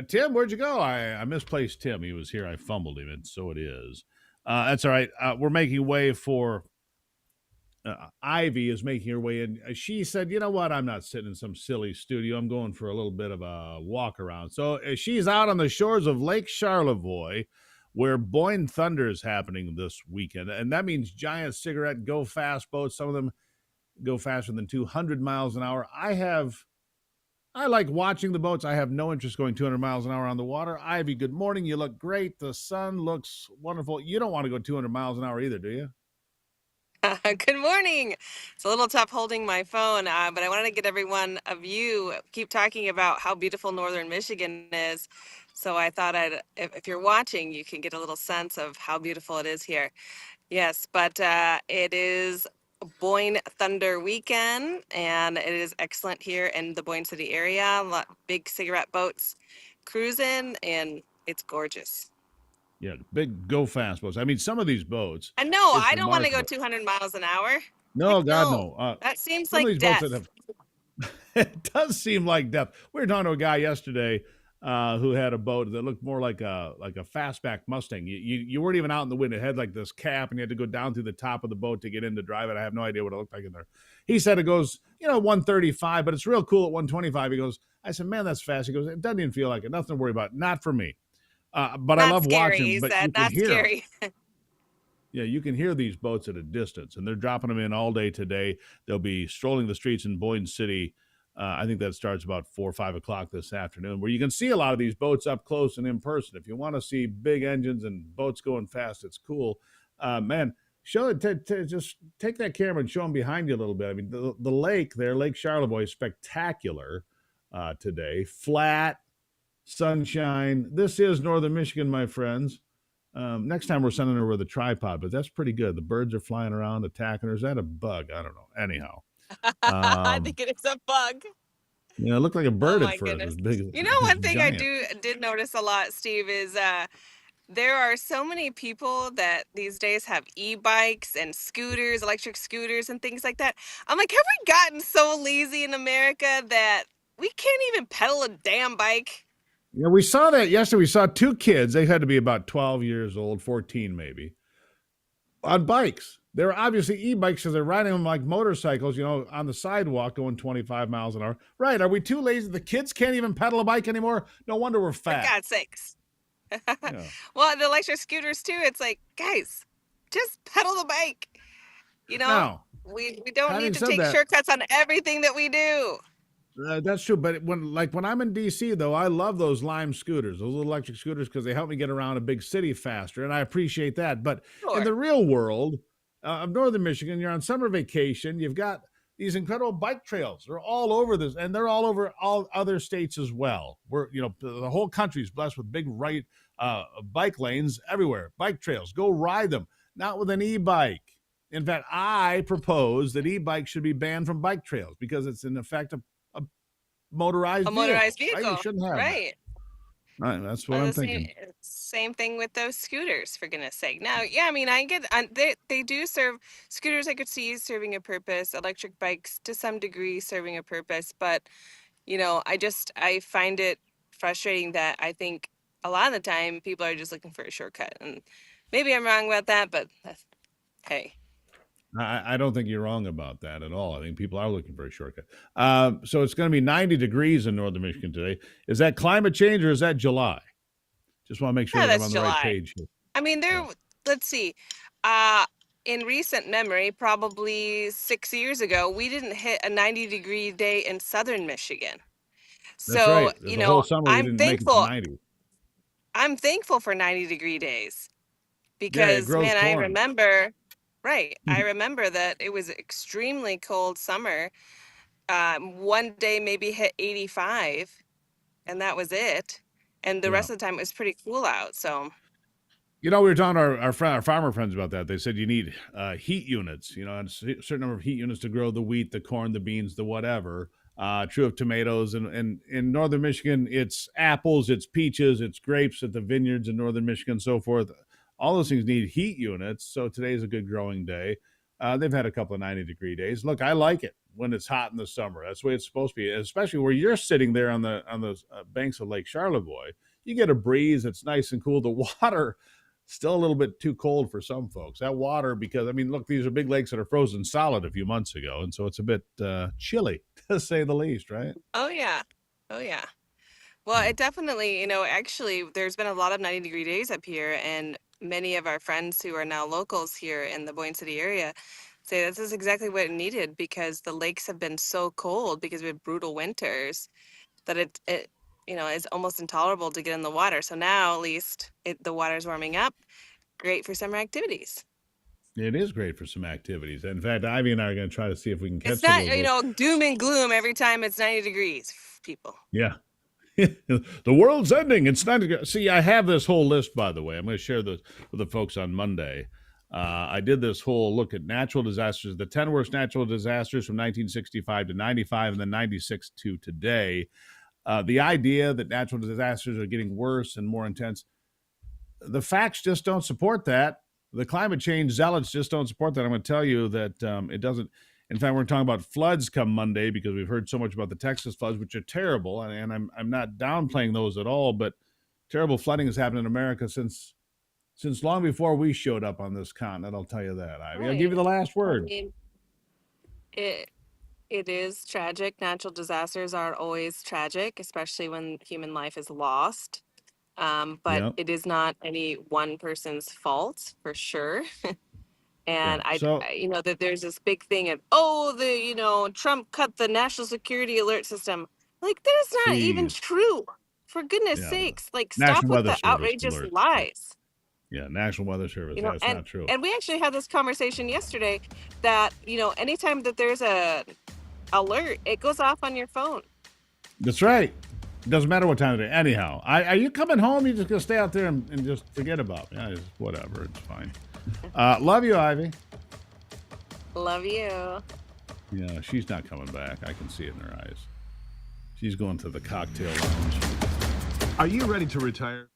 Tim, where'd you go? I misplaced Tim. He was here. I fumbled him, and so it is. That's all right. We're making way for Ivy is making her way in. She said, you know what? I'm not sitting in some silly studio. I'm going for a little bit of a walk around. So she's out on the shores of Lake Charlevoix, where Boone Thunder is happening this weekend. And that means giant cigarette go-fast boats. Some of them go faster than 200 miles an hour. I like watching the boats. I have no interest going 200 miles an hour on the water. Ivy, good morning. You look great. The sun looks wonderful. You don't want to go 200 miles an hour either, do you? Good morning. It's a little tough holding my phone, but I wanted to get everyone of you keep talking about how beautiful northern Michigan is. So I thought if you're watching, you can get a little sense of how beautiful it is here. Yes, but it is Boone Thunder weekend, and it is excellent here in the Boyne City area. Big cigarette boats cruising, and it's gorgeous. Yeah, big go fast boats. I mean, some of these boats. And no, I don't want to go 200 miles an hour. No, God, no. That seems some like of these death. boats that have, it does seem like death. We were talking to a guy yesterday who had a boat that looked more like a fastback Mustang. You weren't even out in the wind. It had like this cap, and you had to go down through the top of the boat to get in to drive it. I have no idea what it looked like in there. He said it goes, 135, but it's real cool at 125. He goes, I said, man, that's fast. He goes, it doesn't even feel like it. Nothing to worry about. Not for me. But not I love scary, watching. But you can not hear scary. Yeah, you can hear these boats at a distance, and they're dropping them in all day today. They'll be strolling the streets in Boyne City. I think that starts about 4 or 5 o'clock this afternoon, where you can see a lot of these boats up close and in person. If you want to see big engines and boats going fast, it's cool. Man, show it. Just take that camera and show them behind you a little bit. I mean, the lake there, Lake Charlevoix, is spectacular today. Flat, sunshine. This is northern Michigan, my friends. Next time we're sending her with a tripod, but that's pretty good. The birds are flying around, attacking her. Is that a bug? I don't know. Anyhow. I think it is a bug. It looked like a bird Oh at my first. goodness. It was big. One thing giant. I did notice a lot, Steve, is there are so many people that these days have e-bikes and scooters, electric scooters and things like that. I'm like, have we gotten so lazy in America that we can't even pedal a damn bike? Yeah, we saw that yesterday. We saw 2 kids. They had to be about 12 years old, 14 maybe, on bikes. They're obviously e-bikes because they're riding them like motorcycles, on the sidewalk going 25 miles an hour. Right. Are we too lazy? The kids can't even pedal a bike anymore? No wonder we're fat. For God's sakes. Yeah. Well, the electric scooters too. It's like, guys, just pedal the bike. Now, we don't need to said take that- shortcuts on everything that we do. That's true. But when I'm in D.C., though, I love those Lime scooters, those little electric scooters, because they help me get around a big city faster, and I appreciate that. But in the real world of northern Michigan, you're on summer vacation. You've got these incredible bike trails. They're all over this, and they're all over all other states as well. The whole country is blessed with big bike lanes everywhere, bike trails. Go ride them, not with an e-bike. In fact, I propose that e-bikes should be banned from bike trails because it's in effect a motorized vehicle. Right? You shouldn't have right? That. Right, that's what I'm thinking. Same thing with those scooters, for goodness sake. Now, yeah, I mean, they do serve scooters. I could see serving a purpose. Electric bikes, to some degree, serving a purpose. But I find it frustrating that I think a lot of the time people are just looking for a shortcut, and maybe I'm wrong about that, but hey. I don't think you're wrong about that at all. I think people are looking for a shortcut. So it's going to be 90 degrees in northern Michigan today. Is that climate change or is that July? Just want to make sure that I'm on the right page here. I mean, let's see. In recent memory, probably 6 years ago, we didn't hit a 90-degree day in southern Michigan. That's right. The whole summer we didn't make it to 90. I'm thankful for 90-degree days because, man, I remember... Right. I remember that it was extremely cold summer. One day maybe hit 85, and that was it. And the rest of the time it was pretty cool out. So, we were talking to our farmer friends about that. They said you need heat units, a certain number of heat units to grow the wheat, the corn, the beans, the whatever. True of tomatoes. And in northern Michigan, it's apples, it's peaches, it's grapes at the vineyards in northern Michigan, and so forth. All those things need heat units, so today's a good growing day. They've had a couple of 90-degree days. Look, I like it when it's hot in the summer. That's the way it's supposed to be, especially where you're sitting there on the banks of Lake Charlevoix. You get a breeze. It's nice and cool. The water still a little bit too cold for some folks. That water, because, I mean, look, these are big lakes that are frozen solid a few months ago, and so it's a bit chilly, to say the least, right? Oh, yeah. Oh, yeah. Well, it definitely, actually, there's been a lot of 90-degree days up here, and many of our friends who are now locals here in the Boyne City area say this is exactly what it needed because the lakes have been so cold because we had brutal winters that it is almost intolerable to get in the water. So now at least the water's warming up. Great for summer activities. It is great for some activities. In fact, Ivy and I are going to try to see if we can catch It's not, some of those. doom and gloom every time it's 90 degrees, people. Yeah. The world's ending. It's not. See, I have this whole list, by the way. I'm going to share this with the folks on Monday. I did this whole look at natural disasters, the 10 worst natural disasters from 1965 to 95, and then 96 to today. The idea that natural disasters are getting worse and more intense, the facts just don't support that. The climate change zealots just don't support that. I'm going to tell you that it doesn't. In fact, we're talking about floods come Monday because we've heard so much about the Texas floods, which are terrible, and I'm not downplaying those at all. But terrible flooding has happened in America since long before we showed up on this continent. I'll tell you that. I'll give you the last word. I mean, it is tragic. Natural disasters are always tragic, especially when human life is lost. But Yep. it is not any one person's fault for sure. And that there's this big thing of, Trump cut the national security alert system. Like, that is not even true. For goodness sakes, like, stop National with Weather the Service outrageous alert. lies. Yeah, National Weather Service. That's and, not true. And we actually had this conversation yesterday that, anytime that there's a alert, it goes off on your phone. That's right. It doesn't matter what time of day. Anyhow, are you coming home? You're just going to stay out there and just forget about me? Yeah, whatever. It's fine. Love you, Ivy. Love you. Yeah, she's not coming back. I can see it in her eyes. She's going to the cocktail lounge. Are you ready to retire?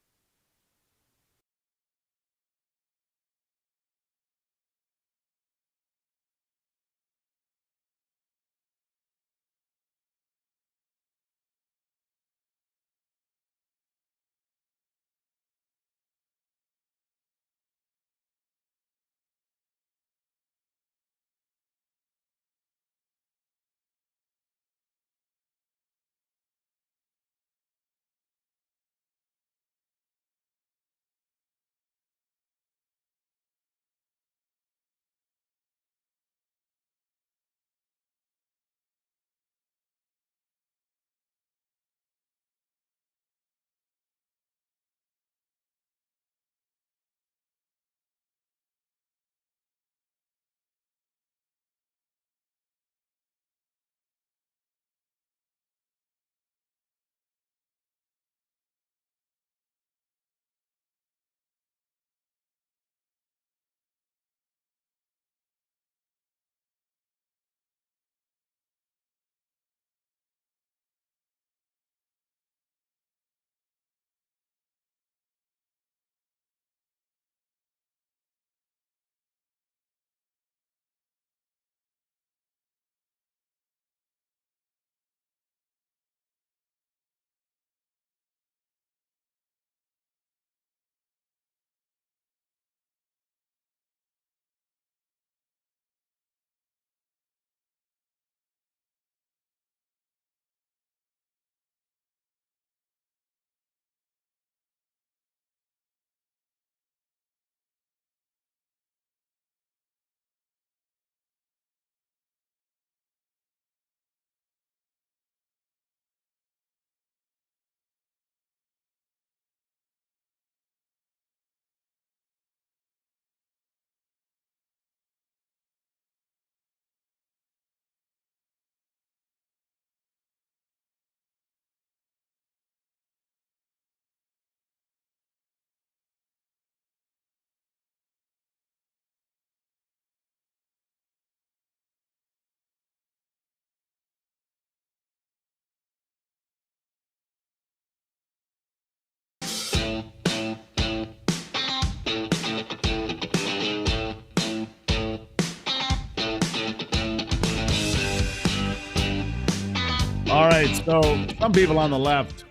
So some people on the left,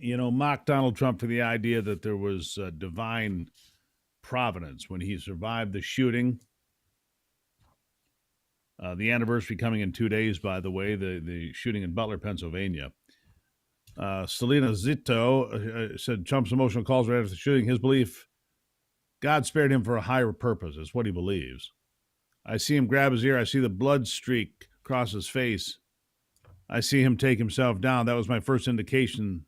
mock Donald Trump for the idea that there was divine providence when he survived the shooting. The anniversary coming in 2 days, by the way, the shooting in Butler, Pennsylvania. Selena Zito said Trump's emotional calls right after the shooting. His belief, God spared him for a higher purpose, is what he believes. I see him grab his ear. I see the blood streak across his face. I see him take himself down. That was my first indication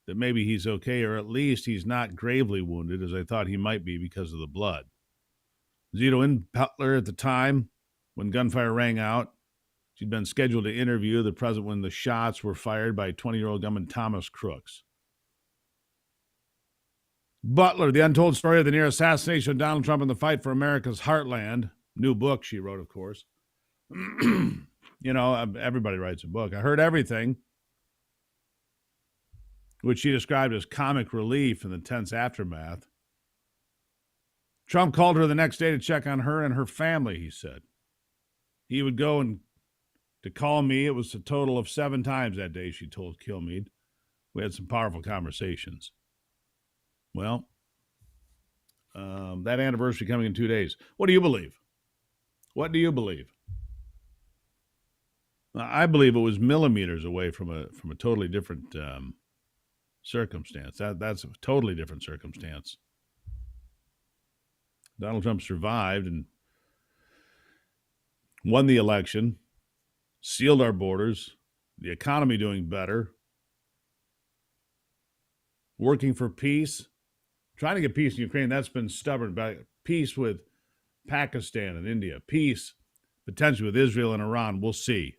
that maybe he's okay, or at least he's not gravely wounded, as I thought he might be because of the blood. Zito in Butler at the time when gunfire rang out. She'd been scheduled to interview the president when the shots were fired by 20-year-old gunman Thomas Crooks. Butler, the untold story of the near assassination of Donald Trump and the fight for America's heartland. New book she wrote, of course. Everybody writes a book. I heard everything, which she described as comic relief in the tense aftermath. Trump called her the next day to check on her and her family, he said. He would go and to call me. It was a total of 7 times that day, she told Kilmeade. We had some powerful conversations. Well, that anniversary coming in 2 days. What do you believe? What do you believe? I believe it was millimeters away from a totally different circumstance. That's a totally different circumstance. Donald Trump survived and won the election, sealed our borders, the economy doing better, working for peace, trying to get peace in Ukraine. That's been stubborn. But peace with Pakistan and India, peace potentially with Israel and Iran. We'll see.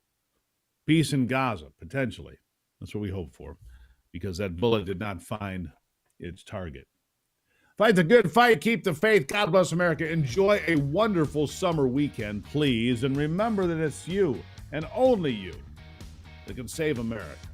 Peace in Gaza, potentially. That's what we hope for, because that bullet did not find its target. Fight the good fight. Keep the faith. God bless America. Enjoy a wonderful summer weekend, please. And remember that it's you and only you that can save America.